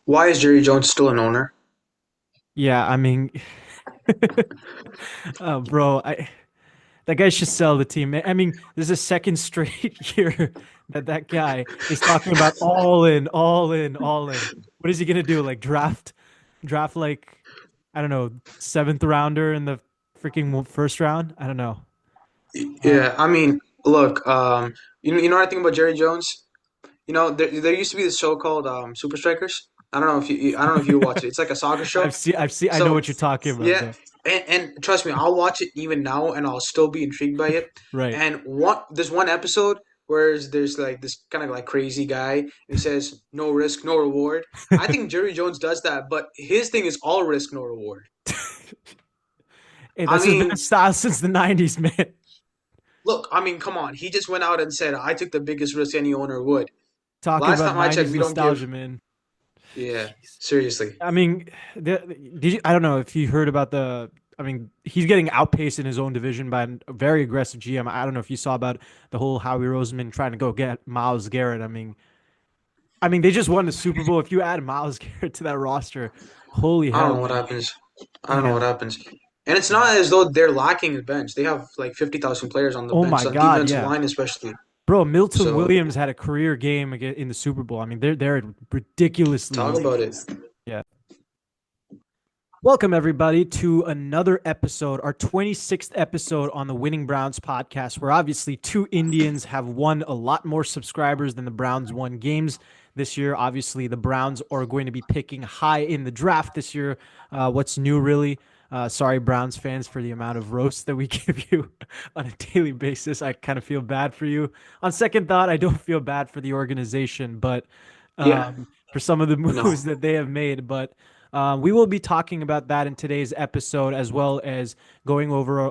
Why is Jerry Jones still an owner? Yeah, I mean, bro, that guy should sell the team. I mean, this is a second straight year that guy is talking about all in, all in, all in. What is he gonna do? Like draft like I don't know, seventh rounder in the freaking first round? I don't know. Uh, Yeah, I mean, look, you know what I think about Jerry Jones? There used to be this show called Super Strikers. I don't know if you watch it. It's like a soccer show. I've seen, I know So what you're talking about yeah, though. and trust me, I'll watch it even now, and I'll still be intrigued by it. Right. And there's one episode where there's like this kind of like crazy guy, and he says no risk, no reward. I think Jerry Jones does that, but his thing is all risk, no reward. Hey, I this has been a mean, style since the 90s, man. look, I mean, come on. He just went out and said, I took the biggest risk any owner would. Talking Last about time I checked, 90s we don't give. nostalgia, man. Yeah, Jeez. seriously. I mean, did you, I don't know if you heard about the. I mean, he's getting outpaced in his own division by a very aggressive GM. I don't know if you saw about the whole Howie Roseman trying to go get Miles Garrett. I mean, they just won the Super Bowl. If you add Miles Garrett to that roster, holy I don't hell, know what man! happens. I don't know what Yeah, happens. And it's yeah. not as though they're lacking the bench. They have like 50,000 players on the Oh bench, my on God, defensive yeah, line especially. bro. Milton So Williams had a career game in the Super Bowl. I mean, they're ridiculously talk elite. about it. Yeah. Welcome, everybody, to another episode, our 26th episode on the Winning Browns podcast, where obviously two Indians have won a lot more subscribers than the Browns won games this year. Obviously, the Browns are going to be picking high in the draft this year. What's new, really? Sorry, Browns fans, for the amount of roast that we give you on a daily basis. I kind of feel bad for you. On second thought, I don't feel bad for the organization, but Yeah, for some of the no. moves that they have made. But we will be talking about that in today's episode, as well as going over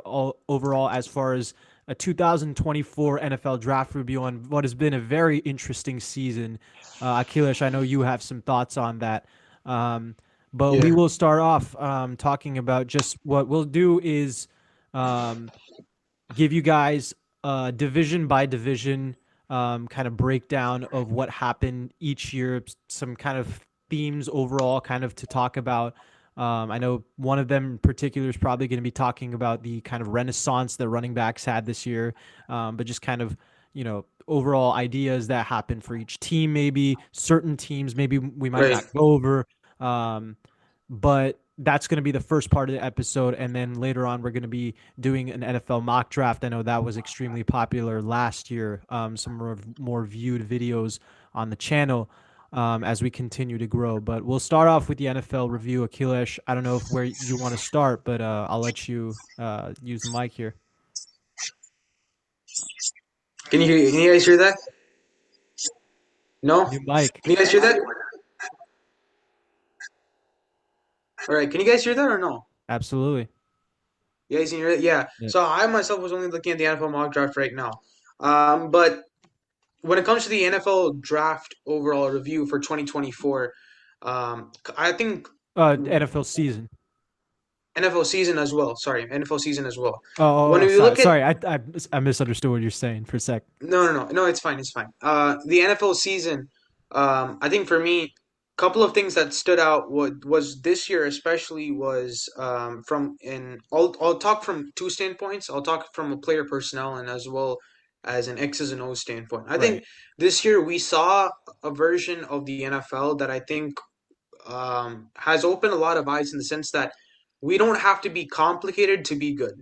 overall as far as a 2024 NFL draft review on what has been a very interesting season. Akhilesh, I know you have some thoughts on that. Um, but we Yeah. will start off talking about just what we'll do is um, give you guys division by division kind of breakdown of what happened each year, some kind of themes overall, kind of to talk about. I know one of them in particular is probably going to be talking about the kind of renaissance that running backs had this year, but just kind of overall ideas that happen for each team, maybe certain teams, maybe we might Right. not go over. Um, but that's going to be the first part of the episode, and then later on we're going to be doing an NFL mock draft. I know that was extremely popular last year. Some more viewed videos on the channel as we continue to grow. But we'll start off with the NFL review. Akhilesh, I don't know where you want to start, but I'll let you use the mic here. Can you guys hear that? No? New mic. Can you guys hear that? All right. Can you guys hear that or no? Absolutely. You guys can hear it? Yeah. Yeah. So I myself was only looking at the NFL mock draft right now. But when it comes to the NFL draft overall review for 2024, I think NFL season. NFL season as well. Sorry, NFL season as well. When we Sorry, look at sorry. I misunderstood what you're saying for a sec. no, it's fine, it's fine. The NFL season, I think for me, a couple of things that stood out was this year especially was from in I'll talk from two standpoints. I'll talk from a player personnel and as well as an X's and O's standpoint. I Right. think this year we saw a version of the NFL that I think has opened a lot of eyes in the sense that we don't have to be complicated to be good.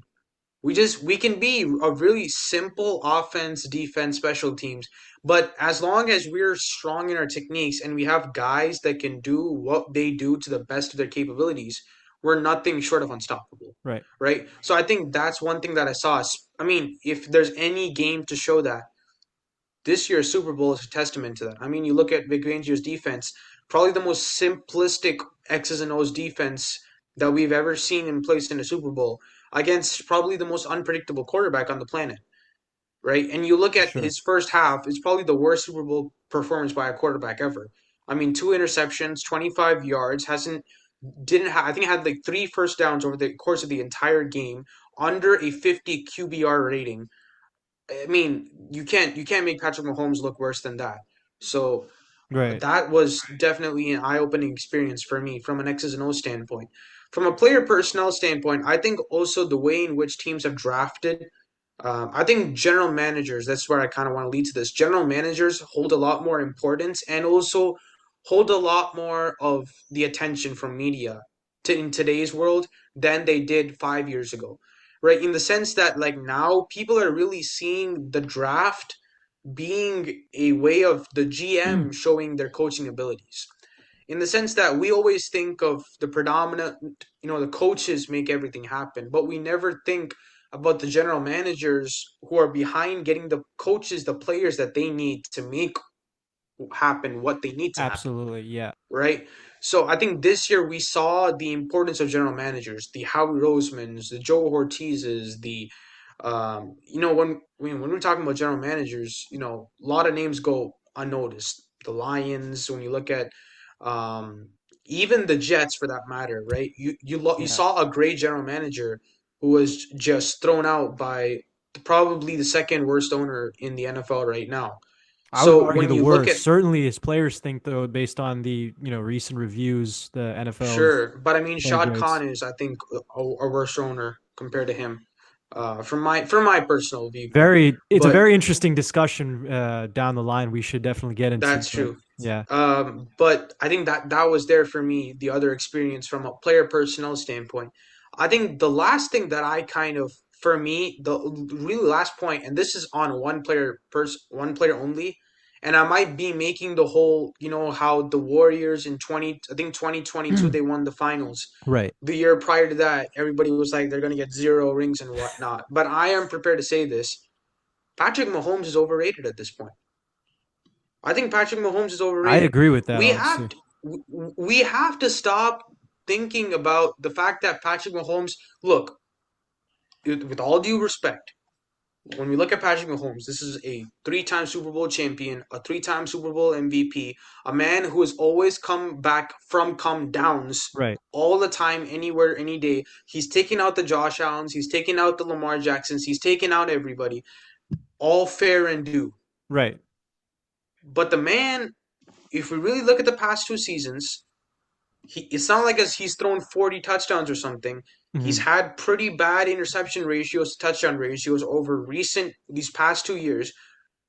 We can be a really simple offense, defense, special teams, but as long as we're strong in our techniques and we have guys that can do what they do to the best of their capabilities, we're nothing short of unstoppable. Right. Right? So I think that's one thing that I saw. I mean, if there's any game to show that, this year's Super Bowl is a testament to that. I mean, you look at Vic Fangio's defense, probably the most simplistic X's and O's defense that we've ever seen in place in a Super Bowl against probably the most unpredictable quarterback on the planet, right? And you look For at sure. his first half, it's probably the worst Super Bowl performance by a quarterback ever. I mean, two interceptions, 25 yards, hasn't didn't have I think it had like three first downs over the course of the entire game, under a 50 QBR rating. I mean, you can't make Patrick Mahomes look worse than that. So Right. That was definitely an eye-opening experience for me from an X's and O standpoint. From a player personnel standpoint, I think also the way in which teams have drafted. I think general managers. That's where I kind of want to lead to this. General managers hold a lot more importance and also hold a lot more of the attention from media in today's world than they did 5 years ago, right? In the sense that like now people are really seeing the draft being a way of the GM showing their coaching abilities. In the sense that we always think of the predominant, the coaches make everything happen, but we never think about the general managers who are behind getting the coaches, the players that they need to make happen what they need to happen, Absolutely. Yeah. right? So I think this year we saw the importance of general managers, the Howie Rosemans, the Joe Ortizes, the when we're talking about general managers, a lot of names go unnoticed. The Lions, when you look at um, even the Jets for that matter, right? You Yeah. saw a great general manager who was just thrown out by probably the second worst owner in the NFL right now. I would So argue when the you look at worst. Certainly, his players think though, based on the recent reviews, the NFL's Sure, but I mean, player Shad grades. Khan is, I think, a worse owner compared to him, from my personal viewpoint. It's a But very interesting discussion down the line. We should definitely get into, that's but true. yeah. But I think that was there for me, the other experience from a player personnel standpoint. I think the last thing that I kind of, for me, the really last point, and this is on one player only, and I might be making the whole, how the Warriors in 2022 they won the finals. Right. The year prior to that, everybody was like they're gonna get zero rings and whatnot. But I am prepared to say this: Patrick Mahomes is overrated at this point. I think Patrick Mahomes is I overrated. agree with that, We have honestly. to, we have to stop thinking about the fact that Patrick Mahomes. Look, with all due respect, when we look at Patrick Mahomes, this is a three-time Super Bowl champion, a three-time Super Bowl MVP, a man who has always come back from come downs Right. all the time, anywhere, any day. He's taking out the Josh Allens, he's taking out the Lamar Jacksons, he's taking out everybody, all fair and due. Right. But the man, if we really look at the past 2 seasons, it's not like he's thrown 40 touchdowns or something. He's Hmm. had pretty bad interception ratios, touchdown ratios over these past 2 years.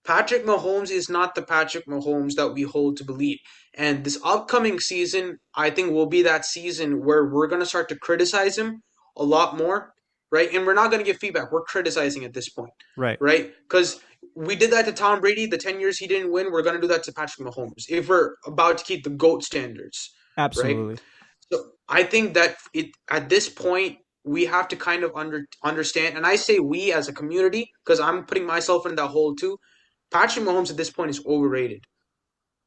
Patrick Mahomes is not the Patrick Mahomes that we hold to believe. And this upcoming season, I think, will be that season where we're going to start to criticize him a lot more, right? And we're not going to give feedback. We're criticizing at this point, Right. right? Because we did that to Tom Brady, the 10 years he didn't win. We're going to do that to Patrick Mahomes if we're about to keep the GOAT standards, right? Absolutely. So I think that at this point, we have to kind of understand, and I say we as a community because I'm putting myself in that hole too. Patrick Mahomes at this point is overrated,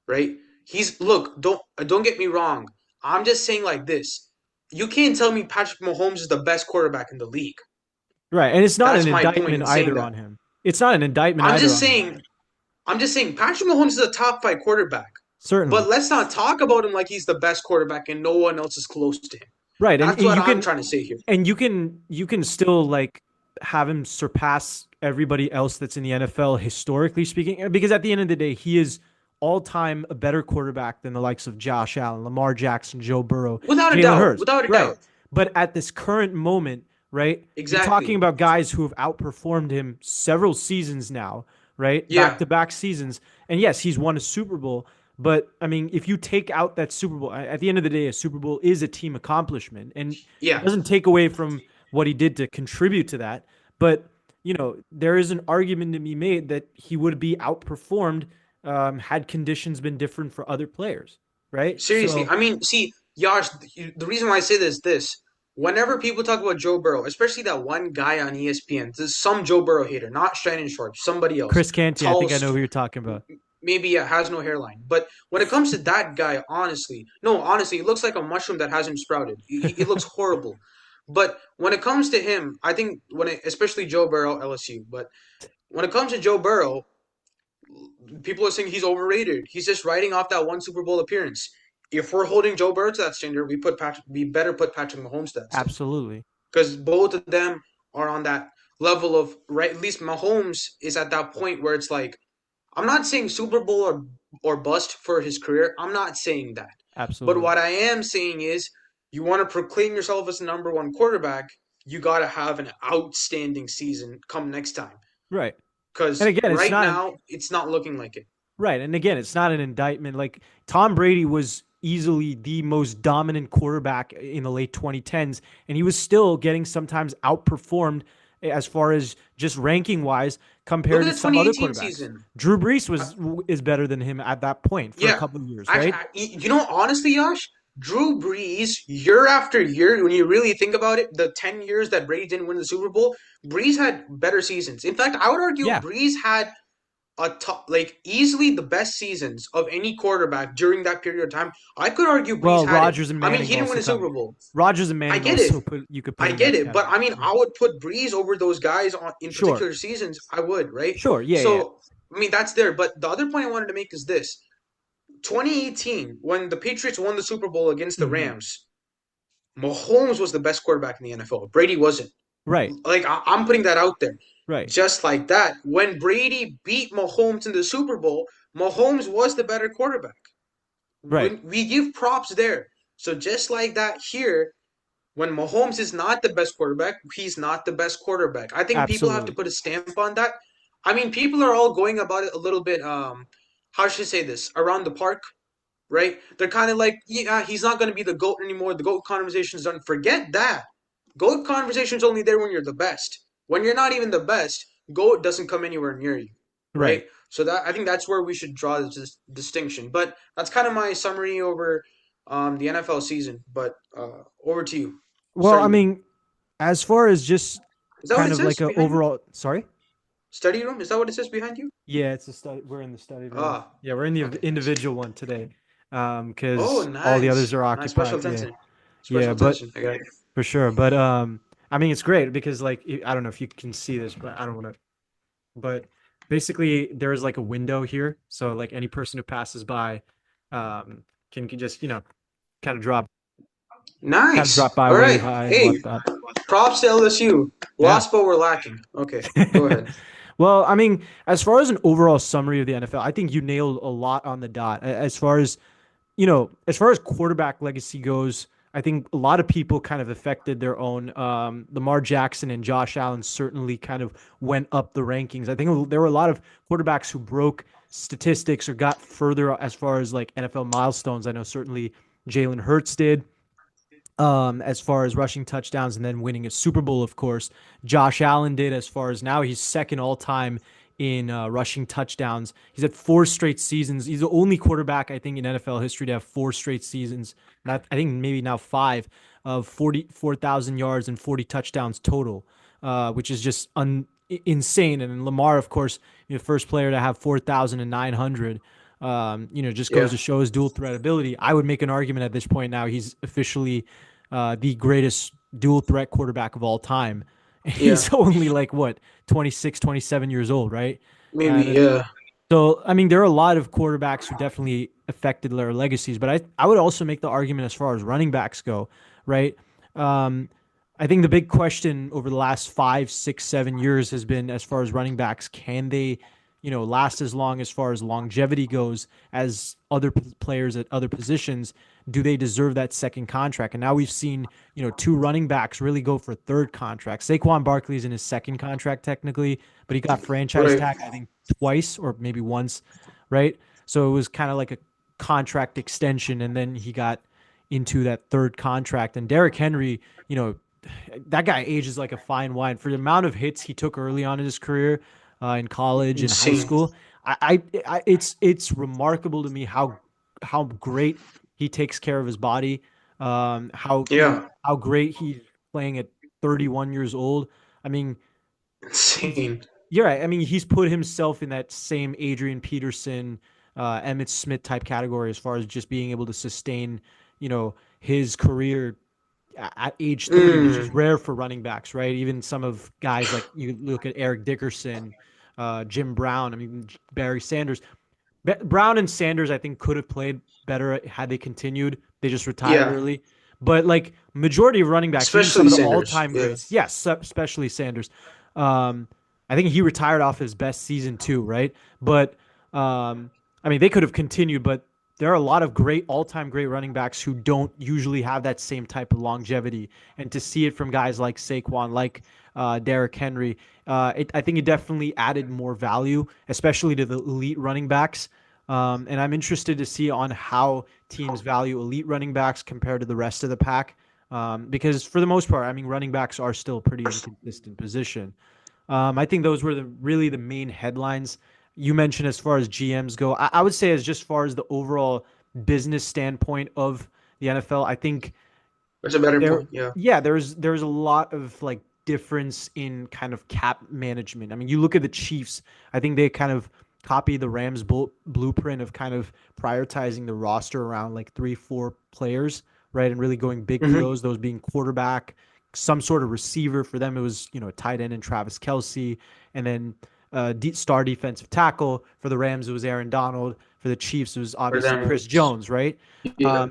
right? He's look, don't get me wrong. I'm just saying like this. You can't tell me Patrick Mahomes is the best quarterback in the league. Right. And it's not an That's my point indictment in saying either that. on him. It's not an indictment I'm either just on him. saying I'm just saying Patrick Mahomes is a top 5 quarterback. Certainly. But let's not talk about him like he's the best quarterback and no one else is close to him. Right. That's what I'm trying to say here. And you can still like have him surpass everybody else that's in the NFL historically speaking, because at the end of the day, he is all time a better quarterback than the likes of Josh Allen, Lamar Jackson, Joe Burrow, Without a Jalen doubt. Hurts. Without a Right. doubt. But at this current moment, right, you're talking Exactly. about guys who have outperformed him several seasons now, right? Back Yeah. to back seasons. And yes, he's won a Super Bowl. But I mean, if you take out that Super Bowl, at the end of the day, a Super Bowl is a team accomplishment. And it Yeah. doesn't take away from what he did to contribute to that. But, there is an argument to be made that he would be outperformed had conditions been different for other players, right? Seriously. So I mean, see, Yash, the reason why I say this is this. Whenever people talk about Joe Burrow, especially that one guy on ESPN, there's some Joe Burrow hater, not Shannon Sharp, somebody else. Chris Canty, I Tall, think I know who you're talking about. maybe has no hairline. But when it comes to that guy, honestly, no, honestly, it looks like a mushroom that hasn't sprouted. It looks horrible. But when it comes to him, I think especially Joe Burrow, LSU. But when it comes to Joe Burrow, people are saying he's overrated. He's just writing off that one Super Bowl appearance. If we're holding Joe Burrow to that standard, we better put Patrick Mahomes to that standard Absolutely. because both of them are on that level of right. At least Mahomes is at that point where it's like I'm not saying Super Bowl or or bust for his career. I'm not saying that. But Absolutely. what I am saying is you want to proclaim yourself as the number one quarterback, you got to have an outstanding season come next time. Right. And Because again, it's right not an now, it's not looking like it. right. And again, it's not an indictment. Like Tom Brady was easily the most dominant quarterback in the late 2010s, and he was still getting sometimes outperformed as far as just ranking wise Look compared at to the some other 2018 quarterbacks. season. Drew Brees Uh, was is better than him at that point for a yeah. couple of years, Actually, right? honestly, Yash, Drew Brees, year after year, when you really think about it, the 10 years that Brady didn't win the Super Bowl, Brees had better seasons. In fact, I would argue Yeah. Brees had a top, like easily the best seasons of any quarterback during that period of time. I could argue Brees Well, had it. Rodgers and I mean, Manning he didn't win also a come. Super Bowl. Rodgers and I Manning get it. also put you could put I in get that it. But I category. mean, Yeah. I would put Brees over those guys in Sure. particular seasons. I would, right? Sure. Yeah. Yeah. So, I mean, that's there. But the other point I wanted to make is this: 2018, when the Patriots won the Super Bowl against the Hmm. Rams, Mahomes was the best quarterback in the NFL. Brady wasn't. Right. Like I'm putting that out there. Right. Just like that, when Brady beat Mahomes in the Super Bowl, Mahomes was the better quarterback. Right. When we give props there. So just like that here, when Mahomes is not the best quarterback, he's not the best quarterback. I think people have to Absolutely. put a stamp on that. I mean, people are all going about it a little bit how should I say this? Around the park, right? They're kind of like, yeah, he's not going to be the GOAT anymore. The GOAT conversation is done. Forget that. GOAT conversation is only there when you're the best. When you're not even the best, GOAT doesn't come anywhere near you, Right. right? So that I think that's where we should draw this distinction. But that's kind of my summary over the NFL season. But over to you, Well, I study room. mean, as far as just Is that what kind it of like says a behind you? overall, sorry. Study room? Is that what it says behind you? Yeah, it's a study. We're in the study room. Ah, Yeah, we're in the okay. individual one today, Oh, because all the others nice, are nice special occupied. Yeah, attention. yeah, Special but attention. I got it. for sure. But I mean, it's great because like I don't know if you can see this, but I don't want to. But basically, there's like a window here, so like any person who passes by, um, can just kind of drop Nice. by, All wave right. hi and Hey, whatnot. props to LSU. Yeah. Lost, but we're lacking. Okay, go ahead. Well, I mean, as far as an overall summary of the NFL, I think you nailed a lot on the dot. As far as as far as quarterback legacy goes, I think a lot of people kind of affected their own. Lamar Jackson and Josh Allen certainly kind of went up the rankings. I think there were a lot of quarterbacks who broke statistics or got further as far as like NFL milestones. I know certainly Jalen Hurts did, as far as rushing touchdowns and then winning a Super Bowl, of course. Josh Allen did as far as now he's second all time in rushing touchdowns. He's had 4 straight seasons. He's the only quarterback, I think, in NFL history to have 4 straight seasons. Not, I think maybe now 5 of 44,000 yards and 40 touchdowns total, which is just insane. And Lamar, of course, the first player to have 4,900. Just goes Yeah, to show his dual threat ability. I would make an argument at this point now he's officially the greatest dual threat quarterback of all time. yeah. He's only like what 26, 27 years old, right? Maybe, And yeah. so I mean there are a lot of quarterbacks who definitely affected their legacies, but I would also make the argument as far as running backs go, right? Um, I think the big question over the last 5, 6, 7 years has been as far as running backs, can they, last as long as far as longevity goes as other players at other positions? Do they deserve that second contract? And now we've seen, 2 running backs really go for third contracts. Saquon Barkley's in his second contract technically, but he got franchise Right. tag, I think, twice or maybe once, right? So it was kind of like a contract extension, and then he got into that third contract. And Derrick Henry, that guy ages like a fine wine for the amount of hits he took early on in his career, in college and high Insane. school. It's remarkable to me how great he takes care of his body. How Yeah. how great he's playing at 31 years old. I mean, he's Insane. you're right. I mean, he's put himself in that same Adrian Peterson, Emmett Smith type category as far as just being able to sustain, his career at age 30, which is Mm. rare for running backs, right? Even some of guys like you look at Eric Dickerson, Jim Brown, I mean, Barry Sanders. Brown and Sanders, I think, could have played better had they continued. They just retired Yeah. early. But like majority of running backs, even some Especially of the Sanders. all-time Yeah. greats, yes, especially Sanders. Um, I think he retired off his best season too, right? But I mean, they could have continued, but there are a lot of great all-time great running backs who don't usually have that same type of longevity. And to see it from guys like Saquon, like Derrick Henry, I think it definitely added more value, especially to the elite running backs. And I'm interested to see on how teams value elite running backs compared to the rest of the pack. Because for the most part, I mean, running backs are still a pretty inconsistent position. I think those were really the main headlines you mentioned as far as GMs go. I would say as just far as the overall business standpoint of the NFL, I think That's a better there, point. Yeah. yeah, there's a lot of like difference in kind of cap management. I mean, you look at the Chiefs. I think they kind of copy the Rams blueprint of kind of prioritizing the roster around like 3, 4 players, right, and really going big for Hmm. those being quarterback, some sort of receiver. For them, it was a tight end and Travis Kelsey, and then star defensive tackle. For the Rams, it was Aaron Donald. For the Chiefs, it was For obviously them, Chris it's, Jones, right? yeah.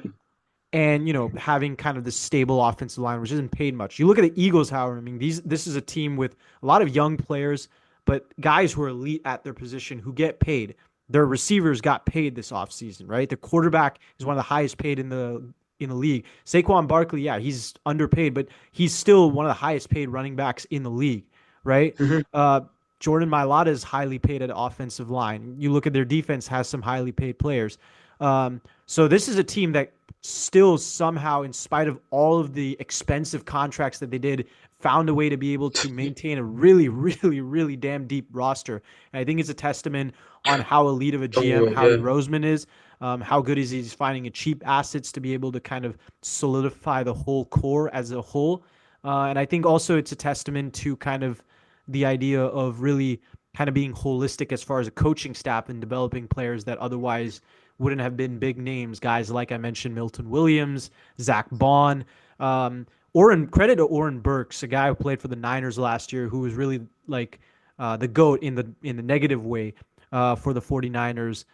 And having kind of this stable offensive line, which isn't paid much. You look at the Eagles, however. I mean, this is a team with a lot of young players, but guys who are elite at their position who get paid. Their receivers got paid this offseason, right? The quarterback is one of the highest paid in the league. Saquon Barkley, yeah, he's underpaid, but he's still one of the highest paid running backs in the league, right? Hmm. Uh, Jordan Mailata is highly paid at offensive line. You look at their defense, has some highly paid players. So this is a team that still somehow, in spite of all of the expensive contracts that they did, found a way to be able to maintain a really, really, really damn deep roster. And I think it's a testament on how elite of a GM Howie Yeah. Roseman is. How good is he's finding a cheap assets to be able to kind of solidify the whole core as a whole. And I think also it's a testament to kind of the idea of really kind of being holistic as far as a coaching staff and developing players that otherwise wouldn't have been big names. Guys like I mentioned, Milton Williams, Zach Bond, credit to Oren Burks, a guy who played for the Niners last year, who was really like the GOAT in the negative way for the 49ers,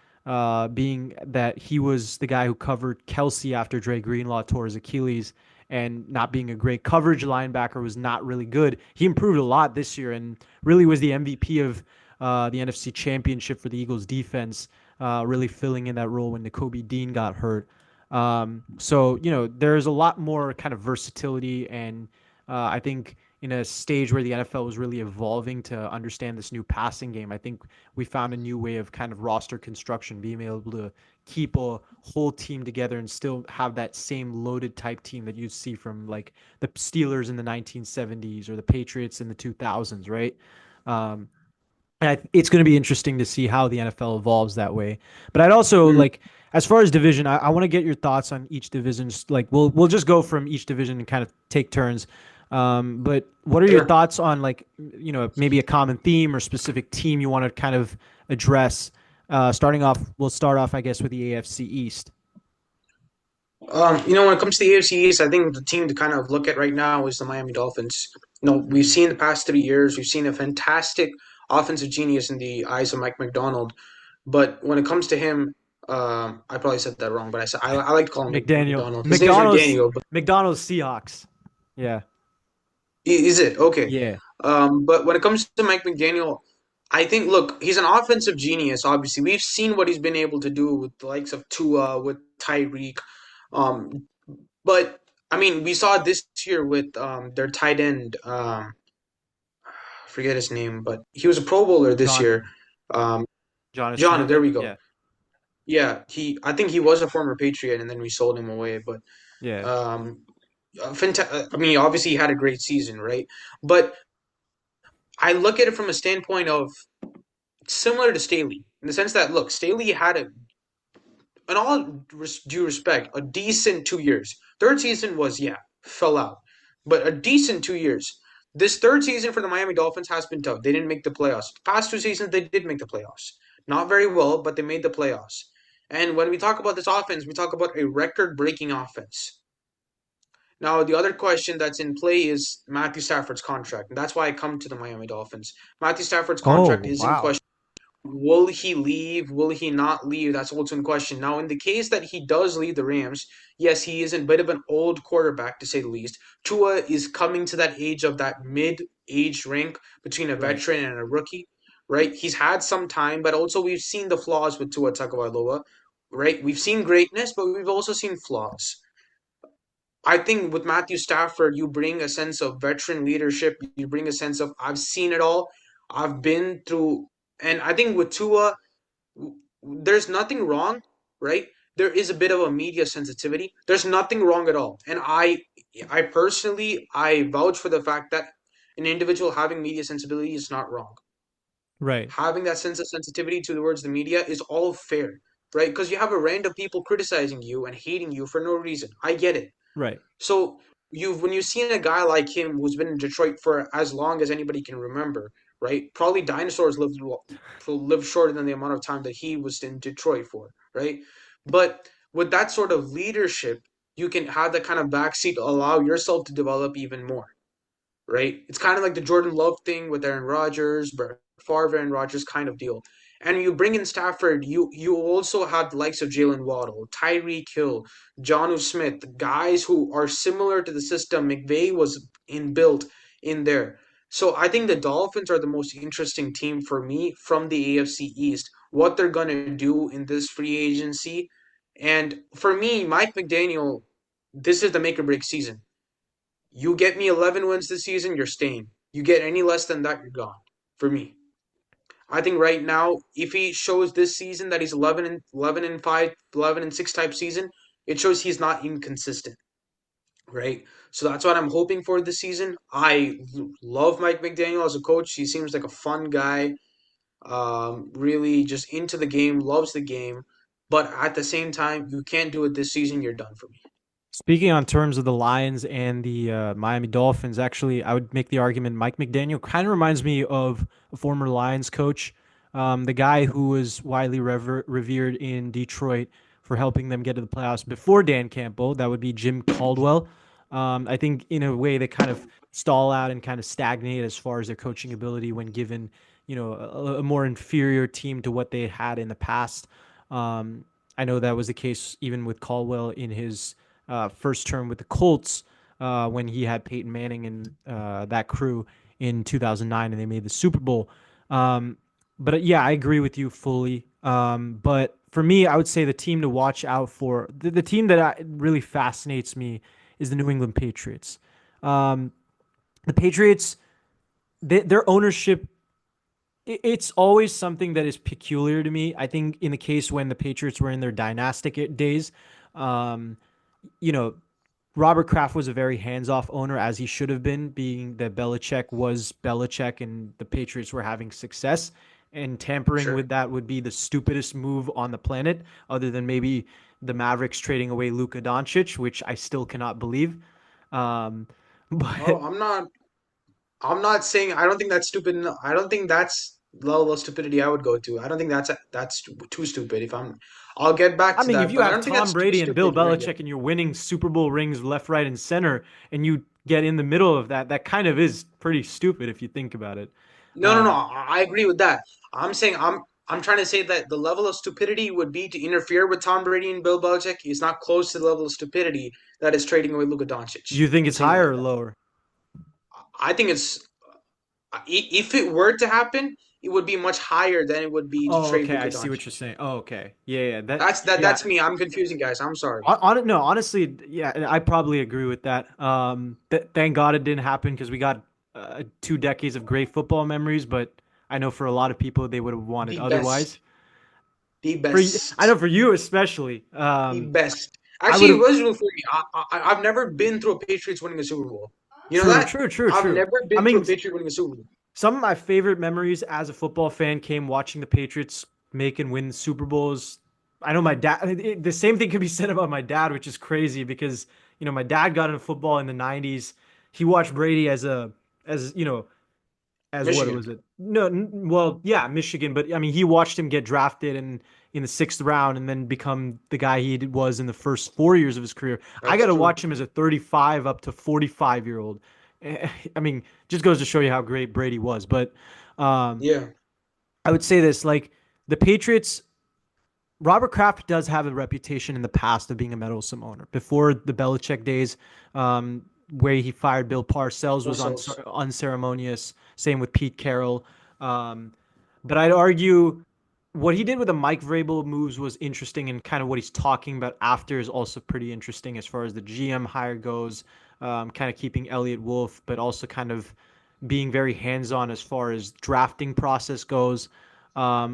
being that he was the guy who covered Kelsey after Dre Greenlaw tore his Achilles, and not being a great coverage linebacker, was not really good. He improved a lot this year and really was the MVP of the NFC Championship for the Eagles defense, really filling in that role when Nakobe Dean got hurt. So there's a lot more kind of versatility, and I think in a stage where the NFL was really evolving to understand this new passing game, I think we found a new way of kind of roster construction, being able to keep a whole team together and still have that same loaded type team that you'd see from like the Steelers in the 1970s or the Patriots in the 2000s, right? Um, it's going to be interesting to see how the NFL evolves that way. But I'd also Mhm. like, as far as division, I want to get your thoughts on each division. Like, we'll just go from each division and kind of take turns. But what are your Sure. thoughts on like, maybe a common theme or specific team you want to kind of address? Starting off, we'll start off, I guess, with the AFC East. When it comes to the AFC East, I think the team to kind of look at right now is the Miami Dolphins. We've seen the past 3 years, we've seen a fantastic offensive genius in the eyes of Mike McDonald. But when it comes to him, I probably said that wrong, but I like to call him McDaniel, McDonald. His name's McDaniel, but McDonald's Seahawks. Yeah, is it okay? yeah, But when it comes to Mike McDaniel, I think look, he's an offensive genius. Obviously, we've seen what he's been able to do with the likes of Tua, with Tyreek. Um, But I mean, we saw this year with their tight end. I forget his name, but he was a Pro Bowler this John year. Um, John John, Smith. there we go. Yeah, Yeah, he. I think he was a former Patriot, and then we sold him away. But yeah, I mean, obviously he had a great season, right? But I look at it from a standpoint of similar to Staley, in the sense that look, Staley had in all due respect, a decent 2 years. Third season was, yeah, fell out, but a decent 2 years. This third season for the Miami Dolphins has been tough. They didn't make the playoffs. The past 2 seasons, they did make the playoffs. Not very well, but they made the playoffs. And when we talk about this offense, we talk about a record breaking offense. Now, the other question that's in play is Matthew Stafford's contract. And that's why I come to the Miami Dolphins. Matthew Stafford's contract oh is in wow. question. Will he leave? Will he not leave? That's also in question. Now, in the case that he does leave the Rams, yes, he is a bit of an old quarterback to say the least. Tua is coming to that age of that mid-age rank between a Right. veteran and a rookie. right? He's had some time, but also we've seen the flaws with Tua Tagovailoa, right? We've seen greatness, but we've also seen flaws. I think with Matthew Stafford, you bring a sense of veteran leadership. You bring a sense of I've seen it all. I've been through, and I think with Tua, there's nothing wrong, right? There is a bit of a media sensitivity. There's nothing wrong at all, and I personally, I vouch for the fact that an individual having media sensibility is not wrong. Right. Having that sense of sensitivity towards the media is all fair, right? Because you have a random people criticizing you and hating you for no reason. I get it. Right. So when you've seen a guy like him who's been in Detroit for as long as anybody can remember, right? Probably dinosaurs lived shorter than the amount of time that he was in Detroit for, right? But with that sort of leadership, you can have that kind of backseat to allow yourself to develop even more, right? It's kind of like the Jordan Love thing with Aaron Rodgers, Brett Favre, Aaron Rodgers kind of deal. And you bring in Stafford, you also have the likes of Jalen Waddle, Tyreek Hill, Jonnu Smith, guys who are similar to the system McVay was in built in there. So I think the Dolphins are the most interesting team for me from the AFC East. What they're gonna do in this free agency, and for me, Mike McDaniel, this is the make or break season. You get me 11 wins this season, you're staying. You get any less than that, you're gone. For me, I think right now, if he shows this season that he's 11 and 5, 11 and 6 type season, it shows he's not inconsistent, right? So that's what I'm hoping for this season. I love Mike McDaniel as a coach. He seems like a fun guy, really just into the game, loves the game. But at the same time, you can't do it this season. You're done for me. Speaking on terms of the Lions and the Miami Dolphins, actually, I would make the argument Mike McDaniel kind of reminds me of a former Lions coach, the guy who was widely revered in Detroit for helping them get to the playoffs before Dan Campbell. That would be Jim Caldwell. I think in a way they kind of stall out and kind of stagnate as far as their coaching ability when given, a more inferior team to what they had in the past. Um, I know that was the case even with Caldwell in his first term with the Colts when he had Peyton Manning and that crew in 2009 and they made the Super Bowl. But yeah, I agree with you fully. But for me, I would say the team to watch out for, the team that really fascinates me is the New England Patriots. Um, the Patriots, their ownership, it's always something that is peculiar to me. I think in the case when the Patriots were in their dynastic days, um, you know, Robert Kraft was a very hands-off owner, as he should have been, being that Belichick was Belichick and the Patriots were having success. And tampering Sure. with that would be the stupidest move on the planet, other than maybe the Mavericks trading away Luka Doncic, which I still cannot believe. Um, Oh, but I'm not saying I don't think that's stupid. I don't think that's level of stupidity I would go to. I don't think that's too stupid. I'll get back I to mean, if that, you but I have don't think Tom that's too Brady and Bill stupid, right? Belichick and you're winning Super Bowl rings left, right, and center, and you get in the middle of that, that kind of is pretty stupid if you think about it. No, no, no. Um, I agree with that. I'm saying I'm trying to say that the level of stupidity would be to interfere with Tom Brady and Bill Belichick is not close to the level of stupidity that is trading away Luka Doncic. do you think I'm it's saying it higher like or that. lower? I think if it were to happen, it would be much higher than it would be to Oh, trade okay. I Luka see what you're Doncic. saying. Oh, okay. Yeah, yeah. That's me. I'm confusing guys. I'm sorry. No, honestly, yeah, I probably agree with that. Thank God it didn't happen because we got 2 decades of great football memories, but I know for a lot of people they would have wanted The otherwise. best. The I best. know for you especially. The best. I would Actually, it have. was real for me. I've never been through a Patriots winning a Super Bowl. You know True, that? true, true, I've true. never I been through mean, a Patriot winning a Super Bowl. some of my favorite memories as a football fan came watching the Patriots make and win Super Bowls. I know my dad. The same thing could be said about my dad, which is crazy because my dad got into football in the '90s. He watched Brady as as what Michigan. was it? No, well, yeah, Michigan, but I mean, he watched him get drafted in the sixth round and then become the guy he was in the first 4 years of his career. I got That's to true. watch him as a 35 up to 45-year old. I mean, just goes to show you how great Brady was. But um, Yeah. I would say this: like the Patriots, Robert Kraft does have a reputation in the past of being a meddlesome owner. Before the Belichick days, where he fired Bill Parcells was Parcells. unceremonious. Same with Pete Carroll. Um, But I'd argue what he did with the Mike Vrabel moves was interesting, and kind of what he's talking about after is also pretty interesting as far as the GM hire goes. Kind of keeping Elliott Wolf, but also kind of being very hands-on as far as drafting process goes.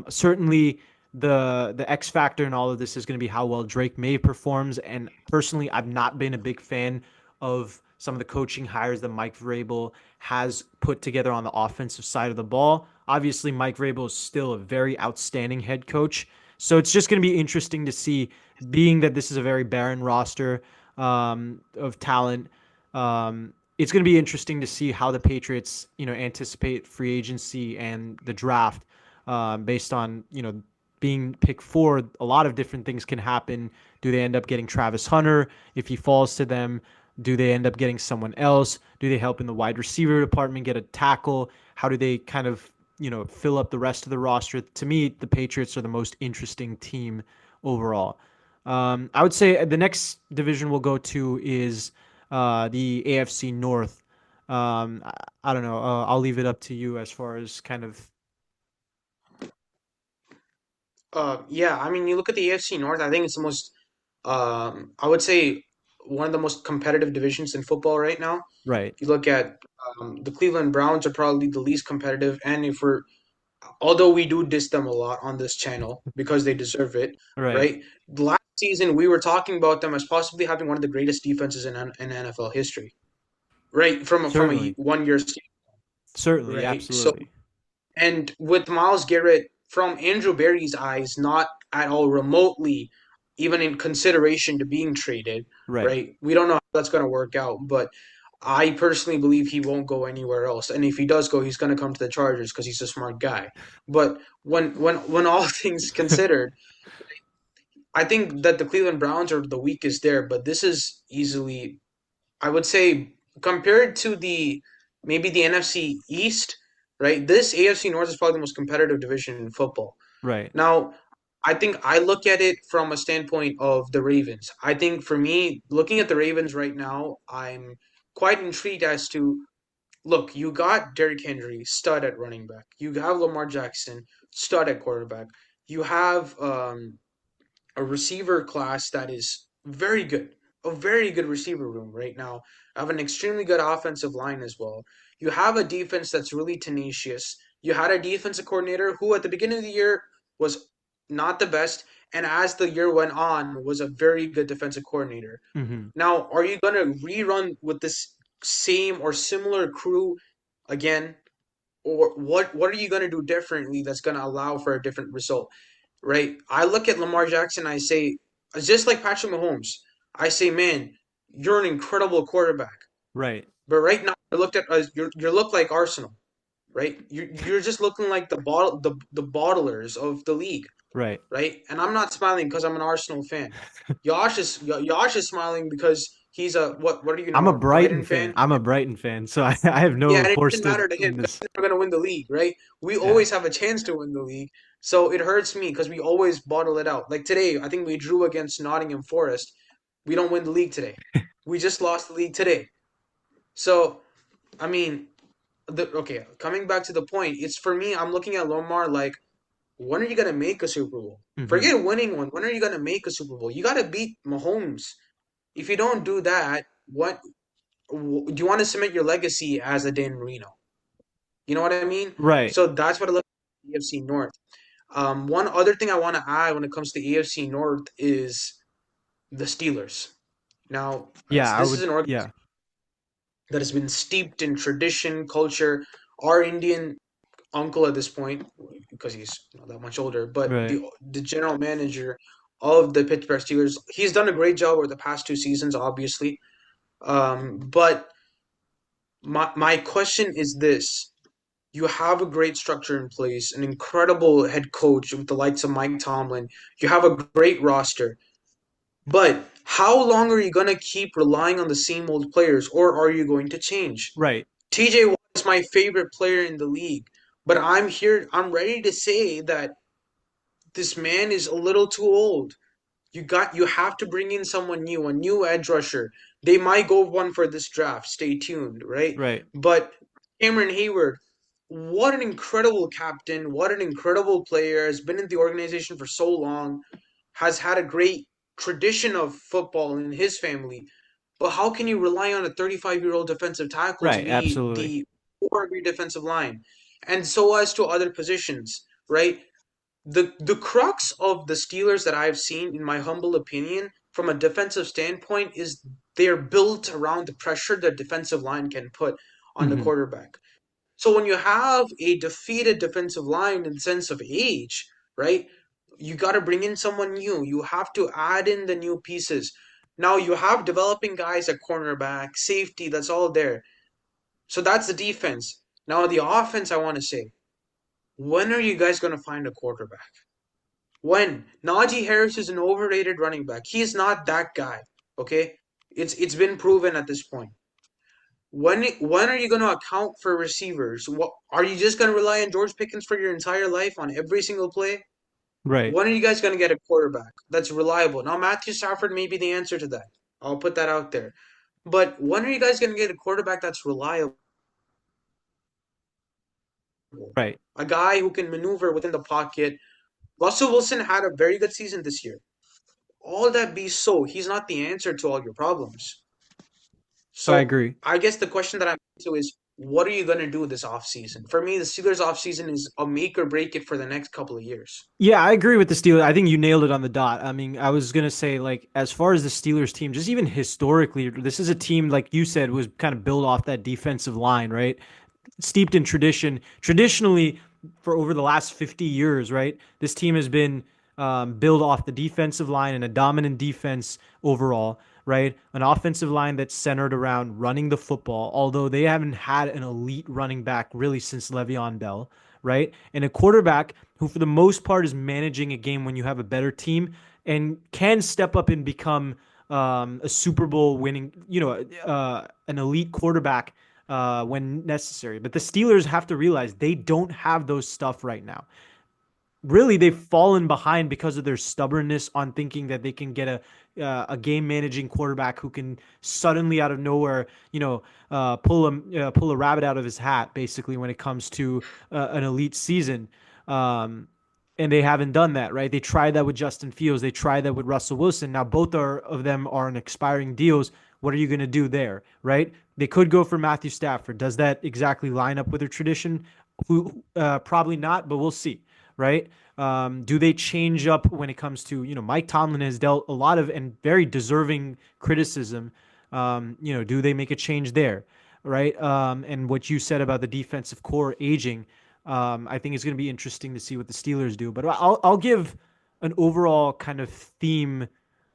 Certainly, the X factor in all of this is going to be how well Drake May performs. And personally, I've not been a big fan of some of the coaching hires that Mike Vrabel has put together on the offensive side of the ball. Obviously, Mike Vrabel is still a very outstanding head coach. So it's just going to be interesting to see, being that this is a very barren roster of talent. It's going to be interesting to see how the Patriots, anticipate free agency and the draft, based on, being picked four. A lot of different things can happen. Do they end up getting Travis Hunter if he falls to them? Do they end up getting someone else? Do they help in the wide receiver department get a tackle? How do they kind of, fill up the rest of the roster? To me, the Patriots are the most interesting team overall. I would say the next division we'll go to is the AFC North. I don't know. I'll leave it up to you as far as kind of. Yeah, I mean, you look at the AFC North. I think it's the most, I would say, one of the most competitive divisions in football right now. Right, You look at the Cleveland Browns are probably the least competitive, and if we're although we do diss them a lot on this channel because they deserve it, right. right? Last season we were talking about them as possibly having one of the greatest defenses in NFL history, right? From a Certainly, 1 year, certainly, right? So absolutely. and with Miles Garrett, from Andrew Berry's eyes, not at all remotely even in consideration to being traded, Right. right? We don't know how that's going to work out, but I personally believe he won't go anywhere else. And if he does go, he's going to come to the Chargers because he's a smart guy. But when all things considered, I think that the Cleveland Browns are the weakest there, but this is easily, I would say, compared to the maybe the NFC East, right? This AFC North is probably the most competitive division in football. Right. Now, I think I look at it from a standpoint of the Ravens. I think for me, looking at the Ravens right now, I'm quite intrigued as to look, you got Derrick Henry, stud at running back. You have Lamar Jackson, stud at quarterback. You have a receiver class that is very good, a very good receiver room right now. Have an extremely good offensive line as well. You have a defense that's really tenacious. You had a defensive coordinator who, at the beginning of the year, was not the best, and as the year went on, was a very good defensive coordinator. Hmm. Now, are you going to rerun with this same or similar crew again? Or what are you going to do differently that's going to allow for a different result? Right? I look at Lamar Jackson, I say, just like Patrick Mahomes, I say, man, you're an incredible quarterback. Right. But right now, I looked at you look like Arsenal, right? You're just looking like the bottlers of the league, Right. right? And I'm not smiling because I'm an Arsenal fan. Josh is smiling because he's a what are you I'm a now, a Brighton Brighton fan. fan? I'm a Brighton fan, so I have Yeah, no and it horse doesn't matter to him in because this. he's never going to win the league, right? We Yeah. always have a chance to win the league. So it hurts me because we always bottle it out. Like today, I think we drew against Nottingham Forest. We don't win the league today. We just lost the league today. So, I mean, okay, coming back to the point, it's for me, I'm looking at Lomar like, when are you going to make a Super Bowl? Hmm. Forget winning one. When are you going to make a Super Bowl? You got to beat Mahomes. If you don't do that, what do you want to cement your legacy as a Dan Marino? You know what I mean? Right. So that's what I look at the AFC North. One other thing I want to add when it comes to the AFC North is the Steelers. Now, Yeah, I this is would. an organization Yeah. that has been steeped in tradition, culture. Our Indian uncle at this point, because he's not that much older, but Right. the general manager of the Pittsburgh Steelers, he's done a great job over the past 2 seasons, obviously. But my question is this: you have a great structure in place, an incredible head coach with the likes of Mike Tomlin. You have a great roster. But how long are you going to keep relying on the same old players, or are you going to change? Right. TJ Watt is my favorite player in the league, but I'm ready to say that this man is a little too old. You have to bring in someone new, a new edge rusher. They might go one for this draft. Stay tuned, right? Right. But Cameron Hayward, what an incredible captain, what an incredible player, has been in the organization for so long, has had a great tradition of football in his family. But how can you rely on a 35-year-old defensive tackle to Right. be Absolutely. the core of your defensive line? And so as to other positions, right? The crux of the Steelers that I've seen, in my humble opinion, from a defensive standpoint, is they're built around the pressure the defensive line can put on the Hmm. quarterback. So when you have a defeated defensive line in the sense of age, right? You got to bring in someone new. You have to add in the new pieces. Now you have developing guys at cornerback, safety, that's all there. So that's the defense. Now the offense, I want to say, when are you guys going to find a quarterback? When? Najee Harris is an overrated running back. He is not that guy, okay? It's been proven at this point. When are you going to account for receivers? What are you just going to rely on George Pickens for your entire life on every single play? Right. When are you guys going to get a quarterback that's reliable? Now Matthew Stafford may be the answer to that. I'll put that out there. But when are you guys going to get a quarterback that's reliable? Right. A guy who can maneuver within the pocket. Russell Wilson had a very good season this year. All that be so, he's not the answer to all your problems. I So agree. I guess the question that I'm to is, what are you gonna do this offseason? For me, the Steelers offseason is a make or break it for the next couple of years. Yeah, I agree with the Steelers. I think you nailed it on the dot. I mean, I was gonna say, like, as far as the Steelers team, just even historically, this is a team, like you said, was kind of built off that defensive line, right? Steeped in tradition. Traditionally, for over the last 50 years, right? This team has been built off the defensive line and a dominant defense overall, right? An offensive line that's centered around running the football, although they haven't had an elite running back really since Le'Veon Bell, right? And a quarterback who, for the most part, is managing a game when you have a better team and can step up and become a Super Bowl winning, an elite quarterback when necessary. But the Steelers have to realize they don't have those stuff right now. Really, they've fallen behind because of their stubbornness on thinking that they can get a game managing quarterback who can suddenly out of nowhere, pull a rabbit out of his hat, basically when it comes to an elite season. Um, and they haven't done that, right? They tried that with Justin Fields. They tried that with Russell Wilson. Now both of them are on expiring deals. What are you going to do there, right? They could go for Matthew Stafford. Does that exactly line up with their tradition? Who probably not, but we'll see, right? Do they change up when it comes to, Mike Tomlin has dealt a lot of and very deserving criticism. Do they make a change there, right? And what you said about the defensive core aging, I think it's going to be interesting to see what the Steelers do. But I'll give an overall kind of theme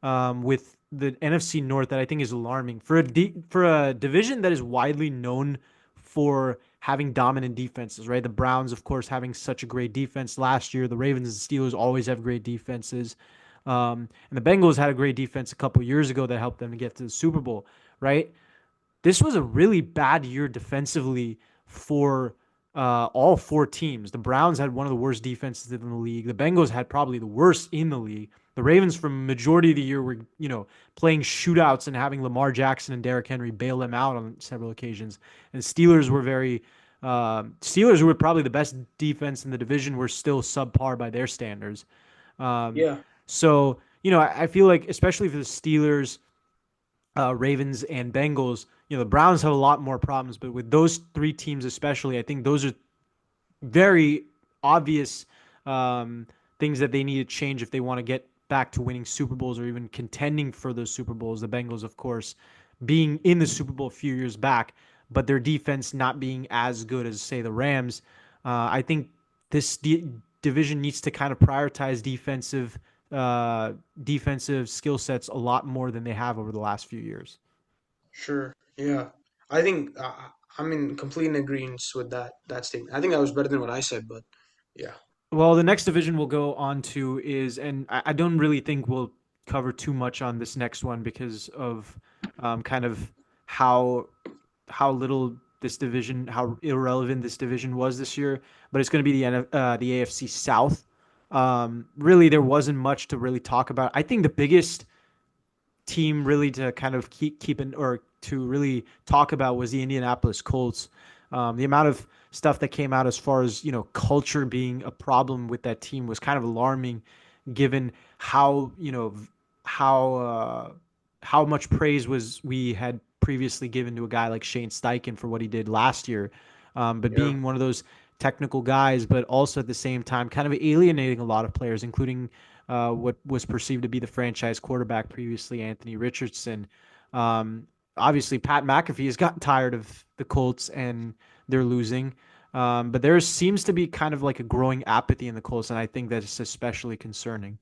with the NFC North that I think is alarming for a division that is widely known for having dominant defenses, right? The Browns, of course, having such a great defense last year. The Ravens and Steelers always have great defenses. And the Bengals had a great defense a couple years ago that helped them to get to the Super Bowl, right? This was a really bad year defensively for all four teams. The Browns had one of the worst defenses in the league. The Bengals had probably the worst in the league. The Ravens, for majority of the year, were playing shootouts and having Lamar Jackson and Derrick Henry bail them out on several occasions. And Steelers were Steelers, who were probably the best defense in the division, were still subpar by their standards. Um, Yeah, so I feel like, especially for the Steelers, Ravens, and Bengals. The Browns have a lot more problems, but with those three teams especially, I think those are very obvious things that they need to change if they want to get back to winning Super Bowls or even contending for those Super Bowls. The Bengals, of course, being in the Super Bowl a few years back, but their defense not being as good as, say, the Rams. I think this division needs to kind of prioritize defensive skill sets a lot more than they have over the last few years. sure. Yeah, I think I'm in complete agreement with that statement. I think that was better than what I said, but yeah, Well, the next division we'll go on to is, and I don't really think we'll cover too much on this next one because of kind of how how little this division, how irrelevant this division was this year. But it's going to be the AFC South. Really, there wasn't much to really talk about. I think the biggest team really to kind of keep or to really talk about was the Indianapolis Colts. The amount of stuff that came out as far as, culture being a problem with that team was kind of alarming, given how, how uh, how much praise was we had previously given to a guy like Shane Steichen for what he did last year. But Yeah. being one of those technical guys, but also at the same time kind of alienating a lot of players, including what was perceived to be the franchise quarterback previously, Anthony Richardson. Um, Obviously, Pat McAfee has gotten tired of the Colts and they're losing. But there seems to be kind of like a growing apathy in the Colts, and I think that is especially concerning.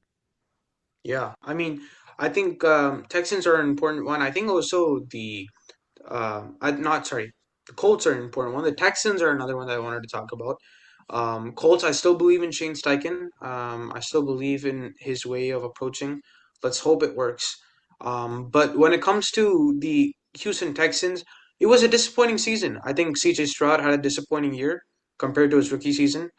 Yeah. I mean, I think Texans are an important one. I think also not sorry, the Colts are an important one. The Texans are another one that I wanted to talk about. Colts, I still believe in Shane Steichen. I still believe in his way of approaching. Let's hope it works. But when it comes to the Houston Texans, it was a disappointing season. I think CJ Stroud had a disappointing year compared to his rookie season.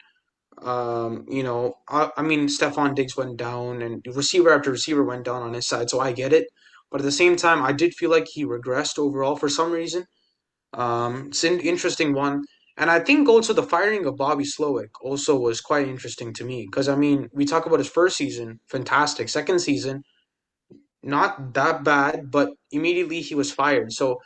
I mean, Stephon Diggs went down, and receiver after receiver went down on his side, so I get it. But at the same time, I did feel like he regressed overall for some reason. It's an interesting one. And I think also the firing of Bobby Slowick also was quite interesting to me because I mean, we talk about his first season, fantastic. Second season, not that bad, but immediately he was fired. So,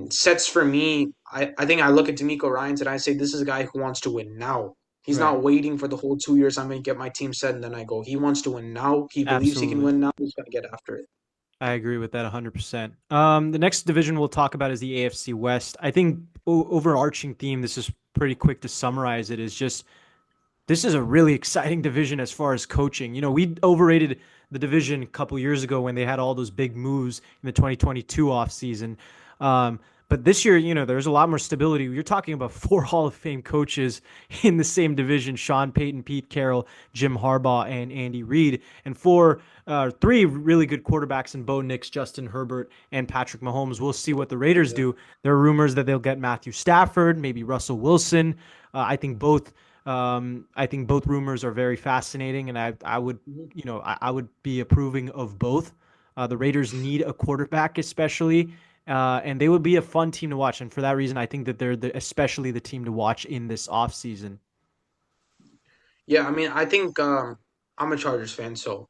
sets for me, I think I look at D'Amico Ryans and I say this is a guy who wants to win now. He's Right. not waiting for the whole 2 years. I'm going to get my team set and then I go. He wants to win now. He believes he can Absolutely. win now. He's going to get after it. I agree with that 100%. The next division we'll talk about is the AFC West. I think overarching theme, this is pretty quick to summarize it, is just this is a really exciting division as far as coaching. We overrated the division a couple years ago when they had all those big moves in the 2022 offseason. Um, but this year, there's a lot more stability. You're talking about four Hall of Fame coaches in the same division: Sean Payton, Pete Carroll, Jim Harbaugh, and Andy Reid, and three really good quarterbacks in Bo Nix, Justin Herbert, and Patrick Mahomes. We'll see what the Raiders Yeah. do. There are rumors that they'll get Matthew Stafford, maybe Russell Wilson. I think both rumors are very fascinating, and I would Mhm. I would be approving of both. The Raiders need a quarterback, especially, and they would be a fun team to watch. And for that reason, I think that they're especially the team to watch in this offseason. Yeah, I mean, I think I'm a Chargers fan, so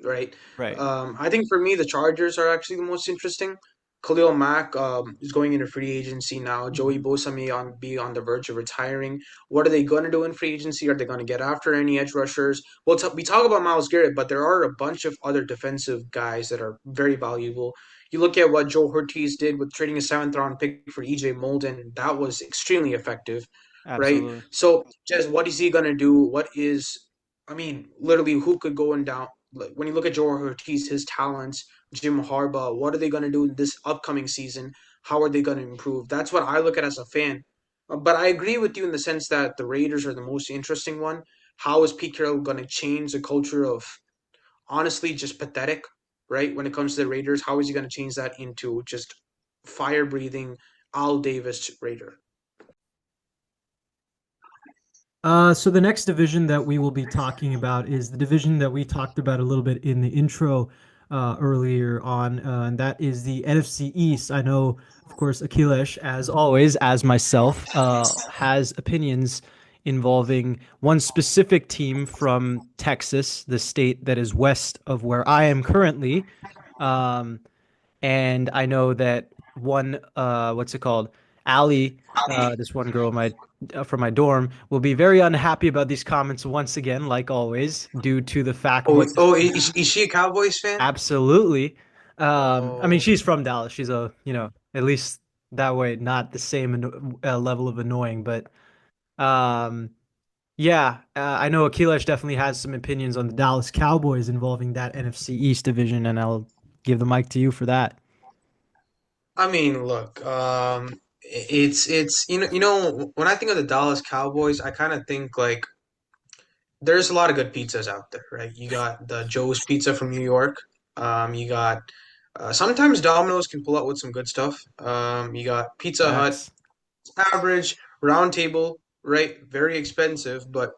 right? Right. I think for me, the Chargers are actually the most interesting. Khalil Mack is going into free agency now. Joey Mhm. Bosa may be on the verge of retiring. What are they going to do in free agency? Are they going to get after any edge rushers? Well, we talk about Myles Garrett, but there are a bunch of other defensive guys that are very valuable. You look at what Joe Ortiz did with trading a seventh round pick for EJ Molden. That was extremely effective, right? Absolutely. So, just what is he going to do? I mean, literally, who could go and down? Like when you look at Joe Ortiz, his talents, Jim Harbaugh, what are they going to do in this upcoming season? How are they going to improve? That's what I look at as a fan. But I agree with you in the sense that the Raiders are the most interesting one. How is Pete Carroll going to change the culture of honestly just pathetic, right? When it comes to the Raiders, how is he going to change that into just fire breathing Al Davis Raider? So the next division that we will be talking about is the division that we talked about a little bit in the intro earlier on, and that is the NFC East. I know, of course, Akhilesh, as always, as myself, has opinions involving one specific team from Texas, the state that is west of where I am currently. Um, and I know that one what's it called? Allie, this one girl from my dorm will be very unhappy about these comments once again, like always, due to the fact Oh, what oh, is she a Cowboys fan? absolutely. I mean, Oh, she's from Dallas. She's at least that way, not the same level of annoying, but um, yeah, I know Akilesh definitely has some opinions on the Dallas Cowboys involving that NFC East division, and I'll give the mic to you for that. I mean, look, it's when I think of the Dallas Cowboys, I kind of think like there's a lot of good pizzas out there, right? You got the Joe's Pizza from New York. You got sometimes Domino's can pull out with some good stuff. You got Pizza Hut, Facts. average, Round Table, right? Very expensive, but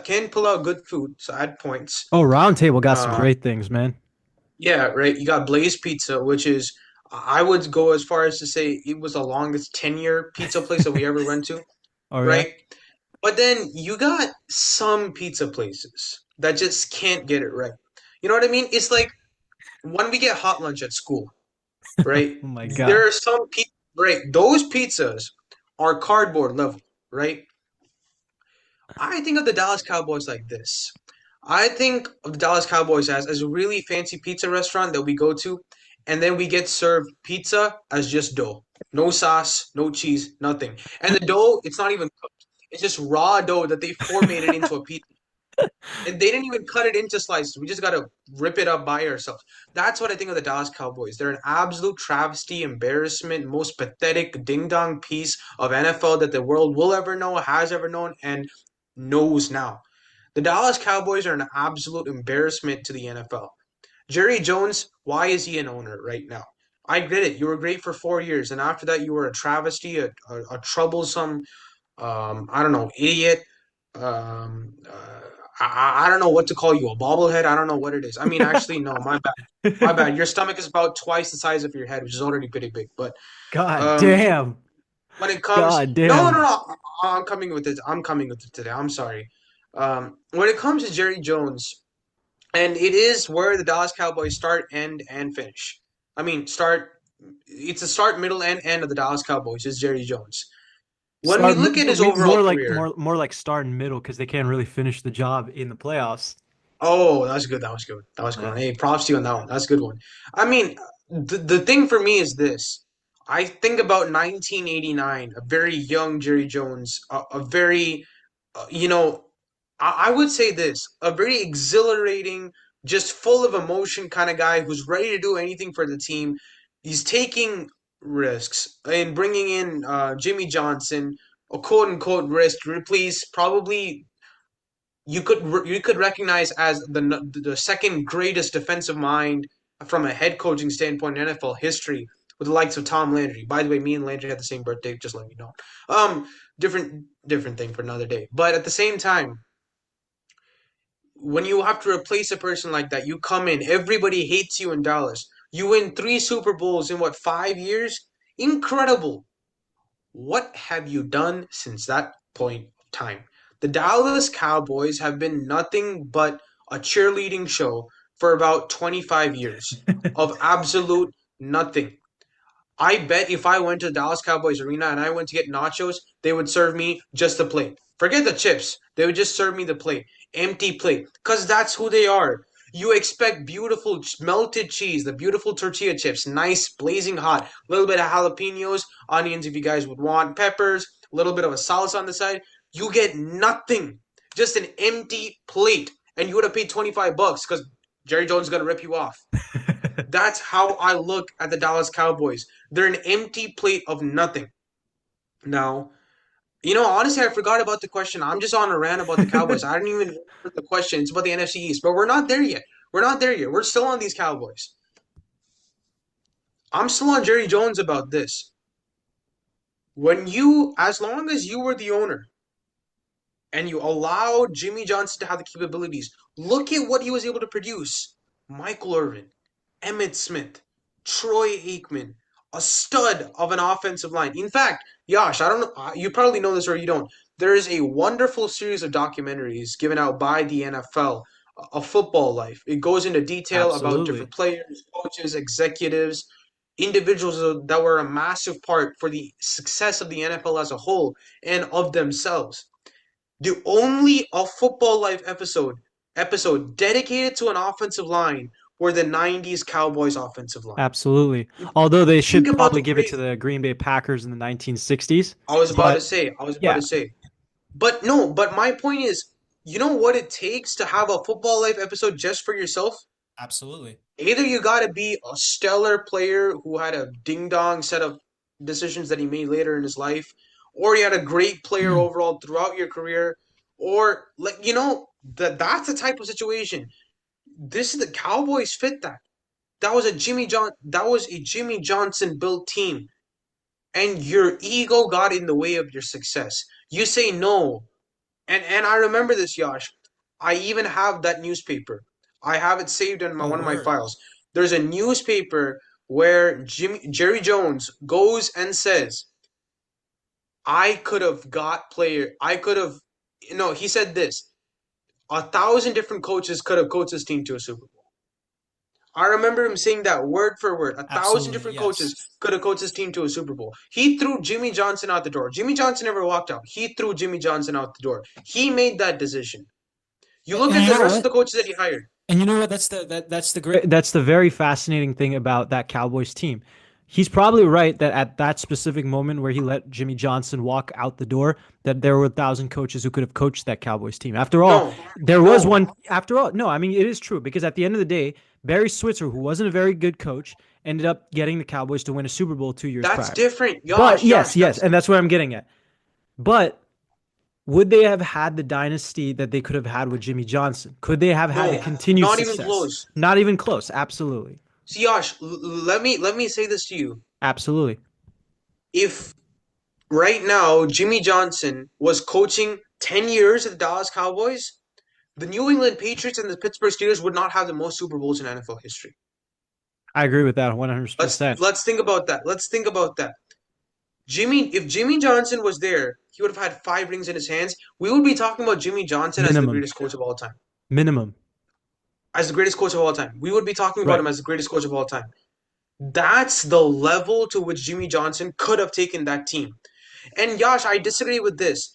can pull out good food, so add points. Oh, Round Table got some Uh, great things, man. yeah, right. You got Blaze Pizza, which is I would go as far as to say it was the longest 10-year pizza place that we ever went to. Oh yeah. right? But then you got some pizza places that just can't get it right. You know what I mean? It's like when we get hot lunch at school, right? Oh my god. There are some right? Those pizzas are cardboard level, right? I think of the Dallas Cowboys like this. I think of the Dallas Cowboys as a really fancy pizza restaurant that we go to, and then we get served pizza as just dough. No sauce, no cheese, nothing. And the dough, it's not even cooked. It's just raw dough that they formatted into a pizza. And they didn't even cut it into slices. We just got to rip it up by ourselves. That's what I think of the Dallas Cowboys. They're an absolute travesty, embarrassment, most pathetic ding dong piece of NFL that the world will ever know, has ever known, and knows now. The Dallas Cowboys are an absolute embarrassment to the NFL. Jerry Jones, why is he an owner right now? I get it. You were great for 4 years, and after that, you were a travesty, a troublesome, I don't know, idiot. Um, uh, I don't know what to call you, a bobblehead. I don't know what it is. I mean, actually, no, my bad. My bad. Your stomach is about twice the size of your head, which is already pretty big. But God um, damn. when it comes, God no, no, damn. no, I'm coming with it. I'm coming with it today. I'm sorry. When it comes to Jerry Jones, and it is where the Dallas Cowboys start, end, and finish. I mean, start. It's a start, middle, and end of the Dallas Cowboys is Jerry Jones. When we Start look at his overall more like career, more like start and middle because they can't really finish the job in the playoffs. oh, that's good. That was good. That was good Yeah. one. Hey, props to you on that one. That's a good one. I mean, the thing for me is this. I think about 1989, a very young Jerry Jones, a very, you know, I would say this, a very exhilarating, just full of emotion kind of guy who's ready to do anything for the team. He's taking risks and bringing in Jimmy Johnson, a quote unquote risk to replace probably you could recognize as the second greatest defensive mind from a head coaching standpoint in NFL history with the likes of Tom Landry. By the way, me and Landry had the same birthday, just letting you know. Different thing for another day. But at the same time, when you have to replace a person like that, you come in, everybody hates you in Dallas. You win three Super Bowls in what, 5 years? Incredible. What have you done since that point of time? The Dallas Cowboys have been nothing but a cheerleading show for about 25 years of absolute nothing. I bet if I went to the Dallas Cowboys arena and I went to get nachos, they would serve me just the plate. Forget the chips. They would just serve me the plate. Empty plate. Because that's who they are. You expect beautiful melted cheese, the beautiful tortilla chips, nice, blazing hot, a little bit of jalapenos, onions if you guys would want, peppers, a little bit of a salsa on the side. You get nothing. Just an empty plate. And you would have paid 25 bucks because Jerry Jones is going to rip you off. That's how I look at the Dallas Cowboys. They're an empty plate of nothing. Now, honestly, I forgot about the question. I'm just on a rant about the Cowboys. I didn't even remember the question. It's about the NFC East, but we're not there yet. We're not there yet. We're still on these Cowboys. I'm still on Jerry Jones about this. As long as you were the owner and you allowed Jimmy Johnson to have the capabilities, look at what he was able to produce. Michael Irvin, Emmitt Smith, Troy Aikman, a stud of an offensive line. In fact, Yash, I don't know, you probably know this or you don't. There is a wonderful series of documentaries given out by the NFL, A Football Life. It goes into detail about Absolutely. different players, coaches, executives, individuals that were a massive part for the success of the NFL as a whole and of themselves. The only A Football Life episode dedicated to an offensive line were the '90s Cowboys offensive line. Absolutely. Although they Think should about probably the give it to crazy. the Green Bay Packers in the 1960s. I was about But to say. I was about yeah, to say. But no. But my point is, you know what it takes to have a Football Life episode just for yourself? absolutely. Either you got to be a stellar player who had a ding dong set of decisions that he made later in his life, or you had a great player overall throughout your career, or like that's the type of situation. This is the Cowboys fit that. That was a Jimmy Johnson built team. And your ego got in the way of your success. You say no. And I remember this, Yash. I even have that newspaper. I have it saved in Oh, one of my word. files. There's a newspaper where Jerry Jones goes and says, I could have got player. I could have. No, he said this: 1,000 different coaches could have coached this team to a Super Bowl. I remember him saying that word for word. 1,000 Absolutely, different yes. coaches could have coached his team to a Super Bowl. He threw Jimmy Johnson out the door. Jimmy Johnson never walked out. He threw Jimmy Johnson out the door. He made that decision. You look And at you the know rest of what? the coaches that he hired. And you know what? That's the great. That's the very fascinating thing about that Cowboys team. He's probably right that at that specific moment where he let Jimmy Johnson walk out the door, that there were 1,000 coaches who could have coached that Cowboys team. After all, No, there was no, one. After all, no, I mean it is true because at the end of the day, Barry Switzer, who wasn't a very good coach, ended up getting the Cowboys to win a Super Bowl 2 years that's prior. different. But yes, Yash, yes, that's and that's what I'm getting at. But would they have had the dynasty that they could have had with Jimmy Johnson? Could they have had the no, continued not even success? close. Not even close. Absolutely. See, Yash, let me say this to you. Absolutely. If right now Jimmy Johnson was coaching 10 years at the Dallas Cowboys, the New England Patriots and the Pittsburgh Steelers would not have the most Super Bowls in NFL history. I agree with that Let's 100%. let's think about that. Let's think about that. If Jimmy Johnson was there, he would have had 5 rings in his hands. We would be talking about Jimmy Johnson as the Minimum. greatest coach of all time. Minimum. As the greatest coach of all time. We would be talking about Right. him as the greatest coach of all time. That's the level to which Jimmy Johnson could have taken that team. And Yash, I disagree with this.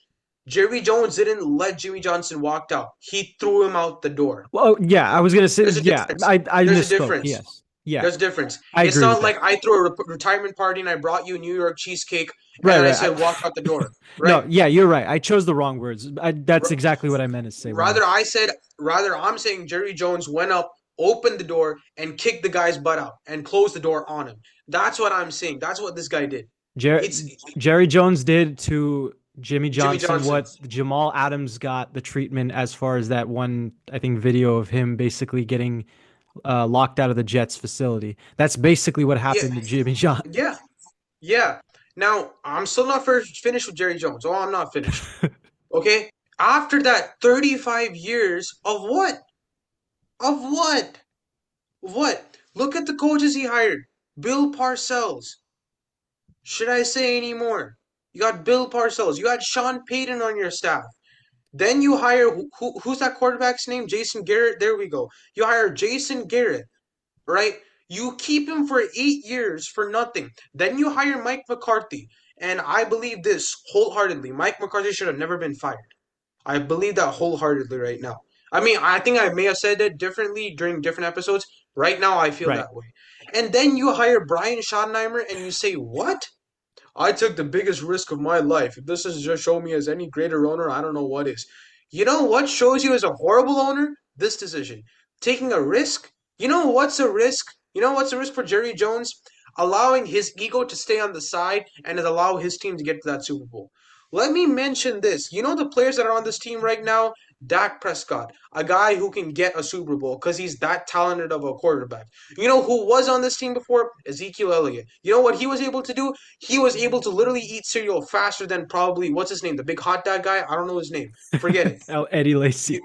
Jerry Jones didn't let Jimmy Johnson walk out. He threw him out the door. Well, yeah, I was going to say, There's a yeah, difference. I There's a misspoke. difference. Yes. Yeah, There's a difference. I It's agree with not that. like I threw a retirement party and I brought you New York cheesecake Right, and I right. said walk out the door, No, right? yeah, you're right. I chose the wrong words. That's R- exactly what I meant to say when I. rather, I said, rather, I'm saying Jerry Jones went up, opened the door, and kicked the guy's butt out and closed the door on him. That's what I'm saying. That's what this guy did. Jer- It's Jerry Jones did to Jimmy Jimmy Johnson Johnson. what Jamal Adams got the treatment as far as that one, I think, video of him basically getting locked out of the Jets facility. That's basically what Yeah, happened to Jimmy Johnson. yeah, yeah. Now, I'm still not finished with Jerry Jones. Oh, I'm not finished. Okay? After that 35 years of what? Of what? What? Look at the coaches he hired. Bill Parcells. Should I say any more? You got Bill Parcells. You got Sean Payton on your staff. Then you hire who's that quarterback's name? Jason Garrett. There we go. You hire Jason Garrett, right? You keep him for 8 years for nothing. Then you hire Mike McCarthy. And I believe this wholeheartedly. Mike McCarthy should have never been fired. I believe that wholeheartedly right now. I mean, I think I may have said it differently during different episodes. Right now, I feel Right. that way. And then you hire Brian Schottenheimer and you say, what? I took the biggest risk of my life. If this is just show me as any greater owner, I don't know what is. You know what shows you as a horrible owner? This decision. Taking a risk. You know what's a risk? You know what's a risk for Jerry Jones? Allowing his ego to stay on the side and allow his team to get to that Super Bowl. Let me mention this. You know the players that are on this team right now? Dak Prescott, a guy who can get a Super Bowl because he's that talented of a quarterback. You know who was on this team before? Ezekiel Elliott. You know what he was able to do? He was able to literally eat cereal faster than probably what's his name, the big hot dog guy. I don't know his name. Forget it. Oh, Eddie You Lacy,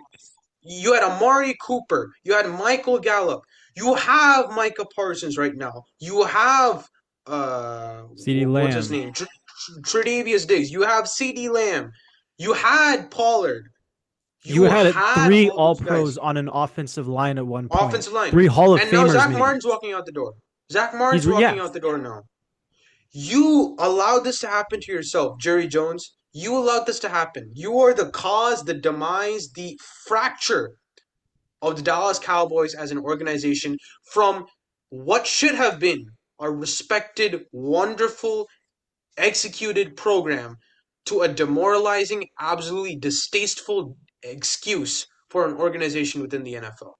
you had Amari Cooper. You had Michael Gallup. You have Micah Parsons right now. You have CD what's his Lamb. name? Tre'Davious Diggs. You have C.D. Lamb. You had Pollard. You You had had three all All those guys. Pros on an offensive line at one point. Offensive line. Three Hall of And now Famers, Zach maybe. Martin's walking out the door. Zach Martin's Yeah. walking out the door now. You allowed this to happen to yourself, Jerry Jones. You allowed this to happen. You are the cause, the demise, the fracture of the Dallas Cowboys as an organization from what should have been a respected, wonderful, executed program to a demoralizing, absolutely distasteful excuse for an organization within the NFL.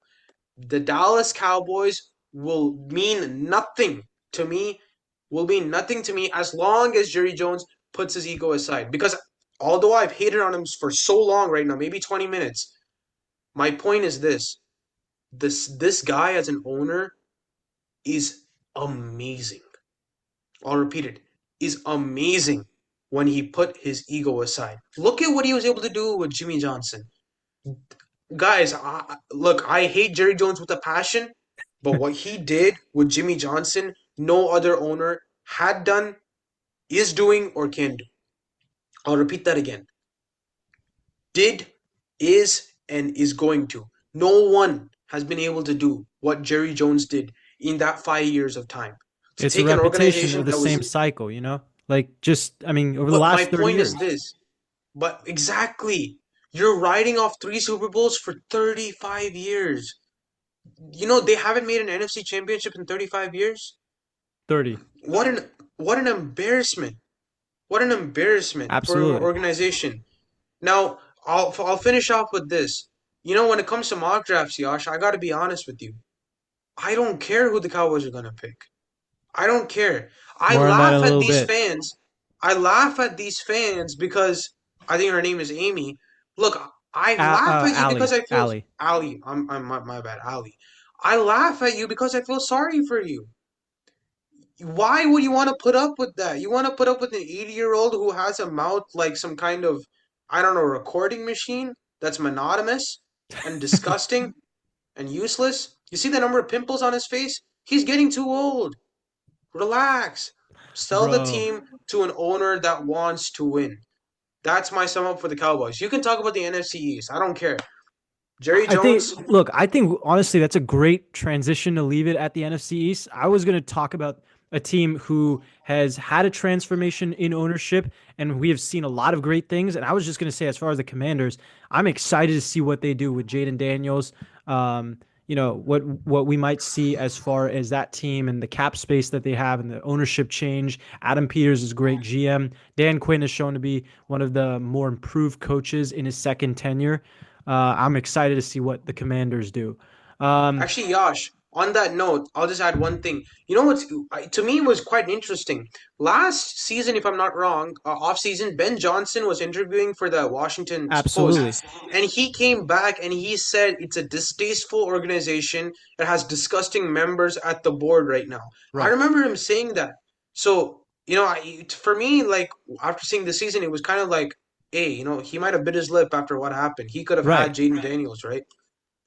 The Dallas Cowboys will mean nothing to me, will mean nothing to me as long as Jerry Jones puts his ego aside. Because although I've hated on him for so long right now, maybe 20 minutes, my point is this. This guy as an owner is amazing. I'll repeat it. Is amazing when he put his ego aside. Look at what he was able to do with Jimmy Johnson. Guys, look, I hate Jerry Jones with a passion, but what he did with Jimmy Johnson, no other owner had done, is doing, or can do. I'll repeat that again. Did, is, and is going to. No one has been able to do what Jerry Jones did in that 5 years of time. To It's a take an repetition of organization the that was, same cycle, you know? Like just I mean, over the but my last 30 point is years. this. But exactly, you're riding off three Super Bowls for 35 years. They haven't made an NFC championship in 35 years. 30. What an what an embarrassment. What an embarrassment for an Absolutely. organization. Now, I'll finish off with this. When it comes to mock drafts, Yash, I got to be honest with you. I don't care who the Cowboys are going to pick. I don't care. I More on that in laugh a at little these bit. fans. I laugh at these fans because I think her name is Amy. Look, I laugh at you because Allie. I feel Allie. Ali. I'm my bad, Ali. I laugh at you because I feel sorry for you. Why would you want to put up with that? You want to put up with an 80-year-old who has a mouth like some kind of, I don't know, recording machine that's monotonous and disgusting and useless? You see the number of pimples on his face? He's getting too old. Relax. Sell the Bro. team to an owner that wants to win. That's my sum up for the Cowboys. You can talk about the NFC East. I don't care. Jerry I think, Jones. look, I think honestly, that's a great transition to leave it at the NFC East. I was going to talk about a team who has had a transformation in ownership, and we have seen a lot of great things. And I was just going to say, as far as the Commanders, I'm excited to see what they do with Jaden Daniels. What we might see as far as that team and the cap space that they have and the ownership change. Adam Peters is a great GM. Dan Quinn has shown to be one of the more improved coaches in his second tenure. I'm excited to see what the Commanders do. Um, Actually, Yash, on that note, I'll just add one thing. You know what's to me was quite interesting. Last season, if I'm not wrong, off season, Ben Johnson was interviewing for the Washington Post, Absolutely. and he came back and he said it's a distasteful organization that has disgusting members at the board right now. I Right. remember him saying that. So, for me, like after seeing the season, it was kind of like, hey, he might have bit his lip after what happened. He could have Right. had Jaden Daniels, right?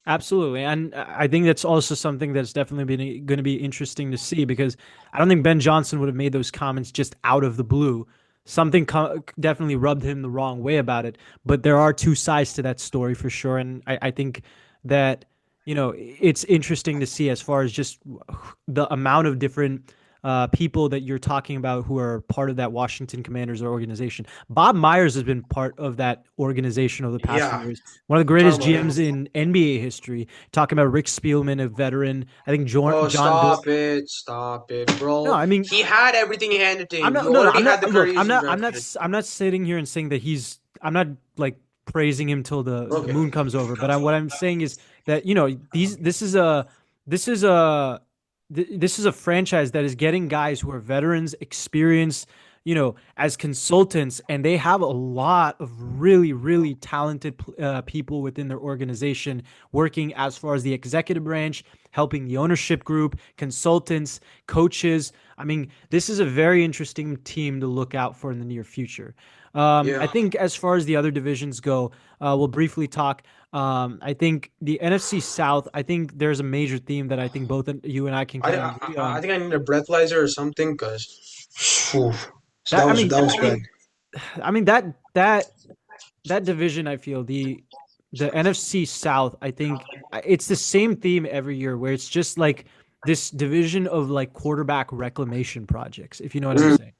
Absolutely. And I think that's also something that's definitely been going to be interesting to see because I don't think Ben Johnson would have made those comments just out of the blue. Something definitely rubbed him the wrong way about it. But there are two sides to that story for sure. And I think that, it's interesting to see as far as just the amount of different people that you're talking about who are part of that Washington Commanders organization. Bob Myers has been part of that organization over the past few Yeah, years. One of the talk greatest about it. GMs in NBA history. Talking about Rick Spielman, a veteran. I think Oh, John Bill. stop it, No, bro. I mean, He had everything handed to I'm him. He not. No, no. already I'm had not. the Look, careers he drafted. I'm not sitting here and saying that he's. I'm not like praising him till the Okay. moon comes over. But what I'm saying is that these. This is a. This is a franchise that is getting guys who are veterans, experienced, as consultants, and they have a lot of really, really talented people within their organization working as far as the executive branch, helping the ownership group, consultants, coaches. I mean, this is a very interesting team to look out for in the near future. I Yeah. think as far as the other divisions go, we'll briefly talk. I think the NFC South. I think there's a major theme that I think both you and I can I, kind of I agree I on. think I need a breathalyzer or something because that That I was mean, that was bad. I mean that division. I feel the NFC South. I think it's the same theme every year, where it's just like this division of like quarterback reclamation projects, if you know what I'm Mm, saying,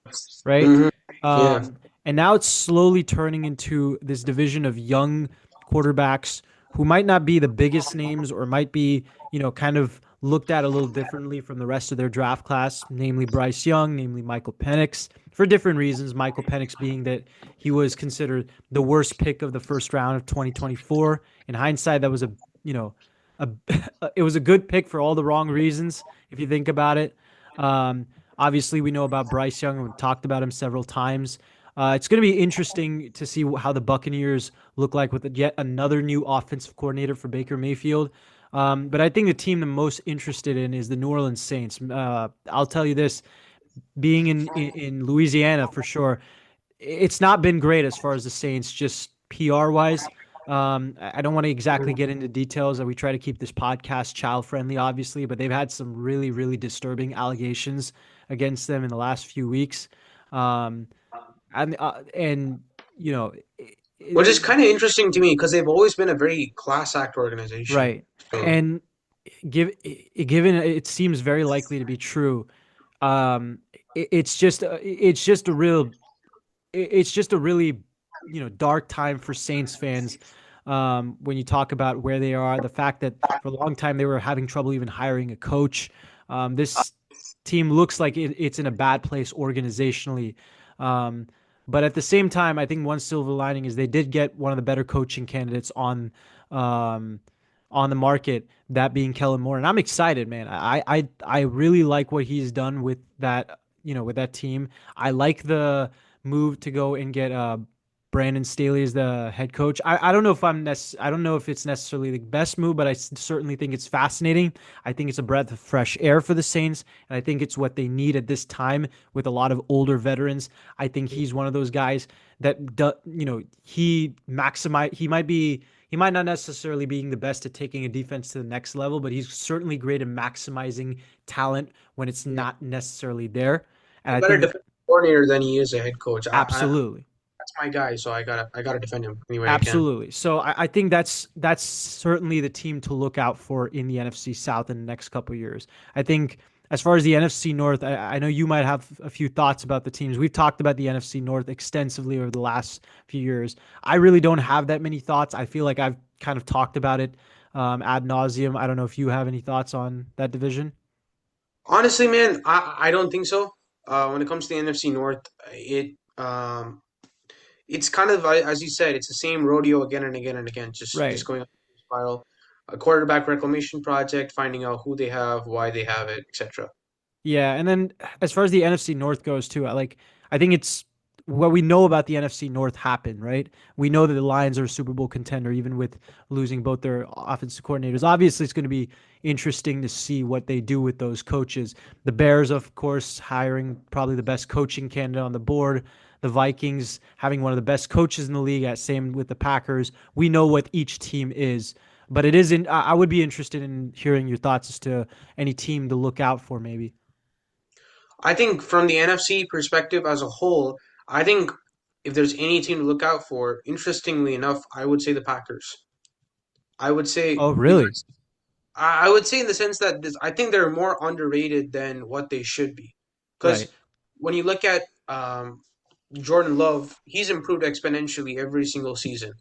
right? hmm. Yeah. And now it's slowly turning into this division of young quarterbacks who might not be the biggest names or might be, kind of looked at a little differently from the rest of their draft class, namely Bryce Young, namely Michael Penix, for different reasons. Michael Penix being that he was considered the worst pick of the first round of 2024. In hindsight, that was you know, a, it was a good pick for all the wrong reasons, if you think about it. Obviously, we know about Bryce Young and we've talked about him several times. It's going to be interesting to see how the Buccaneers look like with yet another new offensive coordinator for Baker Mayfield. But I think the team I'm most interested in is the New Orleans Saints. I'll tell you this, being in Louisiana for sure, it's not been great as far as the Saints, just PR wise. I don't want to exactly get into details. We try to keep this podcast child friendly, obviously, but they've had some really, really disturbing allegations against them in the last few weeks. Um, and you know, Which is it, kind of interesting to me because they've always been a very class act organization. right. So And given it seems very likely to be true, it's just a real it's just a really dark time for Saints fans. When you talk about where they are, the fact that for a long time they were having trouble even hiring a coach. This team looks like it's in a bad place organizationally. Um, but at the same time, I think one silver lining is they did get one of the better coaching candidates um, on the market, that being Kellen Moore, and I'm excited, man. I really like what he's done with that with that team. I like the move to go and get Brandon Staley as the head coach. I don't know if I don't know if it's necessarily the best move, but I certainly think it's fascinating. I think it's a breath of fresh air for the Saints, and I think it's what they need at this time with a lot of older veterans. I think he's one of those guys that he might not necessarily being the best at taking a defense to the next level, but he's certainly great at maximizing talent when it's yeah, not necessarily there. And a I better think defensive coordinator than he is a head coach. absolutely. That's my guy, so I gotta defend him any way I can. Absolutely. So I think that's certainly the team to look out for in the NFC South in the next couple of years. I think as far as the NFC North, I know you might have a few thoughts about the teams. We've talked about the NFC North extensively over the last few years. I really don't have that many thoughts. I feel like I've kind of talked about it ad nauseum. I don't know if you have any thoughts on that division. Honestly, man, I don't think so. When it comes to the NFC North, it's kind of as you said, it's the same rodeo again and again and again, just Right. going up the spiral. A quarterback reclamation project, finding out who they have, why they have it, etc. Yeah, and then as far as the NFC North goes too, I think it's what we know about the NFC North happened, right? We know that the Lions are a Super Bowl contender, even with losing both their offensive coordinators. Obviously, it's going to be interesting to see what they do with those coaches. The Bears, of course, hiring probably the best coaching candidate on the board. The Vikings having one of the best coaches in the league. Same with the Packers. We know what each team is, but it isn't. I would be interested in hearing your thoughts as to any team to look out for, maybe. I think from the NFC perspective as a whole, I think if there's any team to look out for, interestingly enough, I would say the Packers. I would say Oh, really? because I would say in the sense that I think they're more underrated than what they should be. Because Right, when you look at Jordan Love, he's improved exponentially every single season.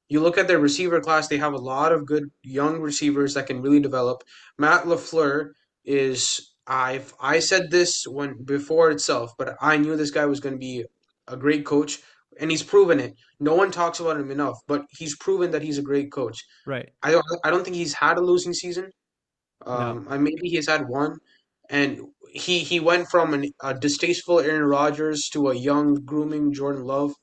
You look at their receiver class, they have a lot of good young receivers that can really develop. Matt LaFleur I said this when before itself, but I knew this guy was going to be a great coach, and he's proven it. No one talks about him enough, but he's proven that he's a great coach. right. I don't think he's had a losing season. No, Maybe he's had one, and he went from a distasteful Aaron Rodgers to a young, grooming Jordan Love,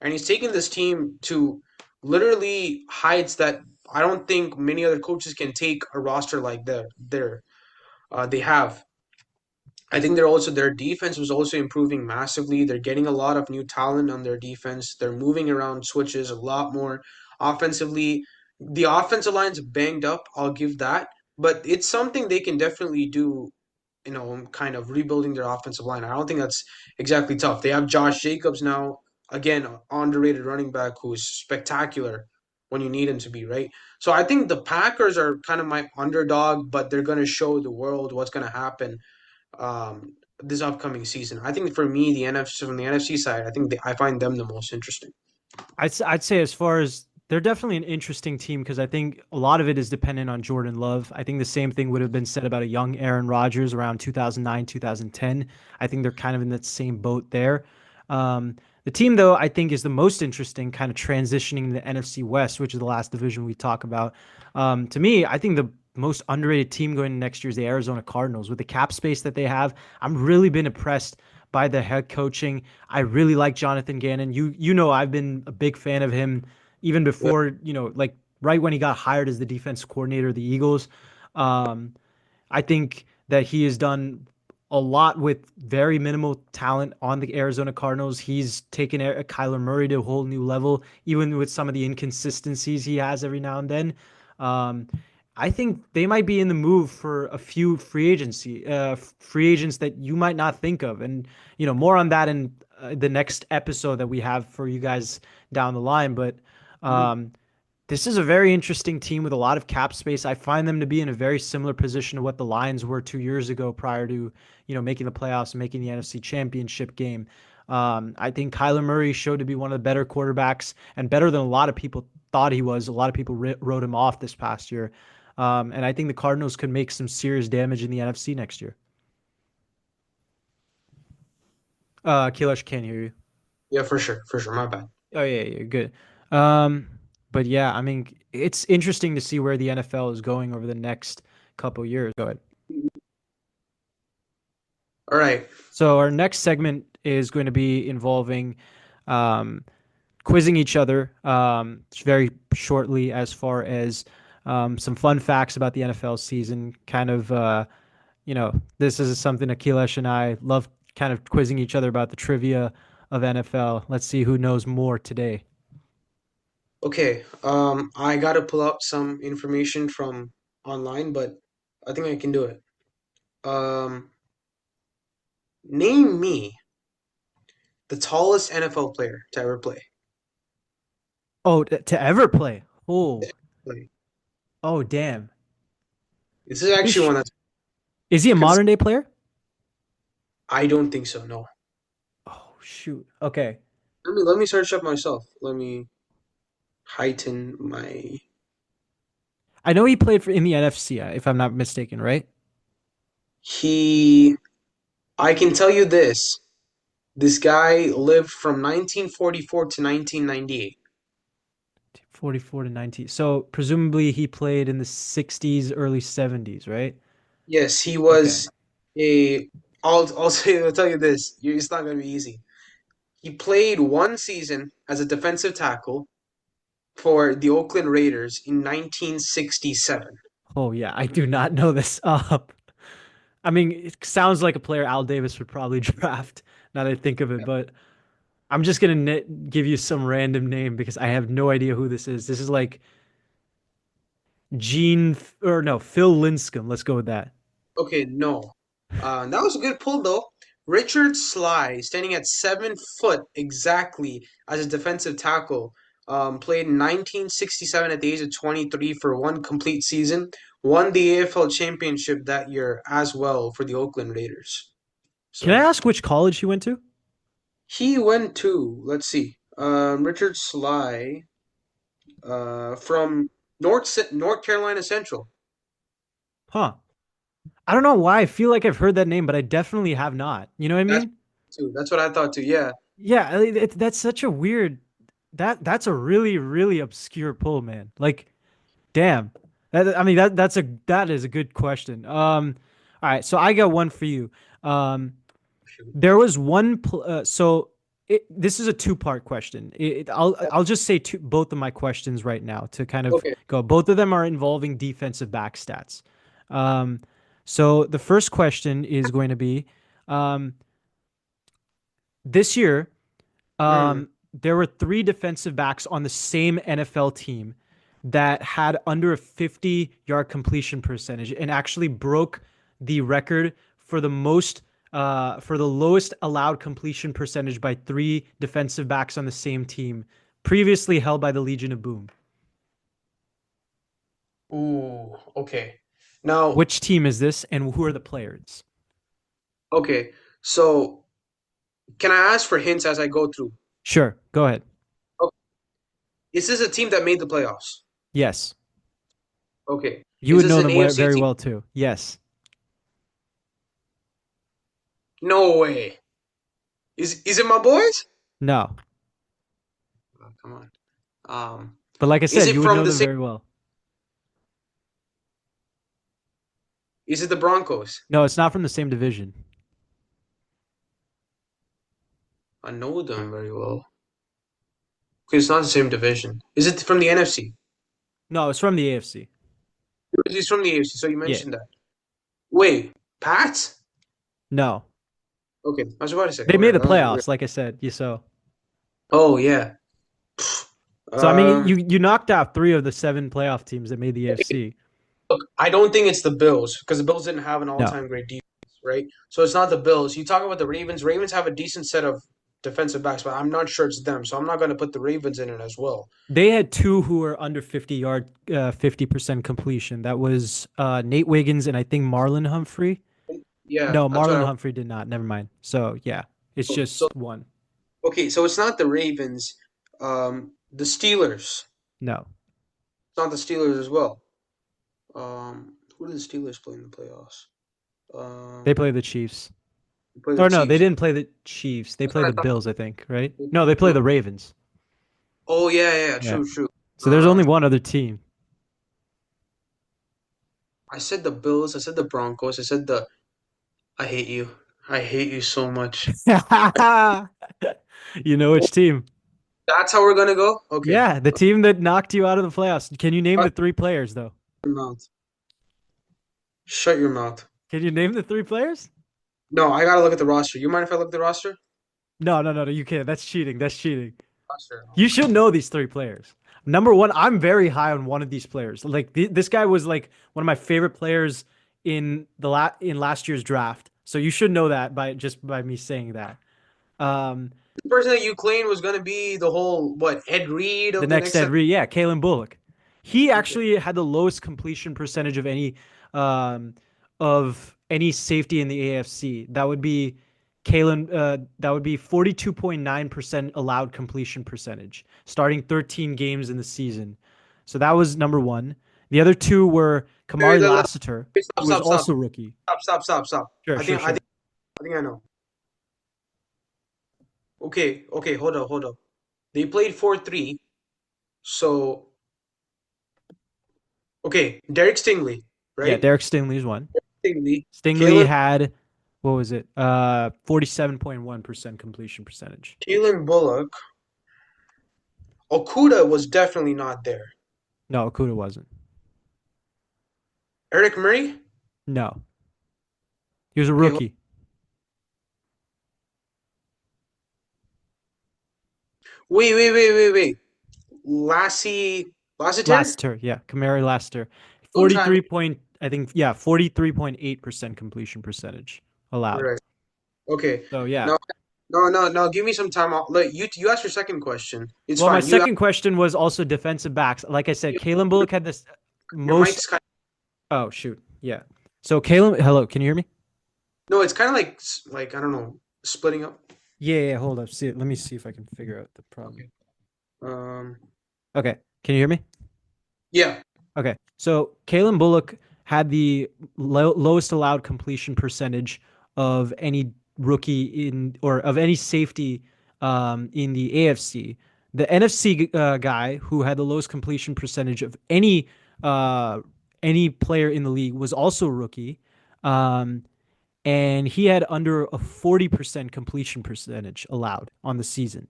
and he's taken this team to literally heights that I don't think many other coaches can take a roster like they have. I think their defense was also improving massively. They're getting a lot of new talent on their defense. They're moving around switches a lot more offensively. The offensive line's banged up, I'll give that, but it's something they can definitely do, kind of rebuilding their offensive line. I don't think that's exactly tough. They have Josh Jacobs now, again, underrated running back who's spectacular when you need him to be, right? So I think the Packers are kind of my underdog, but they're going to show the world what's going to happen this upcoming season. I think for me, the NFC from the NFC side, I find them the most interesting. I'd say as far as they're definitely an interesting team because I think a lot of it is dependent on Jordan Love. I think the same thing would have been said about a young Aaron Rodgers around 2009, 2010. I think they're kind of in that same boat there. The team, though, I think is the most interesting, kind of transitioning to the NFC West, which is the last division we talk about. To me, I think the most underrated team going into next year is the Arizona Cardinals. With the cap space that they have, I'm really been impressed by the head coaching. I really like Jonathan Gannon. You know I've been a big fan of him even Yeah. before, like right when he got hired as the defense coordinator of the Eagles. Um, I think that he has done a lot with very minimal talent on the Arizona Cardinals. He's taken Kyler Murray to a whole new level, even with some of the inconsistencies he has every now and then. Um, I think they might be in the move for a few free agents that you might not think of, and more on that in the next episode that we have for you guys down the line. But Mhm. um, this is a very interesting team with a lot of cap space. I find them to be in a very similar position to what the Lions were 2 years ago prior to, making the playoffs and making the NFC Championship game. I think Kyler Murray showed to be one of the better quarterbacks and better than a lot of people thought he was. A lot of people wrote him off this past year. And I think the Cardinals could make some serious damage in the NFC next year. Kailash can't hear you. Yeah, for sure. My bad. Oh yeah, good. Um, but yeah, I mean, it's interesting to see where the NFL is going over the next couple years. Go ahead. All right. So our next segment is going to be involving um, quizzing each other very shortly as far as some fun facts about the NFL season. Kind of, this is something Akilesh and I love kind of quizzing each other about the trivia of NFL. Let's see who knows more today. Okay. I gotta pull up some information from online, but I think I can do it. Name me the tallest NFL player to ever play. Oh, to ever play. Oh, Like, oh, damn. this is Pretty actually sh- one that's Is he a cons modern day player? I don't think so. No. Oh, shoot. Okay. Let me search up myself. Let me heighten my. I know he played for in the NFC, if I'm not mistaken, right? He. I can tell you this. This guy lived from 1944 to 1998. 44 to 19. So presumably he played in the 60s, early 70s, right? Yes, he Okay. was a. I'll tell you this. It's not going to be easy. He played one season as a defensive tackle for the Oakland Raiders in 1967. Oh yeah, I do not know this up. I mean, it sounds like a player Al Davis would probably draft. Now that I think of it, but I'm just gonna give you some random name because I have no idea who this is. This is like Gene or no Phil Linscomb. Let's go with that. Okay, no. That was a good pull, though. Richard Sly, standing at 7 foot exactly as a defensive tackle, played in 1967 at the age of 23 for one complete season, won the AFL championship that year as well for the Oakland Raiders. Can I So ask which college he went to? he went to, let's see, Richard Sly, from North Carolina Central. Huh. I don't know why. I feel like I've heard that name, but I definitely have not. You know what I That's mean? too. That's what I thought too. Yeah. Yeah, that's such a weird that's a really really obscure pull, man. Like, damn. I mean that is a good question. All right, so I got one for you. Um, there was so this is a two-part question. I'll just say both of my questions right now to kind of Okay. go. Both of them are involving defensive back stats. Um, so the first question is going to be, um, this year, Hmm. there were three defensive backs on the same NFL team that had under a 50-yard completion percentage and actually broke the record for the lowest allowed completion percentage by three defensive backs on the same team, previously held by the Legion of Boom. Ooh, okay. Now, Which team is this, and who are the players? okay. So, can I ask for hints as I go through? Sure, go ahead. Okay. Is this a team that made the playoffs? Yes, Okay. you Is would this know an them AFC very team? well too. Yes. No way. Is it my boys? No, Oh, come on. Um, but like I is said, it you would from know the them same? very well. Is it the Broncos? No, it's not from the same division. I know them very well. Okay, it's not the same division. Is it from the NFC? No, it's from the AFC. He's from the AFC, so you Yeah. mentioned that. Wait, Pats? No. Okay, I was about to say. They made Okay, the that was weird. playoffs, like I said. You so. Oh yeah. So I mean, Um, you knocked out three of the seven playoff teams that made the okay, AFC. look, I don't think it's the Bills because the Bills didn't have an No. all-time great defense, right? So it's not the Bills. You talk about the Ravens. Ravens have a decent set of. defensive backs, but I'm not sure it's them. So I'm not going to put the Ravens in it as well. They had two who were under 50 yard, 50% completion. That was Nate Wiggins and I think Marlon Humphrey. Yeah, No, that's what Marlon Humphrey did not. Never mind. So yeah, it's so just one. okay, so it's not the Ravens, the Steelers. No, It's not the Steelers as well. Who do the Steelers play in the playoffs? they Um, play the Chiefs. they play the Or no, they Chiefs. didn't play the Chiefs. They That's play what I the thought. Bills, I think, right? No, they play No. the Ravens. Oh yeah, yeah, Yeah. true, true. So there's Uh, only one other team. I said the Bills. I said the Broncos. I said the. I hate you. I hate you so much. You know which team? That's how we're gonna go. Okay. Yeah, the team that knocked you out of the playoffs. Can you name Shut the three players though? your mouth. Shut your mouth. Can you name the three players? No, I gotta look at the roster. You mind if I look at the roster? No, no, no, no. You can't. That's cheating. That's cheating. Roster. You should know these three players. Number one, I'm very high on one of these players. Like this guy was like one of my favorite players in last year's draft. So you should know that by me saying that. Um, The person that you claimed was gonna be the whole what Ed Reed the of the next next Ed seven. Reed, yeah, Kalen Bullock. He Okay. actually had the lowest completion percentage um, of any safety in the AFC. That would be Kalen. That would be 42.9% allowed completion percentage, starting 13 games in the season. So that was number one. The other two were Wait, Kamari Lassiter, wait, stop, who was stop, stop, also rookie. stop. Sure, I sure, think I sure. think I think I know. Okay, okay, hold up. They played 4-3. So okay, Derek Stingley, Yeah, right? Derek Stingley's one. Stingley, Stingley Kalen had what was it? 47.1% completion percentage. Kalen Bullock. Okuda was definitely not there. No, Okuda wasn't. Eric Murray? No, he was a Okay, rookie. wait. Lassiter? Lassiter, yeah, Kamari Lassiter, Don't try me. 43 point, I think, yeah, 43.8% completion percentage allowed. Right. Okay. So yeah. No, no. Give me some time. Look, you asked your second question. It's Well, my fine. You second question was also defensive backs. Like I said, Kalen Bullock had this your most. mic's kind. Oh shoot, yeah. So Kalen, hello, can you hear me? No, it's kind of like I don't know, splitting up. Yeah, yeah. Hold up. See, let me see if I can figure out the problem. Okay. Um. Okay, can you hear me? Yeah. Okay, so Kalen Bullock had the lowest allowed completion percentage of any rookie in or of any safety in the AFC. The NFC guy who had the lowest completion percentage of uh, any player in the league was also a rookie, um, and he had under a 40% completion percentage allowed on the season,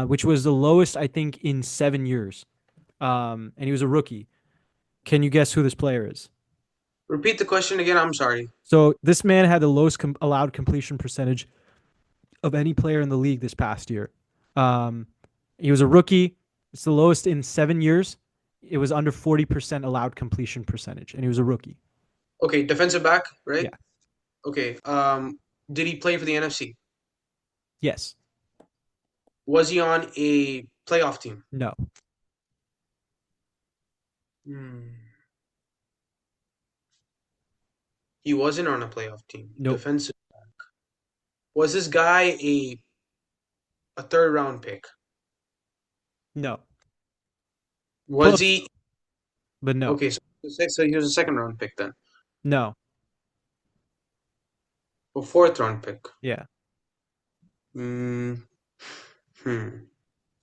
which was the lowest I think in 7 years. And he was a rookie. Can you guess who this player is? Repeat the question again. I'm sorry. So this man had the lowest allowed completion percentage of any player in the league this past year. Um, he was a rookie. It's the lowest in 7 years. It was under 40% allowed completion percentage, and he was a rookie. Okay, defensive back, right? Yeah. Okay. Did he play for the NFC? Yes. Was he on a playoff team? No. Hmm. He wasn't on a playoff team. Nope. Defensive. Was this guy a third round pick? No. Was Close, he but no. okay? So he was a second round pick then, No. a fourth round pick. Yeah. Mm, hmm.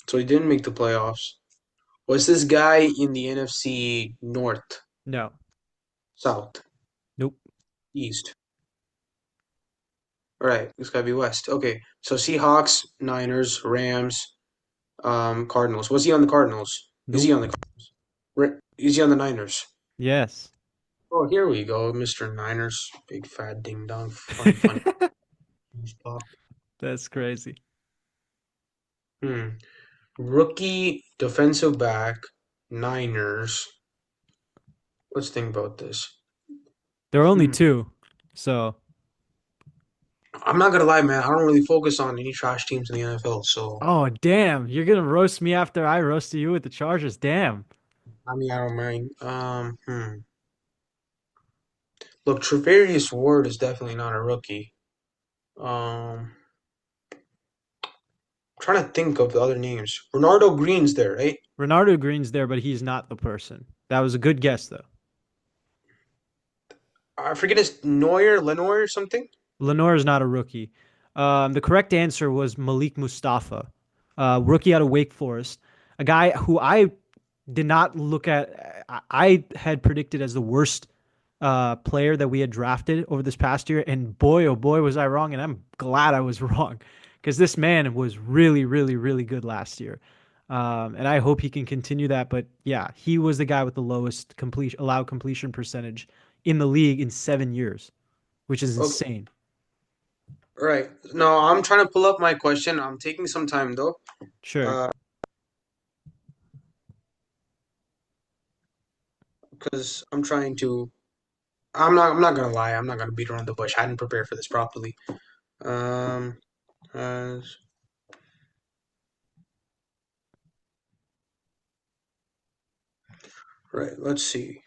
So he didn't make the playoffs. Was this guy in the NFC North, No. South, Nope. East? All right, this gotta be West. Okay, so Seahawks, Niners, Rams, Cardinals. Was he on the Cardinals? Is he Nope. on the Is he on the Niners? Yes. Oh, here we go, Mr. Niners, big fat ding dong, funny pop. That's crazy. Hmm. Rookie defensive back, Niners. Let's think about this. There are only Hmm. two. So I'm not gonna lie, man. I don't really focus on any trash teams in the NFL. So Oh, damn. You're gonna roast me after I roasted you with the Chargers. Damn. I mean, I don't mind. Look, Trevarius Ward is definitely not a rookie. Trying to think of the other names. Ronaldo Green's there, right? Renardo Green's there, but he's not the person. That was a good guess, though. I forget his Lenoir or something. Lenore is not a rookie. The correct answer was Malik Mustafa, rookie out of Wake Forest, a guy who I did not look at. I had predicted as the worst player that we had drafted over this past year, and boy, oh boy, was I wrong! And I'm glad I was wrong because this man was really, really, really good last year, and I hope he can continue that. But yeah, he was the guy with the lowest complete allowed completion percentage in the league in 7 years, which is Okay, insane. right. No, I'm trying to pull up my question. I'm taking some time though, Sure. uh, because I'm trying to. I'm not gonna lie. I'm not gonna beat around the bush. I hadn't prepared for this properly. Um, as right. Let's see.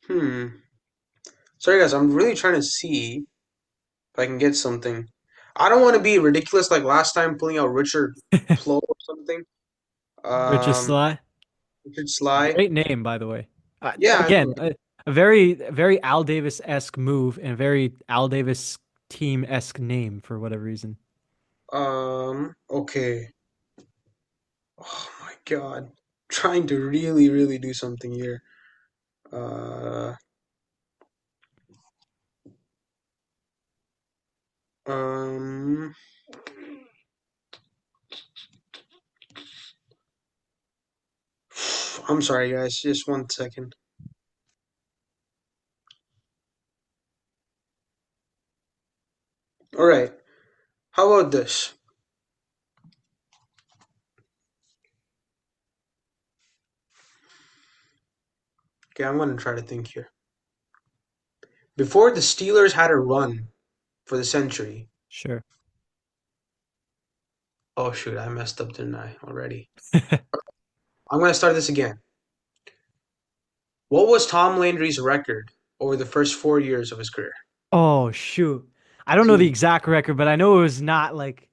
Hmm. Sorry, guys. I'm really trying to see if I can get something. I don't want to be ridiculous like last time, pulling out Richard Plo or something. Richard Um, Sly. Richard Sly. Great name, by the way. Yeah, I know. Again, a very Al Davis-esque move and a very Al Davis team-esque name for whatever reason. Okay. Oh my God. Trying to really, really do something here. Uh, um, I'm sorry, guys. Just 1 second. All right. How about this? Okay, I'm gonna try to think here. Before the Steelers had a run for the century. Sure. Oh shoot, I messed up, didn't I, already? I'm gonna start this again. What was Tom Landry's record over the first 4 years of his career? Oh, shoot. I don't know the Easy. exact record, but I know it was not like,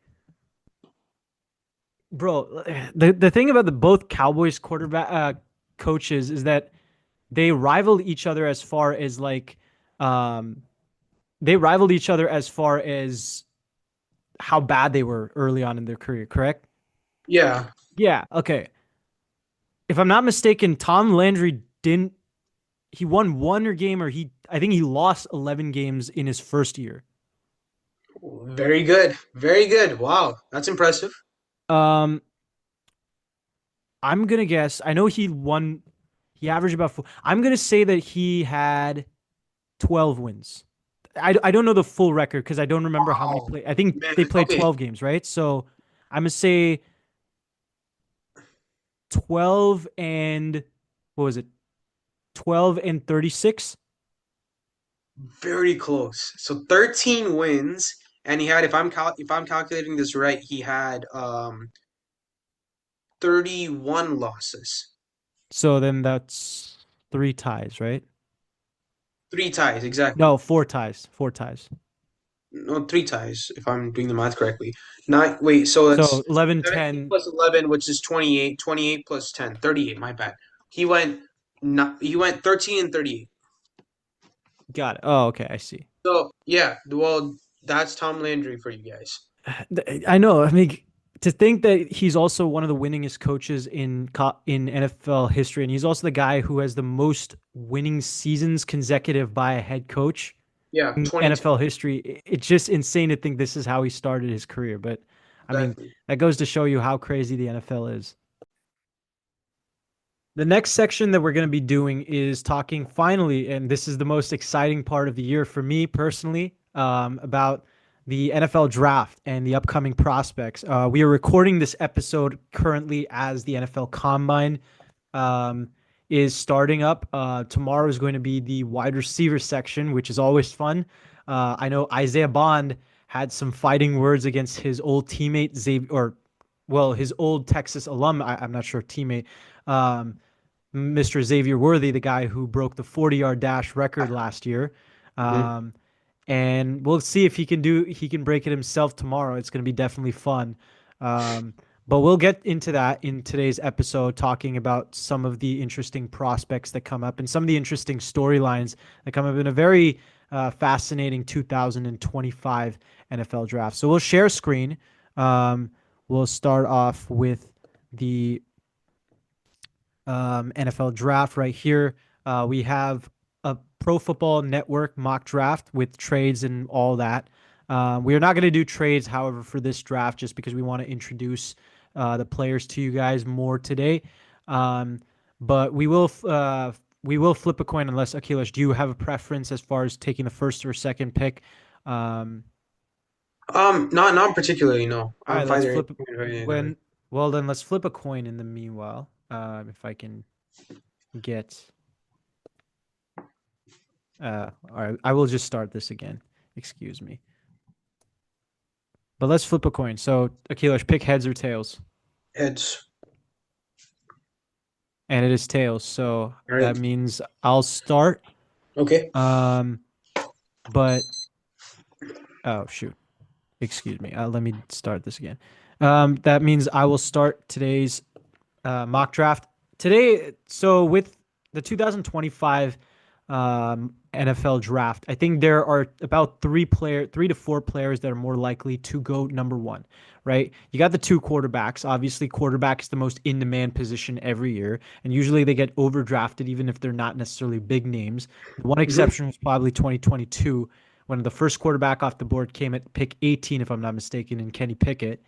bro, the thing about the both Cowboys quarterback coaches is that they rivaled each other as far as like um they rivaled each other as far as how bad they were early on in their career, correct? Yeah. Yeah, okay. If I'm not mistaken, Tom Landry didn't he won one or game or he I think he lost 11 games in his first year. Very good. Very good. Wow, that's impressive. Um I'm gonna guess. I know he averaged about four. I'm gonna say that he had 12 wins. I don't know the full record because I don't remember how many Wow. play. I think Man, they played okay. 12 games, right? So I'm gonna say 12 and what was it? 12 and 36. Very close. So 13 wins, and he had, if I'm calculating this right, he had 31 losses. So then that's three ties, right? Three ties, No, exactly. four ties. Four ties. No, three ties, if I'm doing the math correctly. Nine, wait, so So that's 11, 17 10. plus 11, which is 28. 28 plus 10, 38, my bad. He went he went 13 and 38. Got it. Oh, okay. I see. So, yeah, well, that's Tom Landry for you guys. I know. I mean, to think that he's also one of the winningest coaches in NFL history, and he's also the guy who has the most winning seasons consecutive by a head coach Yeah, in 22. NFL history. It's just insane to think this is how he started his career. But I mean, Exactly. that goes to show you how crazy the NFL is. The next section that we're going to be doing is talking finally, and this is the most exciting part of the year for me personally, about the NFL draft and the upcoming prospects. We are recording this episode currently as the NFL Combine um, is starting up. Tomorrow is going to be the wide receiver section, which is always fun. I know Isaiah Bond had some fighting words against his old teammate Xavier, or well, his old Texas alum. I'm not sure teammate. Um, Mr. Xavier Worthy, the guy who broke the 40-yard dash record last year. Mhm. Um, and we'll see if he can break it himself tomorrow. It's going to be definitely fun. Um, but we'll get into that in today's episode, talking about some of the interesting prospects that come up and some of the interesting storylines that come up in a very fascinating 2025 NFL draft. So we'll share screen. Um, we'll start off with the NFL draft right here. We have a Pro Football Network mock draft with trades and all that. We are not going to do trades, however, for this draft, just because we want to introduce the players to you guys more today. Um, but we will flip a coin unless Akilesh, do you have a preference as far as taking the first or second pick? Um, Not particularly, no. all right, I'm let's fine flip either way. when. Well, then let's flip a coin in the meanwhile. If I can get. All right, I will just start this again. Excuse me. But let's flip a coin. So, Akilesh, pick heads or tails. Heads. And it is tails. So All that right. means I'll start. Okay. Um, but oh shoot. Excuse me. Let me start this again. That means I will start today's mock draft today. So with the 2025 NFL draft, I think there are about three to four players that are more likely to go number one. Right? You got the two quarterbacks. Obviously, quarterback is the most in-demand position every year, and usually they get overdrafted even if they're not necessarily big names. The one Hmm. exception was probably 2022 when the first quarterback off the board came at pick 18, if I'm not mistaken, in Kenny Pickett.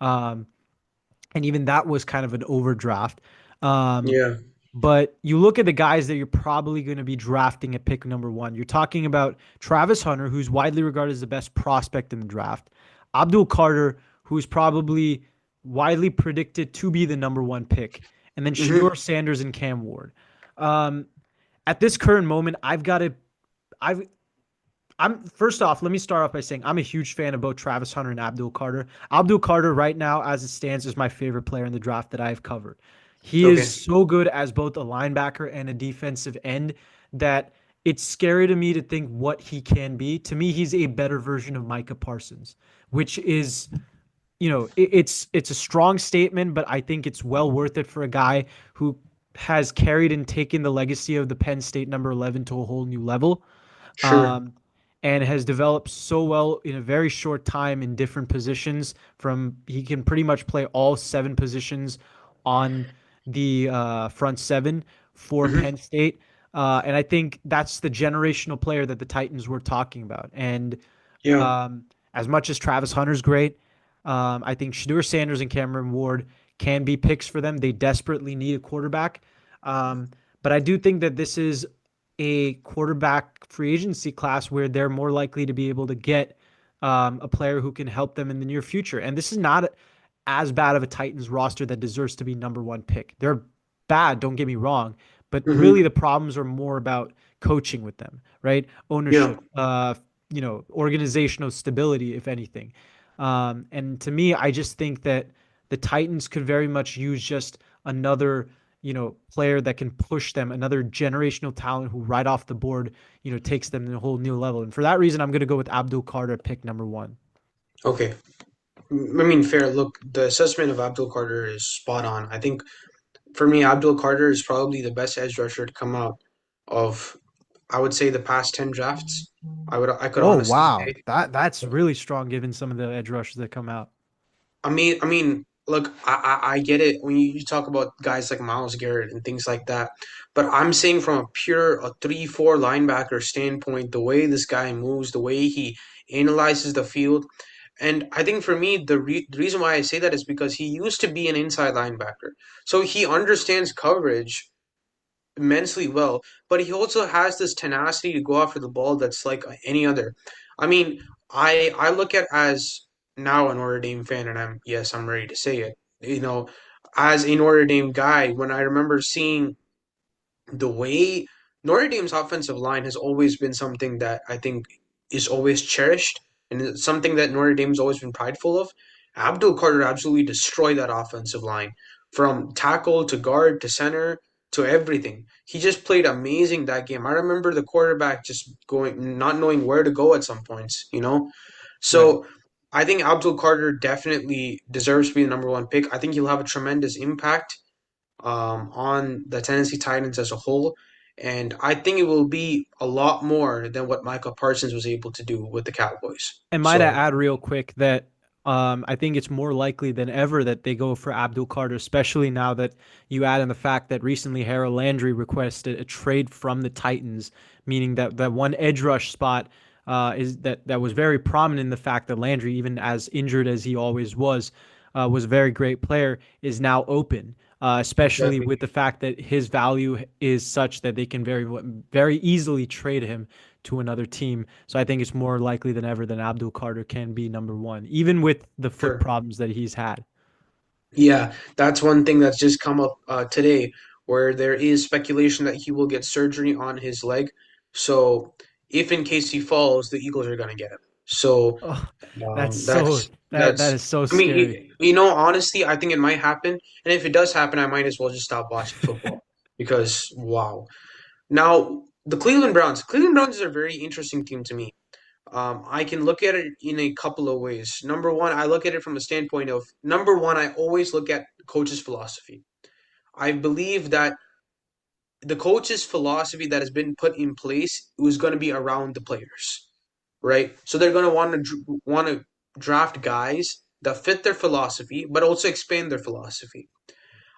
Um, and even that was kind of an overdraft. Um, Yeah. but you look at the guys that you're probably going to be drafting at pick number one. You're talking about Travis Hunter, who's widely regarded as the best prospect in the draft, Abdul Carter, who's probably widely predicted to be the number one pick, and then Hmm. Shador Sanders and Cam Ward. Um, at this current moment, I've I'm first off, let me start off by saying I'm a huge fan of both Travis Hunter and Abdul Carter. Abdul Carter, right now, as it stands, is my favorite player in the draft that I've covered. He is Okay. so good as both a linebacker and a defensive end that it's scary to me to think what he can be. To me, he's a better version of Micah Parsons, which is, it's a strong statement, but I think it's well worth it for a guy who has carried and taken the legacy of the Penn State number 11 to a whole new level, Sure. um, and has developed so well in a very short time in different positions. From he can pretty much play all seven positions on the front seven for Hmm. Penn State, and I think that's the generational player that the Titans were talking about. And Yeah. um, as much as Travis Hunter's great, I think Shador Sanders and Cameron Ward can be picks for them. They desperately need a quarterback. Um, but I do think that this is a quarterback free agency class where they're more likely to be able to get a player who can help them in the near future. And this is not as bad of a Titans roster that deserves to be number one pick. They're bad, don't get me wrong, but really Hmm. the problems are more about coaching with them, right? Yeah. Ownership, organizational stability, if anything. And to me, I just think that the Titans could very much use just another, player that can push them, another generational talent who right off the board, takes them to a whole new level. And for that reason, I'm going to go with Abdul Carter, pick number one. Okay. I mean, fair. Look, the assessment of Abdul Carter is spot on. I think for me, Abdul Carter is probably the best edge rusher to come out of, I would say, the past 10 drafts. I could Oh honestly wow, say. that's really strong given some of the edge rushers that come out. Look, I get it when you talk about guys like Miles Garrett and things like that, but I'm saying from a 3-4 linebacker standpoint, the way this guy moves, the way he analyzes the field, And I think for me, the reason why I say that is because he used to be an inside linebacker. So he understands coverage immensely well, but he also has this tenacity to go after the ball that's like any other. I mean, I look at as now a Notre Dame fan, and I'm ready to say it. As a Notre Dame guy, when I remember seeing the way Notre Dame's offensive line has always been something that I think is always cherished and it's something that Notre Dame's always been prideful of. Abdul Carter absolutely destroyed that offensive line from tackle to guard to center to everything. He just played amazing that game. I remember the quarterback just going, not knowing where to go at some points. Right. So I think Abdul Carter definitely deserves to be the number one pick. I think he'll have a tremendous impact on the Tennessee Titans as a whole. And I think it will be a lot more than what Micah Parsons was able to do with the Cowboys. And might I So, add real quick that I think it's more likely than ever that they go for Abdul Carter, especially now that you add in the fact that recently Harold Landry requested a trade from the Titans, meaning that that one edge rush spot is that was very prominent in the fact that Landry, even as injured as he always was a very great player, is now open. Especially exactly. with the fact that his value is such that they can very easily trade him to another team. So I think it's more likely than ever that Abdul Carter can be number one, even with the foot Sure. problems that he's had. Yeah, that's one thing that's just come up today, where there is speculation that he will get surgery on his leg. So, if in case he falls, the Eagles are going to get him. So, Oh, that's that that's. is so I mean, scary. honestly, I think it might happen, and if it does happen, I might as well just stop watching football because wow. Now, the Cleveland Browns. Cleveland Browns is a very interesting team to me. I can look at it in a couple of ways. Number one, I look at it from a standpoint of number one, I always look at coach's philosophy. I believe that the coach's philosophy that has been put in place was going to be around the players, right? So they're going to want to draft guys that fit their philosophy, but also expand their philosophy.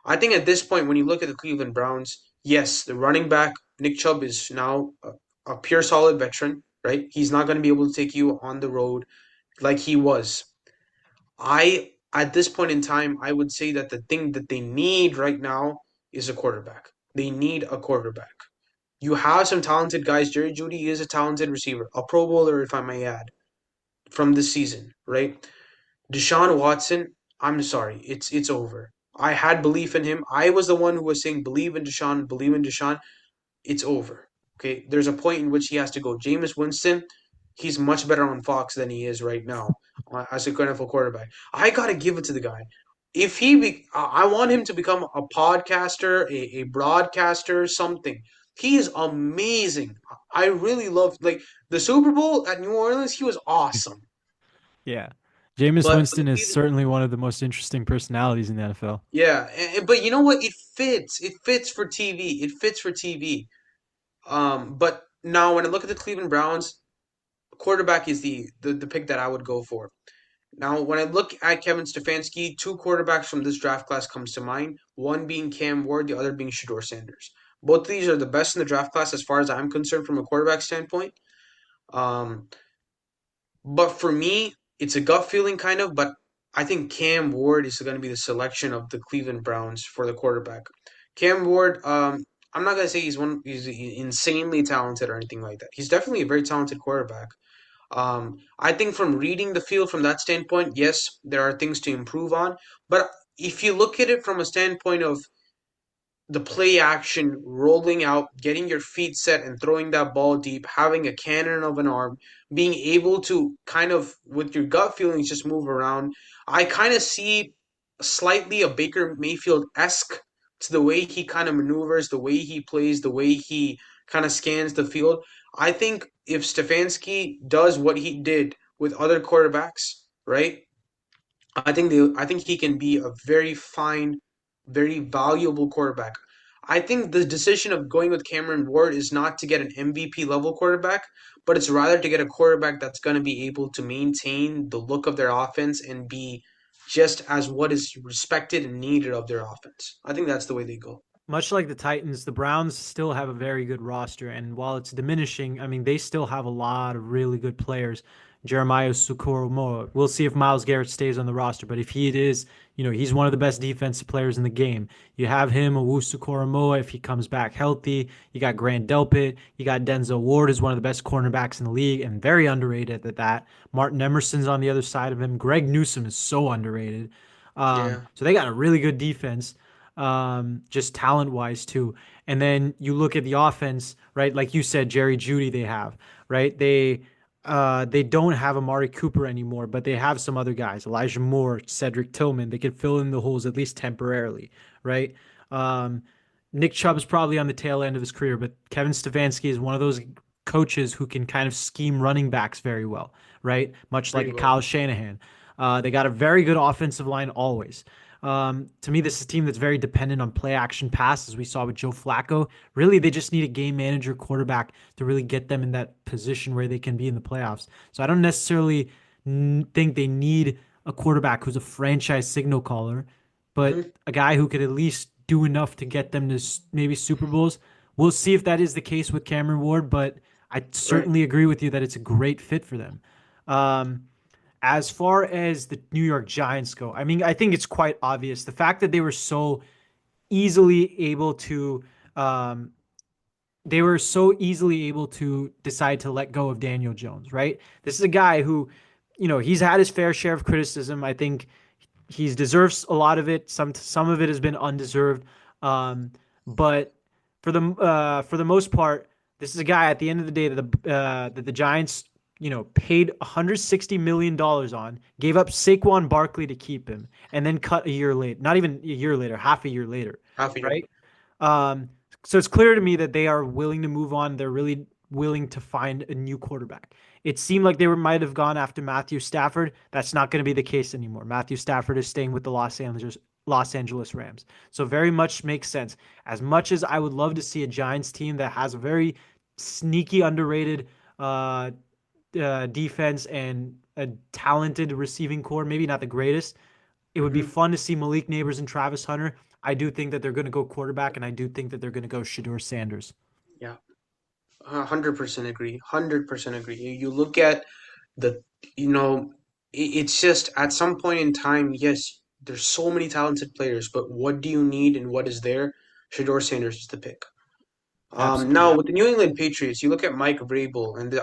I think at this point, when you look at the Cleveland Browns, yes, the running back Nick Chubb is now a pure solid veteran, right? He's not going to be able to take you on the road like he was. I at this point in time, I would say that the thing that they need right now is a quarterback. They need a quarterback. You have some talented guys. Jerry Jeudy is a talented receiver, a Pro Bowler, if I may add, from this season, right? Deshaun Watson, I'm sorry, it's over. I had belief in him. I was the one who was saying believe in Deshaun, believe in Deshaun. It's over. Okay, there's a point in which he has to go. Jameis Winston, he's much better on Fox than he is right now as a NFL quarterback. I gotta give it to the guy. If I want him to become a podcaster, a broadcaster, something. He is amazing. I really love like the Super Bowl at New Orleans. He was awesome. Yeah. Jameis But Winston is certainly one of the most interesting personalities in the NFL. yeah, but you know what? It fits. It fits for TV. It fits for TV. But now when I look at the Cleveland Browns, quarterback is the pick that I would go for. Now, when I look at Kevin Stefanski, two quarterbacks from this draft class comes to mind. One being Cam Ward, the other being Shador Sanders. Both of these are the best in the draft class as far as I'm concerned from a quarterback standpoint. Um, but for me, it's a gut feeling kind of, but I think Cam Ward is going to be the selection of the Cleveland Browns for the quarterback. Cam Ward, I'm not gonna say he's insanely talented or anything like that. He's definitely a very talented quarterback. I think from reading the field from that standpoint, yes, there are things to improve on. But if you look at it from a standpoint of the play action, rolling out, getting your feet set and throwing that ball deep, having a cannon of an arm, being able to kind of, with your gut feelings, just move around. I kind of see slightly a Baker Mayfield esque to the way he kind of maneuvers, the way he plays, the way he kind of scans the field. I think if Stefanski does what he did with other quarterbacks, right? I think he can be a very fine, very valuable quarterback. I think the decision of going with Cameron Ward is not to get an MVP level quarterback, but it's rather to get a quarterback that's going to be able to maintain the look of their offense and be just as what is respected and needed of their offense. I think that's the way they go. Much like the Titans, the Browns still have a very good roster. And while it's diminishing, I mean, they still have a lot of really good players. Jeremiah Sukoromoa. We'll see if Miles Garrett stays on the roster, but if he is, he's one of the best defensive players in the game. You have him, Owusu Koromoa, if he comes back healthy. You got Grant Delpit. You got Denzel Ward, who's one of the best cornerbacks in the league and very underrated at that. Martin Emerson's on the other side of him. Greg Newsome is so underrated. Yeah. So they got a really good defense, just talent wise too. And then you look at the offense, right? Like you said, Jerry Judy they have, right? They don't have Amari Cooper anymore, but they have some other guys, Elijah Moore, Cedric Tillman. They could fill in the holes at least temporarily, right? Um, Nick Chubb's probably on the tail end of his career, but Kevin Stefanski is one of those coaches who can kind of scheme running backs very well, right? Much like Pretty a well. Kyle Shanahan. They got a very good offensive line always. To me, this is a team that's very dependent on play action passes. We saw with Joe Flacco. Really, they just need a game manager quarterback to really get them in that position where they can be in the playoffs. So I don't necessarily think they need a quarterback who's a franchise signal caller, but Hmm. a guy who could at least do enough to get them to maybe Super Bowls. We'll see if that is the case with Cameron Ward, but I Right. certainly agree with you that it's a great fit for them. Um, as far as the New York Giants go, I mean, I think it's quite obvious the fact that they were so easily able to um, decide to let go of Daniel Jones, right? This is a guy who, he's had his fair share of criticism. I think he's deserves a lot of it. Some of it has been undeserved. Um, but for the most part, this is a guy at the end of the day that the Giants paid $160 million on, gave up Saquon Barkley to keep him, and then cut a year late. Not even a year later, half a year later, Half a year. right? Um, so it's clear to me that they are willing to move on. They're really willing to find a new quarterback. It seemed like they might have gone after Matthew Stafford. That's not going to be the case anymore. Matthew Stafford is staying with the Los Angeles Rams. So very much makes sense. As much as I would love to see a Giants team that has a very sneaky, underrated uh, defense and a talented receiving core, maybe not the greatest. It would be Hmm. fun to see Malik Neighbors and Travis Hunter. I do think that they're going to go quarterback, and I do think that they're going to go Shador Sanders. Yeah. 100% agree. 100% agree. You look at the, you know, it's just at some point in time, yes, there's so many talented players, but what do you need and what is there? Shador Sanders is the pick. Now Absolutely. with the New England Patriots, you look at Mike Vrabel, and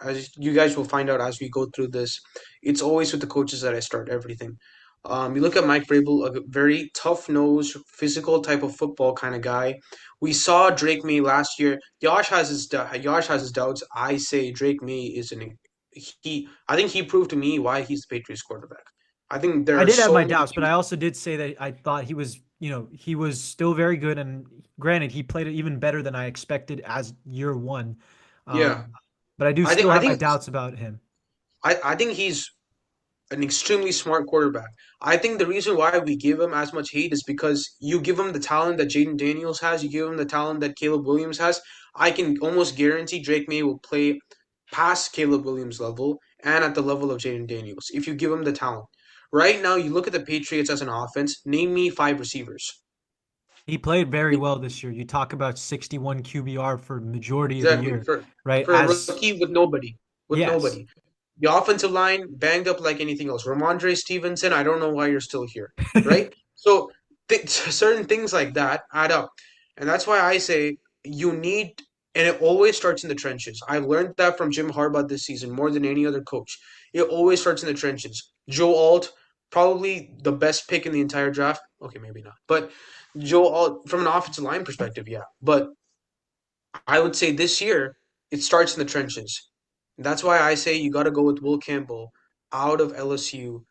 as you guys will find out as we go through this, it's always with the coaches that I start everything. You look at Mike Vrabel, a very tough-nosed, physical type of football kind of guy. We saw Drake May last year. Josh has his doubts. I say Drake May is an he. I think he proved to me why he's the Patriots quarterback. I think there I are did have so my many doubts, but I also did say that I thought he was still very good. And granted, he played it even better than I expected as year one. yeah. Um, but I do I think still I have my think doubts about him. I think he's an extremely smart quarterback. I think the reason why we give him as much hate is because you give him the talent that Jaden Daniels has, you give him the talent that Caleb Williams has. I can almost guarantee Drake May will play past Caleb Williams' level and at the level of Jaden Daniels if you give him the talent. Right now, you look at the Patriots as an offense. Name me five receivers. He played very well this year. You talk about 61 QBR for majority of the Exactly year, right? for a rookie with nobody, with Yes. nobody. The offensive line banged up like anything else. Ramondre Stevenson, I don't know why you're still here, right? So certain things like that add up, and that's why I say you need. And it always starts in the trenches. I've learned that from Jim Harbaugh this season more than any other coach. It always starts in the trenches. Joe Alt, probably the best pick in the entire draft. Okay, maybe not, but Joe Alt from an offensive line perspective, yeah. But I would say this year it starts in the trenches. That's why I say you got to go with Will Campbell out of LSU.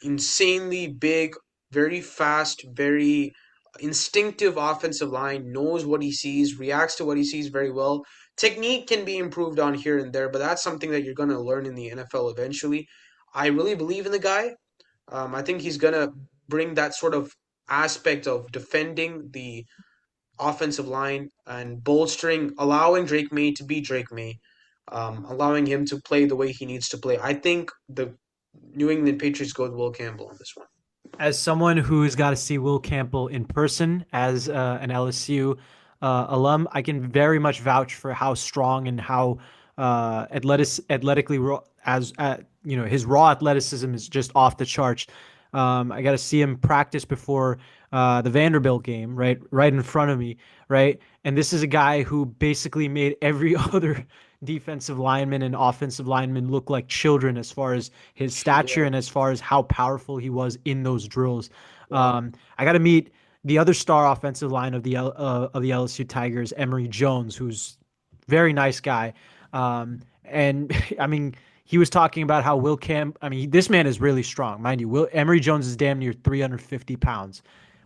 Insanely big, very fast, very instinctive offensive line, knows what he sees, reacts to what he sees very well. Technique can be improved on here and there, but that's something that you're going to learn in the NFL eventually. I really believe in the guy. I think he's going to bring that sort of aspect of defending the offensive line and bolstering, allowing Drake May to be Drake May, allowing him to play the way he needs to play. I think the New England Patriots go with Will Campbell on this one. As someone who's got to see Will Campbell in person as an LSU alum, I can very much vouch for how strong and how athletically as his raw athleticism is just off the charts. I got to see him practice before the Vanderbilt game, right in front of me, right. And this is a guy who basically made every other defensive lineman and offensive lineman look like children as far as his stature Yeah. and as far as how powerful he was in those drills. Wow. I got to meet the other star offensive line of the LSU Tigers, Emory Jones, who's very nice guy. And I mean, he was talking about how Will Camp. I mean, this man is really strong, mind you. Will Emory Jones is damn near 350 pounds.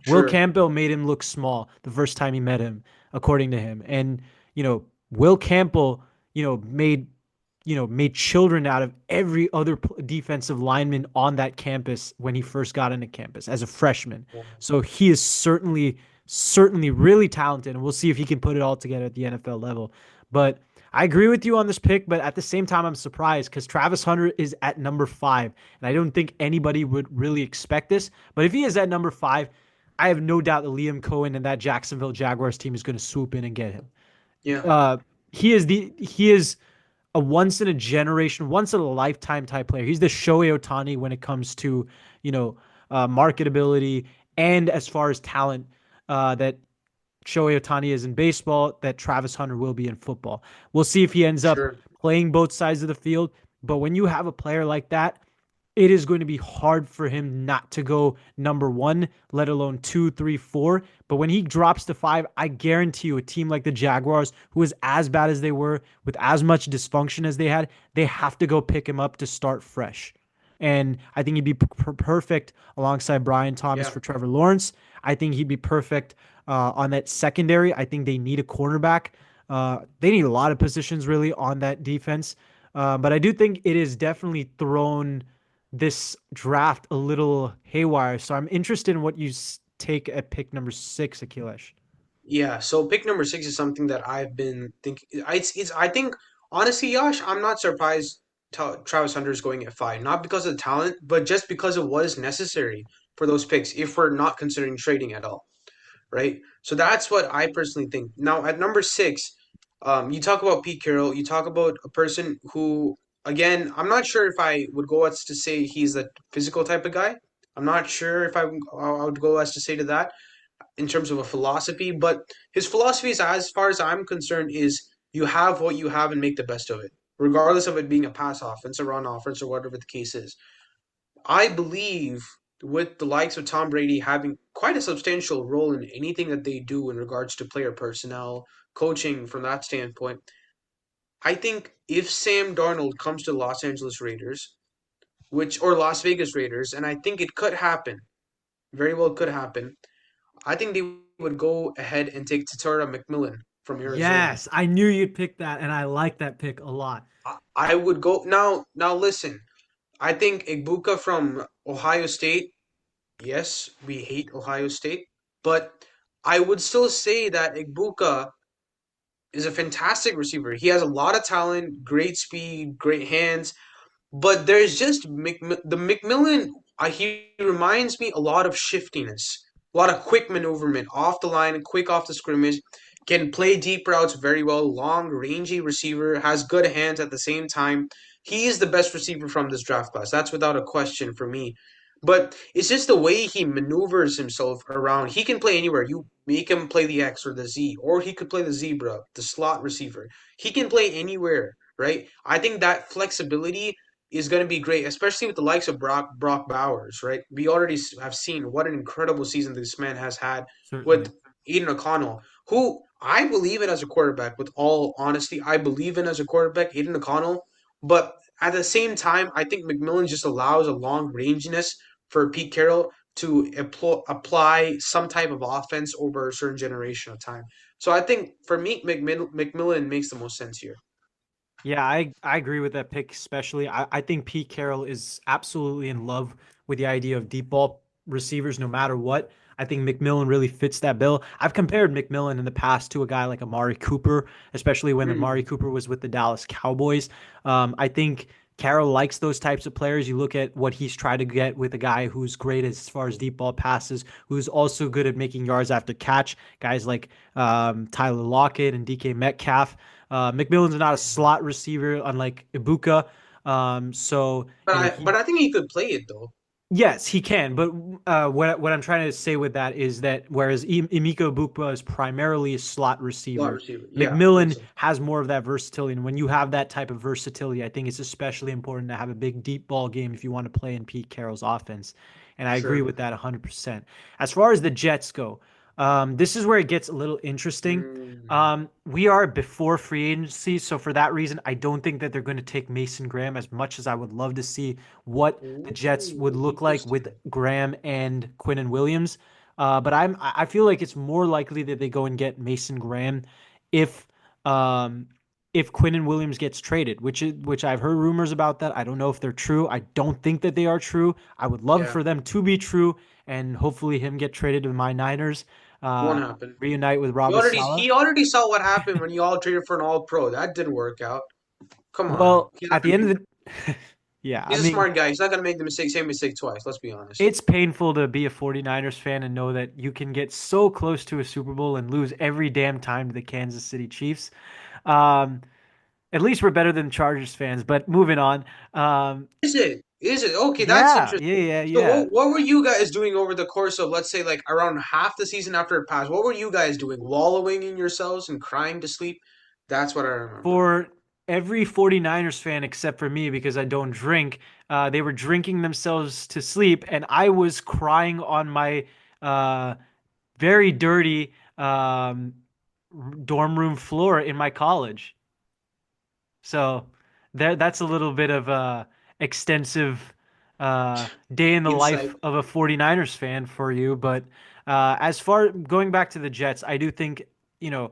Will Sure. Campbell made him look small the first time he met him, according to him. And Will Campbell, made children out of every other defensive lineman on that campus when he first got into campus as a freshman. So he is certainly really talented, and we'll see if he can put it all together at the NFL level. But I agree with you on this pick, but at the same time, I'm surprised because Travis Hunter is at number 5, and I don't think anybody would really expect this. But if he is at number 5, I have no doubt that Liam Cohen and that Jacksonville Jaguars team is going to swoop in and get him. Yeah. Uh, he is a once in a generation, once in a lifetime type player. He's the Shohei Ohtani when it comes to marketability and as far as talent that Shohei Ohtani is in baseball, that Travis Hunter will be in football. We'll see if he ends up Sure. playing both sides of the field. But when you have a player like that, it is going to be hard for him not to go number 1, let alone 2, 3, 4. But when he drops to 5, I guarantee you a team like the Jaguars, who is as bad as they were, with as much dysfunction as they had, they have to go pick him up to start fresh. And I think he'd be perfect alongside Brian Thomas Yeah. for Trevor Lawrence. I think he'd be perfect on that secondary. I think they need a cornerback. They need a lot of positions really on that defense. But I do think it is definitely thrown this draft a little haywire. So I'm interested in what you take at pick number 6, Akhilesh. Yeah, so pick number 6 is something that I've been thinking. It's I think honestly, Yash, I'm not surprised Travis Hunter is going at 5, not because of the talent, but just because of what is necessary for those picks if we're not considering trading at all, right? So that's what I personally think. Now at number 6, you talk about Pete Carroll, you talk about a person who, again, I'm not sure if I would go as to say he's a physical type of guy. I'm not sure if I would go as to say to that in terms of a philosophy, but his philosophy is, as far as I'm concerned, is you have what you have and make the best of it, regardless of it being a pass offense, a run offense, or whatever the case is. I believe with the likes of Tom Brady having quite a substantial role in anything that they do in regards to player personnel, coaching from that standpoint, I think if Sam Darnold comes to the Los Angeles Raiders, which or Las Vegas Raiders, and I think it could happen, very well could happen, I think they would go ahead and take Tatura McMillan from Arizona. Yes, I knew you'd pick that, and I like that pick a lot. I would go now. Now listen, I think Igbuka from Ohio State. Yes, we hate Ohio State, but I would still say that Igbuka is a fantastic receiver. He has a lot of talent, great speed, great hands. But there's just the McMillan. He reminds me a lot of shiftiness, a lot of quick maneuverment off the line, quick off the scrimmage. Can play deep routes very well. Long, rangy receiver, has good hands at the same time. He is the best receiver from this draft class. That's without a question for me. But it's just the way he maneuvers himself around. He can play anywhere. You make him play the X or the Z, or he could play the zebra, the slot receiver. He can play anywhere, right? I think that flexibility is going to be great, especially with the likes of Brock Bowers, right? We already have seen what an incredible season this man has had Certainly. with Aiden O'Connell, who I believe in as a quarterback. With all honesty, I believe in as a quarterback, Aiden O'Connell. But at the same time, I think McMillan just allows a long ranginess for Pete Carroll to apply some type of offense over a certain generation of time. So I think for me, McMillan makes the most sense here. Yeah, I agree with that pick, especially. I think Pete Carroll is absolutely in love with the idea of deep ball receivers no matter what. I think McMillan really fits that bill. I've compared McMillan in the past to a guy like Amari Cooper, especially when Amari Mm, Cooper was with the Dallas Cowboys. I think Carroll likes those types of players. You look at what he's tried to get with a guy who's great as far as deep ball passes, who's also good at making yards after catch. Guys like Tyler Lockett and DK Metcalf. McMillan's not a slot receiver, unlike Ibuka. So But you know I he but I think he could play it though. Yes, he can, but what I'm trying to say with that is that whereas Emiko Bukba is primarily a slot Slot receiver, receiver. Yeah, makes McMillan sense. has more of that versatility. And when you have that type of versatility, I think it's especially important to have a big deep ball game if you want to play in Pete Carroll's offense. And I agree Sure. with that 100%. As far as the Jets go, this is where it gets a little interesting. Mm. We are before free agency, so for that reason, I don't think that they're going to take Mason Graham as much as I would love to see what the Jets would Ooh, look like with interesting. Graham and Quinnen Williams. But I feel like it's more likely that they go and get Mason Graham if um if Quinnen Williams gets traded, which I've heard rumors about that. I don't know if they're true. I don't think that they are true. I would love Yeah, for them to be true and hopefully him get traded to my Niners. won't Uh happen. Reunite with He Robert already Sala. he already saw what happened when you all traded for an all pro. That didn't work out. Come on. Well, at the end of the yeah, I He's a mean, smart guy. He's not gonna make the same mistake twice, let's be honest. it's painful to be a 49ers fan and know that you can get so close to a Super Bowl and lose every damn time to the Kansas City Chiefs. Um, at least we're better than Chargers fans, but moving on. Um, Is it? Is it? Okay, that's yeah, yeah, interesting. yeah, So yeah. what were you guys doing over the course of, let's say, like around half the season after it passed? What were you guys doing? Wallowing in yourselves and crying to sleep? That's what I remember. For every 49ers fan except for me, because I don't drink, they were drinking themselves to sleep, and I was crying on my uh, very dirty dorm room floor in my college. So that's a little bit of a extensive day in the Insight. life of a 49ers fan for you. But as far going back to the Jets, I do think, you know,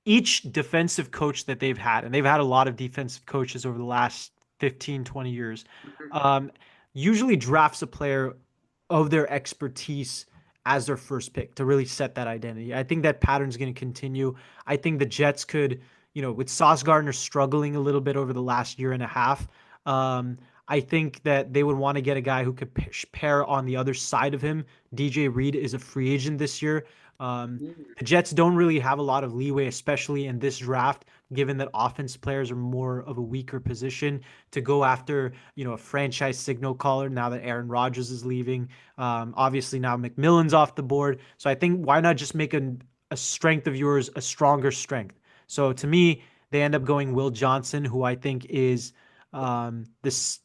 each defensive coach that they've had, and they've had a lot of defensive coaches over the last 15, 20 years, Mhm. um, usually drafts a player of their expertise as their first pick to really set that identity. I think that pattern's going to continue. I think the Jets could, with Sauce Gardner struggling a little bit over the last year and a half, um, I think that they would want to get a guy who could pair on the other side of him. DJ Reed is a free agent this year. Um, Mm. the Jets don't really have a lot of leeway, especially in this draft, given that offense players are more of a weaker position to go after, a franchise signal caller now that Aaron Rodgers is leaving. Obviously, now McMillan's off the board. So I think why not just make a strength of yours a stronger strength? So to me, they end up going Will Johnson, who I think is this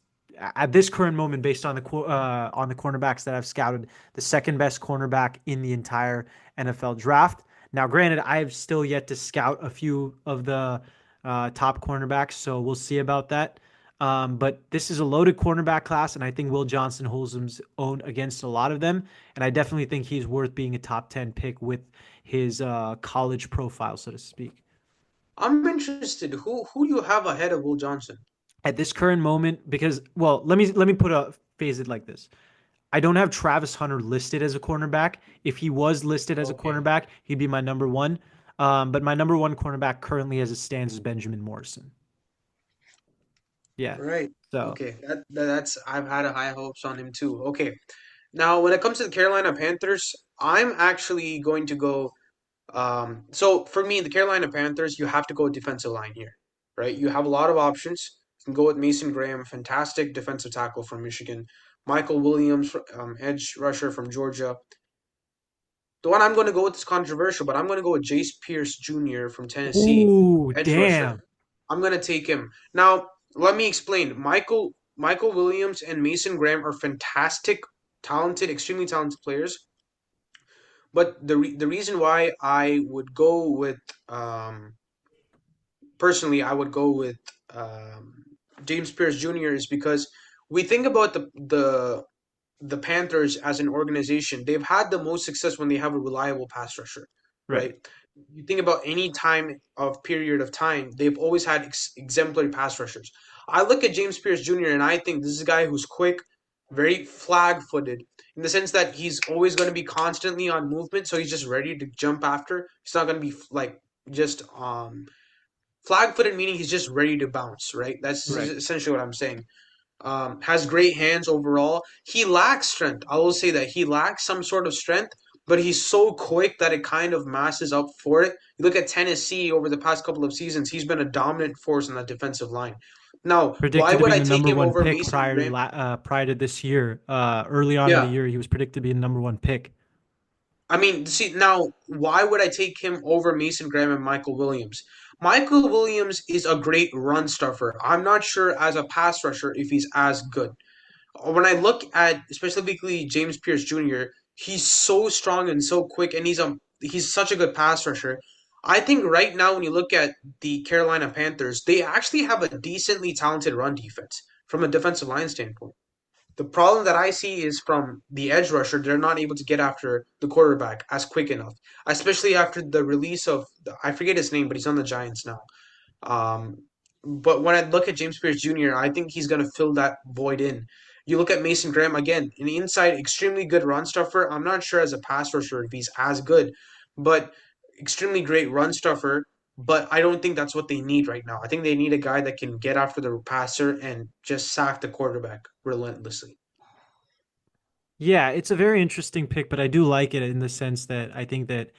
at this current moment, based on the cornerbacks that I've scouted, the second best cornerback in the entire NFL draft. Now, granted, I've still yet to scout a few of the top cornerbacks, so we'll see about that. But this is a loaded cornerback class, and I think Will Johnson holds his own against a lot of them. And I definitely think he's worth being a top 10 pick with his college profile, so to speak. I'm interested. Who do you have ahead of Will Johnson? At this current moment, because well, let me put a phase it like this. I don't have Travis Hunter listed as a cornerback. If he was listed as a Okay. cornerback, he'd be my number one. But my number one cornerback currently, as it stands, is Benjamin Morrison. Yeah. Right. So Okay. That's I've had high hopes on him too. Okay. Now, when it comes to the Carolina Panthers, I'm actually going to go. So for me, the Carolina Panthers, you have to go defensive line here, right? You have a lot of options. You can go with Mason Graham, fantastic defensive tackle from Michigan. Michael Williams, edge rusher from Georgia. The one I'm going to go with is controversial, but I'm going to go with Jace Pierce Jr. from Tennessee, ooh, edge rusher. damn. I'm going to take him. Now, let me explain. Michael Williams and Mason Graham are fantastic, talented, extremely talented players. But the reason why I would go with personally, I would go with James Pierce Jr. is because we think about the Panthers as an organization. They've had the most success when they have a reliable pass rusher, Right. right? You think about any time of period of time, they've always had exemplary pass rushers. I look at James Pierce Jr. and I think this is a guy who's quick, very flag-footed, in the sense that he's always going to be constantly on movement, so he's just ready to jump after. He's not going to be like just flag-footed, meaning he's just ready to bounce, right? That's Right. essentially what I'm saying. Has great hands overall. He lacks strength. I will say that he lacks some sort of strength, but he's so quick that it kind of masses up for it. You look at Tennessee over the past couple of seasons, he's been a dominant force on that defensive line. Now, why Predicted to would be I the take number him one over pick Mason Graham? prior to this year. Early on in the Yeah. year, he was predicted to be the number one pick. I mean, see, now, why would I take him over Mason Graham and Michael Williams? Michael Williams is a great run stuffer. I'm not sure as a pass rusher if he's as good. When I look at specifically James Pierce Jr., he's so strong and so quick, and he's such a good pass rusher. I think right now when you look at the Carolina Panthers, they actually have a decently talented run defense from a defensive line standpoint. The problem that I see is from the edge rusher, they're not able to get after the quarterback as quick enough, especially after the release of I forget his name, but he's on the Giants now. Um, but when I look at James Pierce Jr., I think he's going to fill that void in. You look at Mason Graham again, an inside, extremely good run stuffer. I'm not sure as a pass rusher if he's as good, but extremely great run stuffer. But I don't think that's what they need right now. I think they need a guy that can get after the passer and just sack the quarterback relentlessly. Yeah, it's a very interesting pick, but I do like it in the sense that I think that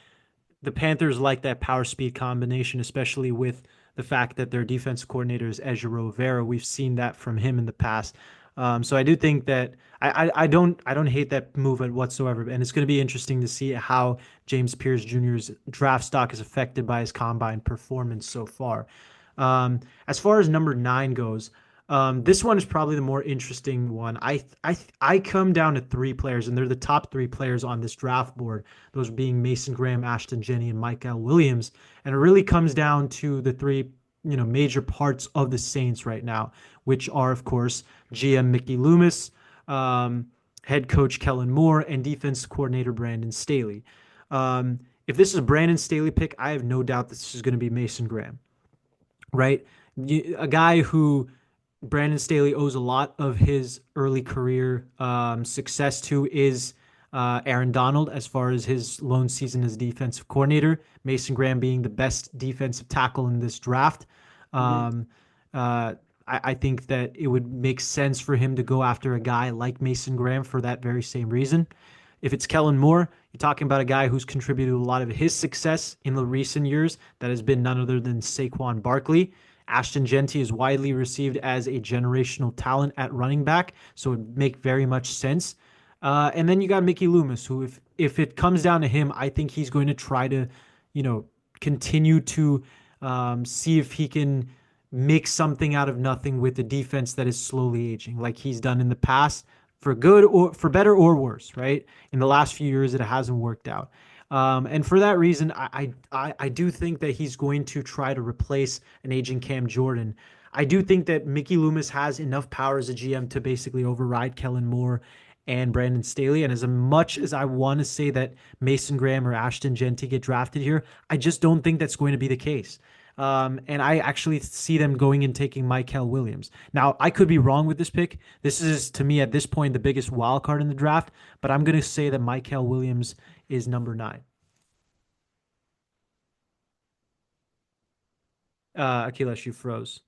the Panthers like that power speed combination, especially with the fact that their defense coordinator is Ezra Rivera. We've seen that from him in the past. So I do think that I don't hate that move whatsoever, and it's going to be interesting to see how James Pierce Jr.'s draft stock is affected by his combine performance so far. As far as number 9 goes, this one is probably the more interesting one. I come down to 3 players, and they're the top 3 players on this draft board. Those being Mason Graham, Ashton Jenney, and Michael Williams. And it really comes down to the three, major parts of the Saints right now, which are, of course, GM Mickey Loomis, um, head coach Kellen Moore, and defense coordinator Brandon Staley. If this is a Brandon Staley pick, I have no doubt this is going to be Mason Graham, right? A guy who Brandon Staley owes a lot of his early career success to is Aaron Donald as far as his lone season as defensive coordinator. Mason Graham being the best defensive tackle in this draft. Mm-hmm. Um, I think that it would make sense for him to go after a guy like Mason Graham for that very same reason. If it's Kellen Moore, you're talking about a guy who's contributed a lot of his success in the recent years. That has been none other than Saquon Barkley. Ashton Genty is widely received as a generational talent at running back, so it would make very much sense. And then you got Mickey Loomis, who, if it comes down to him, I think he's going to try to, you know, continue to see if he can make something out of nothing with a defense that is slowly aging, like he's done in the past, for good or for better or worse. Right? In the last few years, it hasn't worked out. And for that reason, I do think that he's going to try to replace an aging Cam Jordan. I do think that Mickey Loomis has enough power as a GM to basically override Kellen Moore and Brandon Staley. And as much as I want to say that Mason Graham or Ashton Genty get drafted here, I just don't think that's going to be the case. And I actually see them going and taking Michael Williams. Now, I could be wrong with this pick. This is, to me, at this point, the biggest wild card in the draft. But I'm going to say that Michael Williams is number 9. Akilesh, you froze.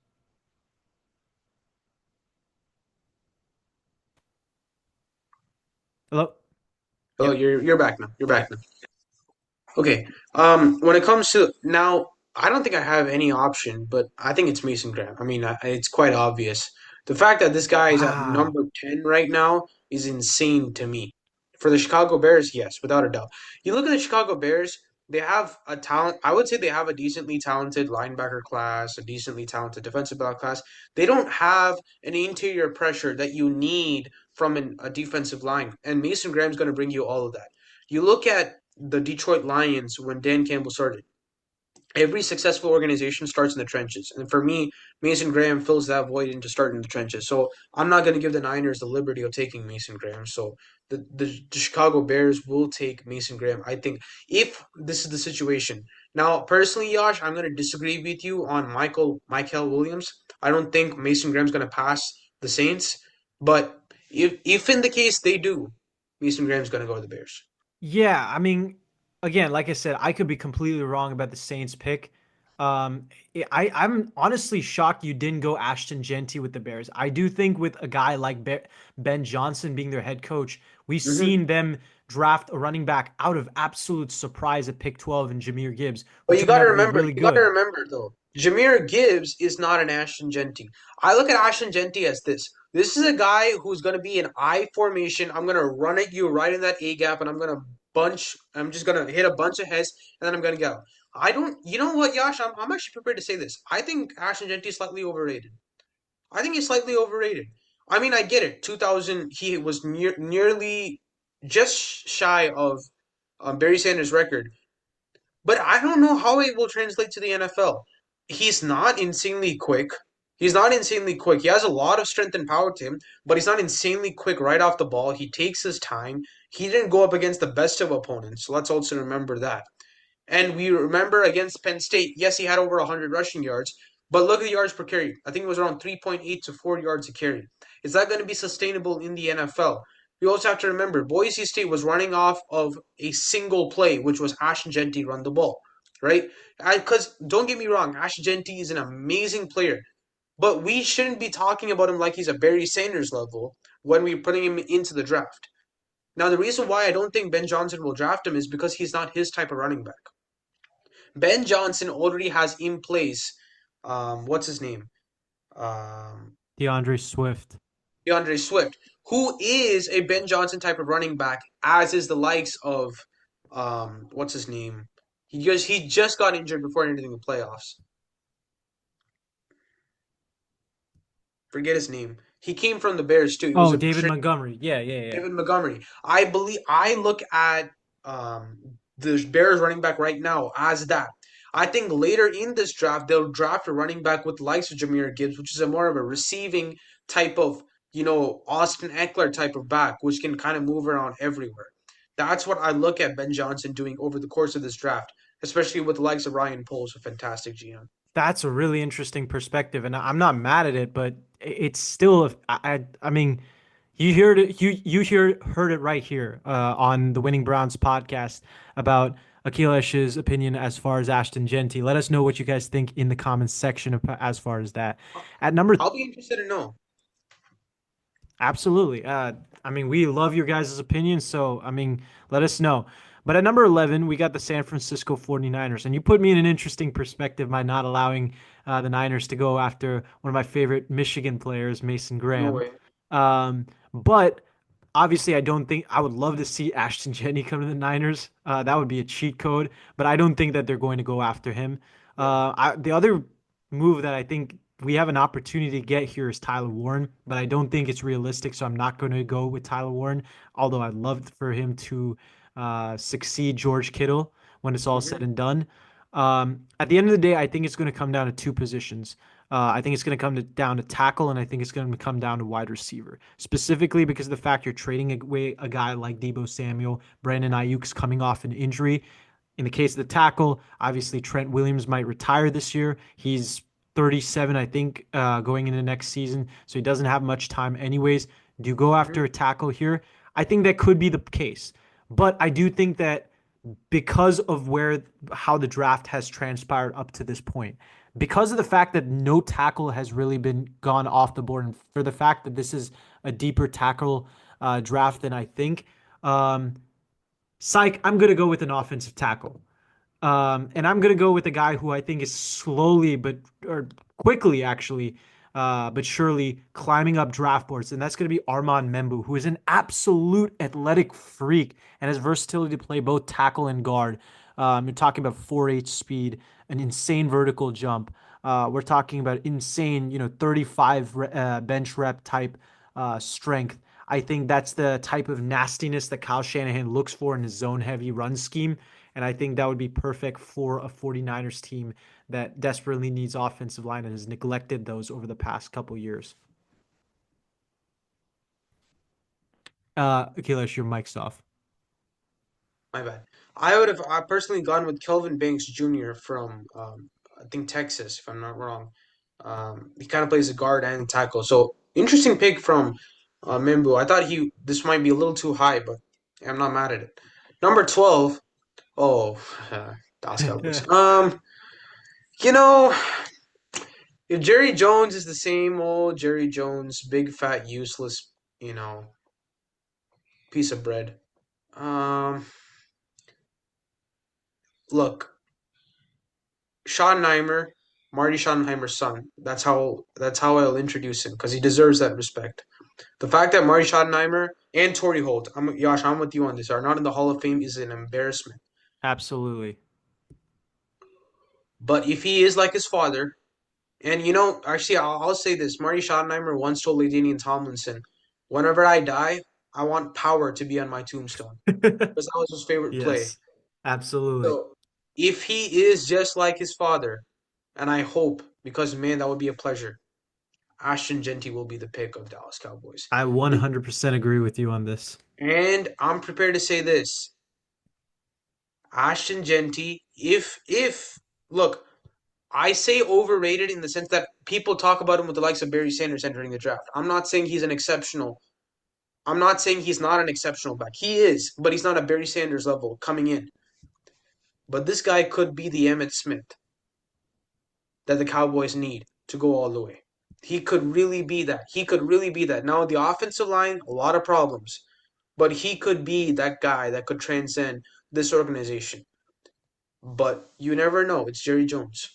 Hello? Oh, Yep. you're back now. You're back now. Okay. When it comes to now, I don't think I have any option, but I think it's Mason Graham. I mean, it's quite obvious. The fact that this guy is at Wow. number 10 right now is insane to me. For the Chicago Bears, yes, without a doubt. You look at the Chicago Bears, they have a talent. I would say they have a decently talented linebacker class, a decently talented defensive back class. They don't have an interior pressure that you need from a defensive line, and Mason Graham's going to bring you all of that. You look at the Detroit Lions when Dan Campbell started. Every successful organization starts in the trenches. And for me, Mason Graham fills that void into starting in the trenches. So I'm not going to give the Niners the liberty of taking Mason Graham. So the Chicago Bears will take Mason Graham. I think if this is the situation. Now, personally, Yash, I'm going to disagree with you on Michael Williams. I don't think Mason Graham's going to pass the Saints. But if in the case they do, Mason Graham's going to go to the Bears. Yeah, I mean, again, like I said, I could be completely wrong about the Saints pick. Um, I'm honestly shocked you didn't go Ashton Genty with the Bears. I do think with a guy like Ben Johnson being their head coach, we've Hmm. seen them draft a running back out of absolute surprise at pick 12 in Jameer Gibbs, who But turned out to be really you gotta good. remember though, Jameer Gibbs is not an Ashton Genty. I look at Ashton Genty as this. This is a guy who's gonna be an I formation. I'm gonna run at you right in that A gap, and I'm just gonna hit a bunch of heads, and then I'm gonna go. I don't. You know what, Yash? I'm actually prepared to say this. I think Ashton Genty is slightly overrated. I think he's slightly overrated. I mean, I get it. 2000, he was nearly just shy of Barry Sanders' record, but I don't know how it will translate to the NFL. He's not insanely quick. He's not insanely quick. He has a lot of strength and power to him, but he's not insanely quick right off the ball. He takes his time. He didn't go up against the best of opponents. So let's also remember that. And we remember against Penn State, yes, he had over 100 rushing yards, but look at the yards per carry. I think it was around 3.8 to 4 yards a carry. Is that going to be sustainable in the NFL? You also have to remember Boise State was running off of a single play, which was Ashton Genty run the ball, right? Because don't get me wrong, Ashton Genty is an amazing player, but we shouldn't be talking about him like he's a Barry Sanders level when we're putting him into the draft. Now, the reason why I don't think Ben Johnson will draft him is because he's not his type of running back. Ben Johnson already has in place, what's his name? Um, DeAndre Swift. DeAndre Swift, who is a Ben Johnson type of running back, as is the likes of, what's his name? He just got injured before entering the playoffs. Forget his name. He came from the Bears too. He was Oh, a David Montgomery. Yeah, yeah, yeah. David Montgomery. I look at the Bears running back right now as that. I think later in this draft they'll draft a running back with the likes of Jameer Gibbs, which is a more of a receiving type of, Austin Eckler type of back, which can kind of move around everywhere. That's what I look at Ben Johnson doing over the course of this draft, especially with the likes of Ryan Poles, a fantastic GM. That's a really interesting perspective, and I'm not mad at it, but it's still, I mean, you heard it, heard it right here on the Winning Browns podcast about Akilesh's opinion as far as Ashton Genty. Let us know what you guys think in the comments section as far as that. At number I'll be interested to know. Absolutely. I mean, we love your guys' opinions, so I mean, let us know. But at number 11, we got the San Francisco 49ers. And you put me in an interesting perspective by not allowing the Niners to go after one of my favorite Michigan players, Mason No Graham. way. But obviously, I don't think I would love to see Ashton Jenney come to the Niners. That would be a cheat code, but I don't think that they're going to go after him. Yeah. The other move that I think we have an opportunity to get here is Tyler Warren, but I don't think it's realistic, so I'm not going to go with Tyler Warren. Although I'd love for him to succeed George Kittle when it's all said Hmm. and done. At the end of the day, I think it's going to come down to two positions. I think it's going to down to tackle, and I think it's going to come down to wide receiver, specifically because of the fact you're trading away a guy like Debo Samuel. Brandon Ayuk's coming off an injury. In the case of the tackle, obviously Trent Williams might retire this year. He's 37, I think, going into next season, so he doesn't have much time anyways. Do you go Hmm. after a tackle here? I think that could be the case, but I do think that because of where how the draft has transpired up to this point, because of the fact that no tackle has really been gone off the board, and for the fact that this is a deeper tackle draft than I think, um, psych, I'm gonna go with an offensive tackle. And I'm gonna go with a guy who I think is slowly or quickly actually, but surely climbing up draft boards, and that's gonna be Armand Membu, who is an absolute athletic freak and has versatility to play both tackle and guard. You're talking about 4.8 speed, an insane vertical jump. We're talking about insane, 35 bench rep type strength. I think that's the type of nastiness that Kyle Shanahan looks for in his zone heavy run scheme. And I think that would be perfect for a 49ers team that desperately needs offensive line and has neglected those over the past couple years. Akilesh, your mic's off. My bad. I would have personally gone with Kelvin Banks Jr. from I think Texas, if I'm not wrong. He kind of plays a guard and tackle. So interesting pick from Mimbu. I thought he this might be a little too high, but I'm not mad at it. Number 12. Oh, Dallas Cowboys. You know, if Jerry Jones is the same old Jerry Jones, big fat useless, you know, piece of bread. Um, Look, Schottenheimer, Marty Schottenheimer's son. That's how I'll introduce him because he deserves that respect. The fact that Marty Schottenheimer and Torrey Holt, I'm with you on this, are not in the Hall of Fame is an embarrassment. Absolutely. But if he is like his father, and actually, I'll say this: Marty Schottenheimer once told Ladainian Tomlinson, "Whenever I die, I want power to be on my tombstone," because that was his favorite play. Yes, absolutely. So, if he is just like his father, and I hope, because man, that would be a pleasure. Ashton Genty will be the pick of Dallas Cowboys. I 100% agree with you on this. And I'm prepared to say this. Ashton Genty, if look, I say overrated in the sense that people talk about him with the likes of Barry Sanders entering the draft. I'm not saying he's not an exceptional back. He is, but he's not a Barry Sanders level coming in. But this guy could be the Emmitt Smith that the Cowboys need to go all the way. He could really be that. He could really be that. Now the offensive line, a lot of problems. But he could be that guy that could transcend this organization. But you never know. It's Jerry Jones.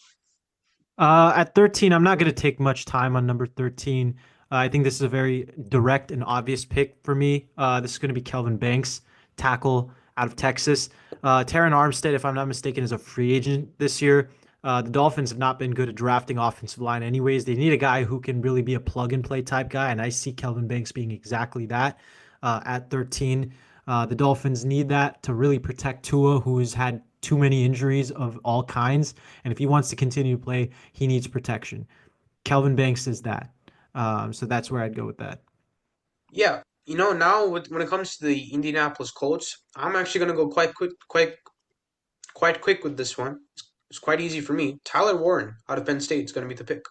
At 13, I'm not going to take much time on number 13. I think this is a very direct and obvious pick for me. This is going to be Kelvin Banks, tackle out of Texas. Taron Armstead, if I'm not mistaken, is a free agent this year. The Dolphins have not been good at drafting offensive line, anyways. They need a guy who can really be a plug and play type guy, and I see Kelvin Banks being exactly that at 13. The Dolphins need that to really protect Tua, who has had too many injuries of all kinds. And if he wants to continue to play, he needs protection. Kelvin Banks is that. So that's where I'd go with that. Yeah, now when it comes to the Indianapolis Colts, I'm actually gonna go quite quick with this one. It's quite easy for me. Tyler Warren out of Penn State is gonna be the pick.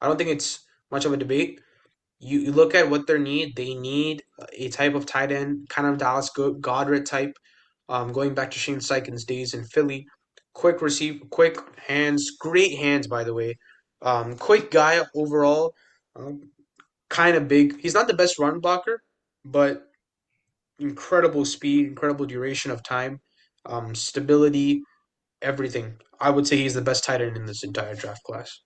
I don't think it's much of a debate. You look at what they need. They need a type of tight end, kind of Dallas Goddard type. Going back to Shane Steichen's days in Philly, quick hands, great hands by the way. Quick guy overall. Kind of big. He's not the best run blocker, but incredible speed, incredible duration of time, stability, everything. I would say he's the best tight end in this entire draft class.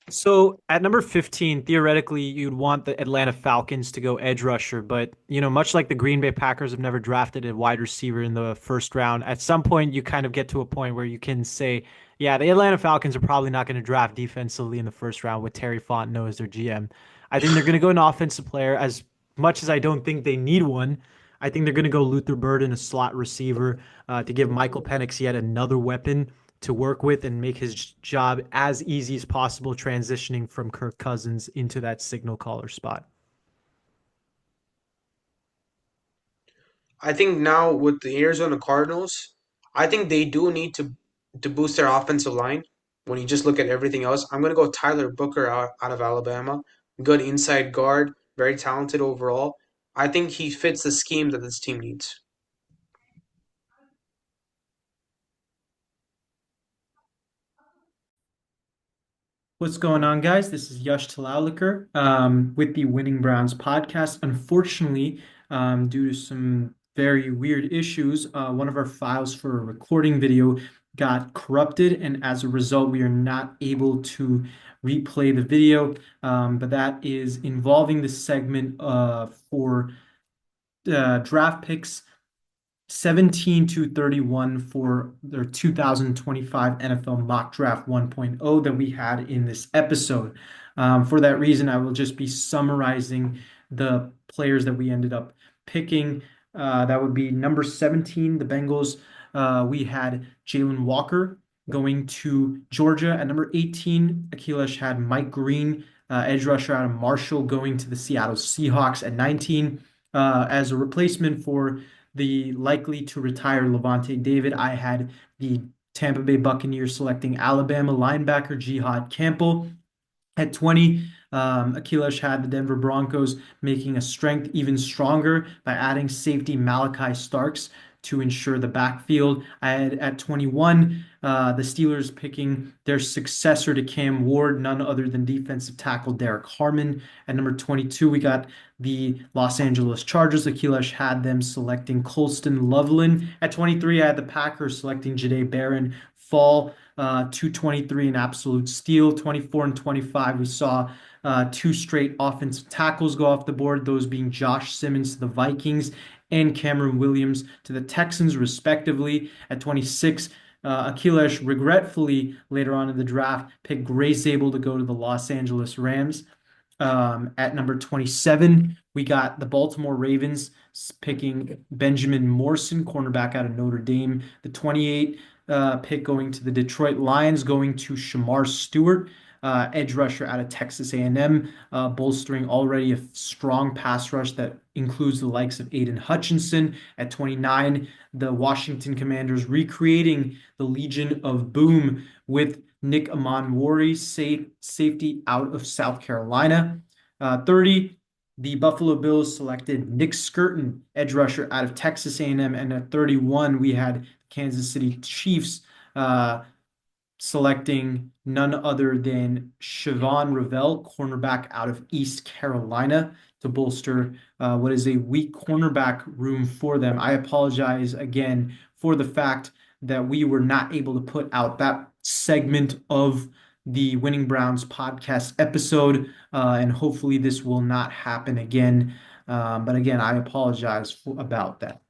So at number 15, theoretically, you'd want the Atlanta Falcons to go edge rusher, but much like the Green Bay Packers have never drafted a wide receiver in the first round, at some point you kind of get to a point where you can say, yeah, the Atlanta Falcons are probably not going to draft defensively in the first round with Terry Fontenot as their GM. I think they're going to go an offensive player as much as I don't think they need one. I think they're going to go Luther Burden, a slot receiver, to give Michael Penix yet another weapon to work with and make his job as easy as possible, transitioning from Kirk Cousins into that signal caller spot. I think now with the Arizona Cardinals, I think they do need to boost their offensive line. When you just look at everything else, I'm gonna go Tyler Booker out of Alabama. Good inside guard, very talented overall. I think he fits the scheme that this team needs. What's going on, guys? This is Yash Talalekar with the Winning Browns podcast. Unfortunately, due to some very weird issues, one of our files for a recording video got corrupted, and as a result, we are not able to replay the video. But that is involving the segment for draft picks 17 to 31 for their 2025 NFL Mock Draft 1.0 that we had in this episode. For that reason, I will just be summarizing the players that we ended up picking. That would be number 17, the Bengals. We had Jalen Walker going to Georgia. At number 18, Akilesh had Mike Green, edge rusher out of Marshall, going to the Seattle Seahawks. At 19, as a replacement for the likely to retire Levante David, I had the Tampa Bay Buccaneers selecting Alabama linebacker Jihad Campbell. At 20, Akilesh had the Denver Broncos making a strength even stronger by adding safety Malachi Starks to ensure the backfield. I had at 21, the Steelers picking their successor to Cam Ward, none other than defensive tackle Derek Harmon. At number 22, we got the Los Angeles Chargers. Akilesh had them selecting Colston Loveland. At 23, I had the Packers selecting Jahdae Barron. Fall 223, an absolute steal. 24 and 25, we saw two straight offensive tackles go off the board, those being Josh Simmons to the Vikings and Cameron Williams to the Texans, respectively. At 26, Akilesh regretfully later on in the draft picked Gray Zabel to go to the Los Angeles Rams. At number 27, we got the Baltimore Ravens picking Benjamin Morrison, cornerback out of Notre Dame. The 28 pick going to the Detroit Lions, going to Shamar Stewart, edge rusher out of Texas A&M, bolstering already a strong pass rush that includes the likes of Aiden Hutchinson. At 29, the Washington Commanders recreating the Legion of Boom with Nick Amanwari, safety out of South Carolina. 30, the Buffalo Bills selected Nick Skirton, edge rusher out of Texas A&M. And at 31, we had Kansas City Chiefs selecting none other than Siobhan Ravel, cornerback out of East Carolina, to bolster what is a weak cornerback room for them. I apologize again for the fact that we were not able to put out that segment of the Winning Browns podcast episode, and hopefully this will not happen again. But again, I apologize about that.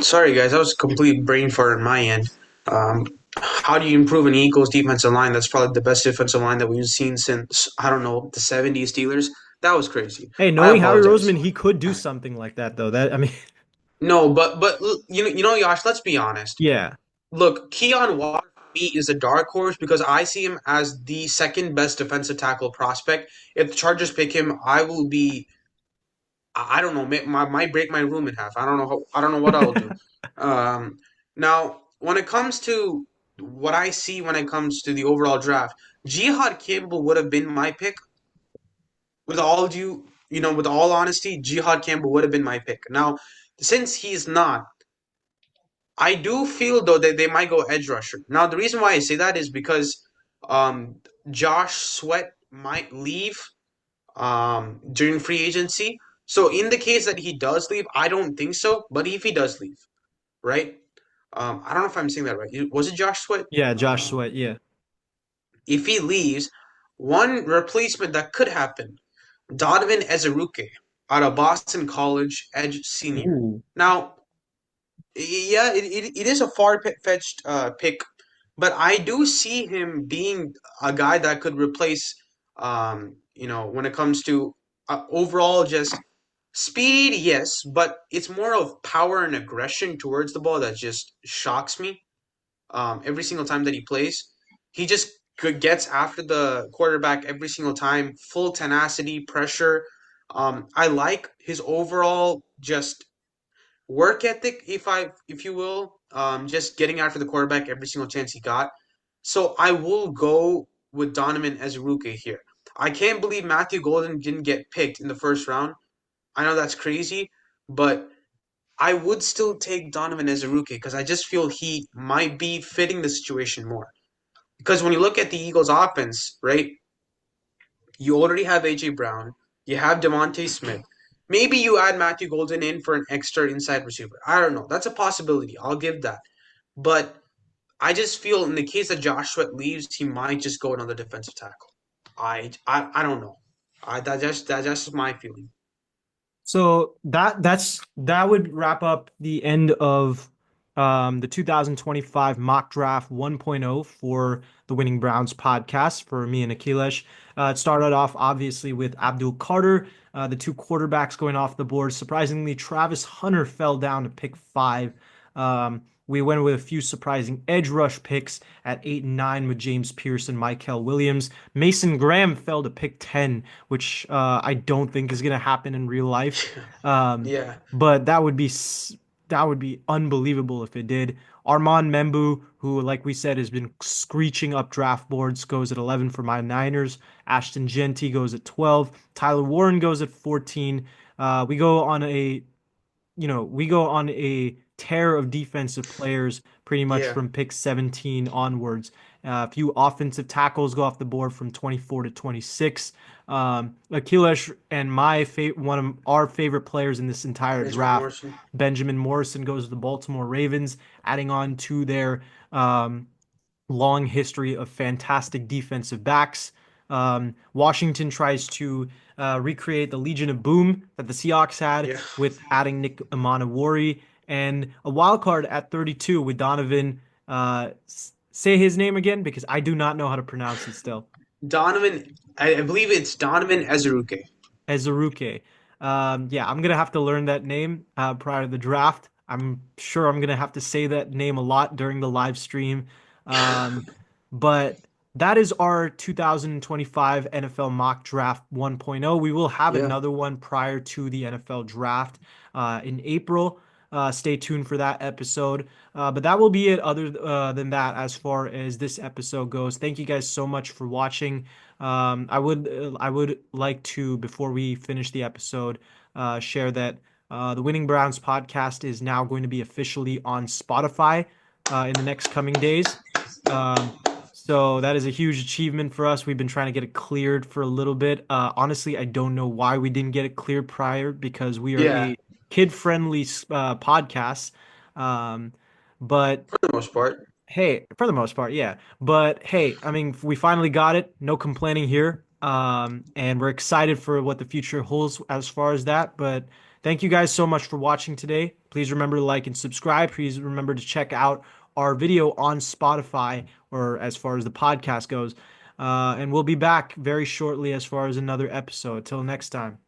Sorry, guys, that was a complete brain fart on my end. How do you improve an Eagles defensive line? That's probably the best defensive line that we've seen since, I don't know, the 70s Steelers. That was crazy. Hey, I knowing Howie apologize. Roseman, he could do something like that, though. That I mean, No, but Yash, let's be honest. yeah, Look, Keon Water for me is a dark horse because I see him as the second best defensive tackle prospect. If the Chargers pick him, I will be I don't know, might break my room in half. I don't know what I'll do. Um, Now, when it comes to what I see when it comes to the overall draft, Jihad Campbell would have been my pick. With all due, with all honesty, Jihad Campbell would have been my pick. Now, since he's not, I do feel though that they might go edge rusher. Now, the reason why I say that is because um, Josh Sweat might leave during free agency. So in the case that he does leave, I don't think so. But if he does leave, right? I don't know if I'm saying that right. Was it Josh Sweat? yeah, Josh Sweat, yeah. If he leaves, one replacement that could happen, Donovan Ezeruke out of Boston College, edge senior. Ooh. Now, yeah, it is a far-fetched pick, but I do see him being a guy that could replace, when it comes to overall just speed, yes, but it's more of power and aggression towards the ball that just shocks me. Every single time that he plays, he just gets after the quarterback every single time, full tenacity, pressure. I like his overall just work ethic, if you will, just getting after the quarterback every single chance he got. So I will go with Donovan as a rookie here. I can't believe Matthew Golden didn't get picked in the first round. I know that's crazy, but I would still take Donovan as a rookie because I just feel he might be fitting the situation more. Because when you look at the Eagles' offense, right, you already have AJ Brown, you have Devontae Smith. Maybe you add Matthew Golden in for an extra inside receiver. I don't know. That's a possibility. I'll give that. But I just feel in the case that Josh Sweat leaves, he might just go another defensive tackle. I don't know. That's just my feeling. So that would wrap up the end of the 2025 mock draft 1.0 for the Winning Browns podcast for me and Akilesh. It started off obviously with Abdul Carter, the two quarterbacks going off the board. Surprisingly, Travis Hunter fell down to pick 5. We went with a few surprising edge rush picks at 8 and 9 with James Pierce and Michael Williams. Mason Graham fell to pick 10, which I don't think is going to happen in real life. Um, Yeah. but that would be unbelievable if it did. Armand Membu, who, like we said, has been screeching up draft boards, goes at 11 for my Niners. Ashton Genty goes at 12. Tyler Warren goes at 14. We go on a we go on a tear of defensive players pretty much Yeah, from pick 17 onwards. A few offensive tackles go off the board from 24 to 26. Akilesh and one of our favorite players in this entire Benjamin draft, Morrison. Benjamin Morrison, goes to the Baltimore Ravens, adding on to their long history of fantastic defensive backs. Washington tries to recreate the Legion of Boom that the Seahawks had Yeah, with adding Nick Amanawari and a wild card at 32 with Donovan. Say his name again because I do not know how to pronounce it still. Donovan. I believe it's Donovan Ezeruke. Ezeruke. Yeah, I'm gonna have to learn that name prior to the draft. I'm sure I'm gonna have to say that name a lot during the live stream. Um, but that is our 2025 NFL Mock Draft 1.0. We will have Yeah, another one prior to the NFL Draft in April. Stay tuned for that episode. But that will be it. Other than that, as far as this episode goes, thank you guys so much for watching. I would like to, before we finish the episode, share that the Winning Browns podcast is now going to be officially on Spotify in the next coming days. Um, so that is a huge achievement for us. We've been trying to get it cleared for a little bit. Honestly, I don't know why we didn't get it cleared prior because we are yeah, a kid-friendly podcast. Um, but for the most part. hey, for the most part, yeah. But hey, I mean, we finally got it. No complaining here. And we're excited for what the future holds as far as that. But thank you guys so much for watching today. Please remember to like and subscribe. Please remember to check out our video on Spotify or as far as the podcast goes. And we'll be back very shortly as far as another episode. Till next time.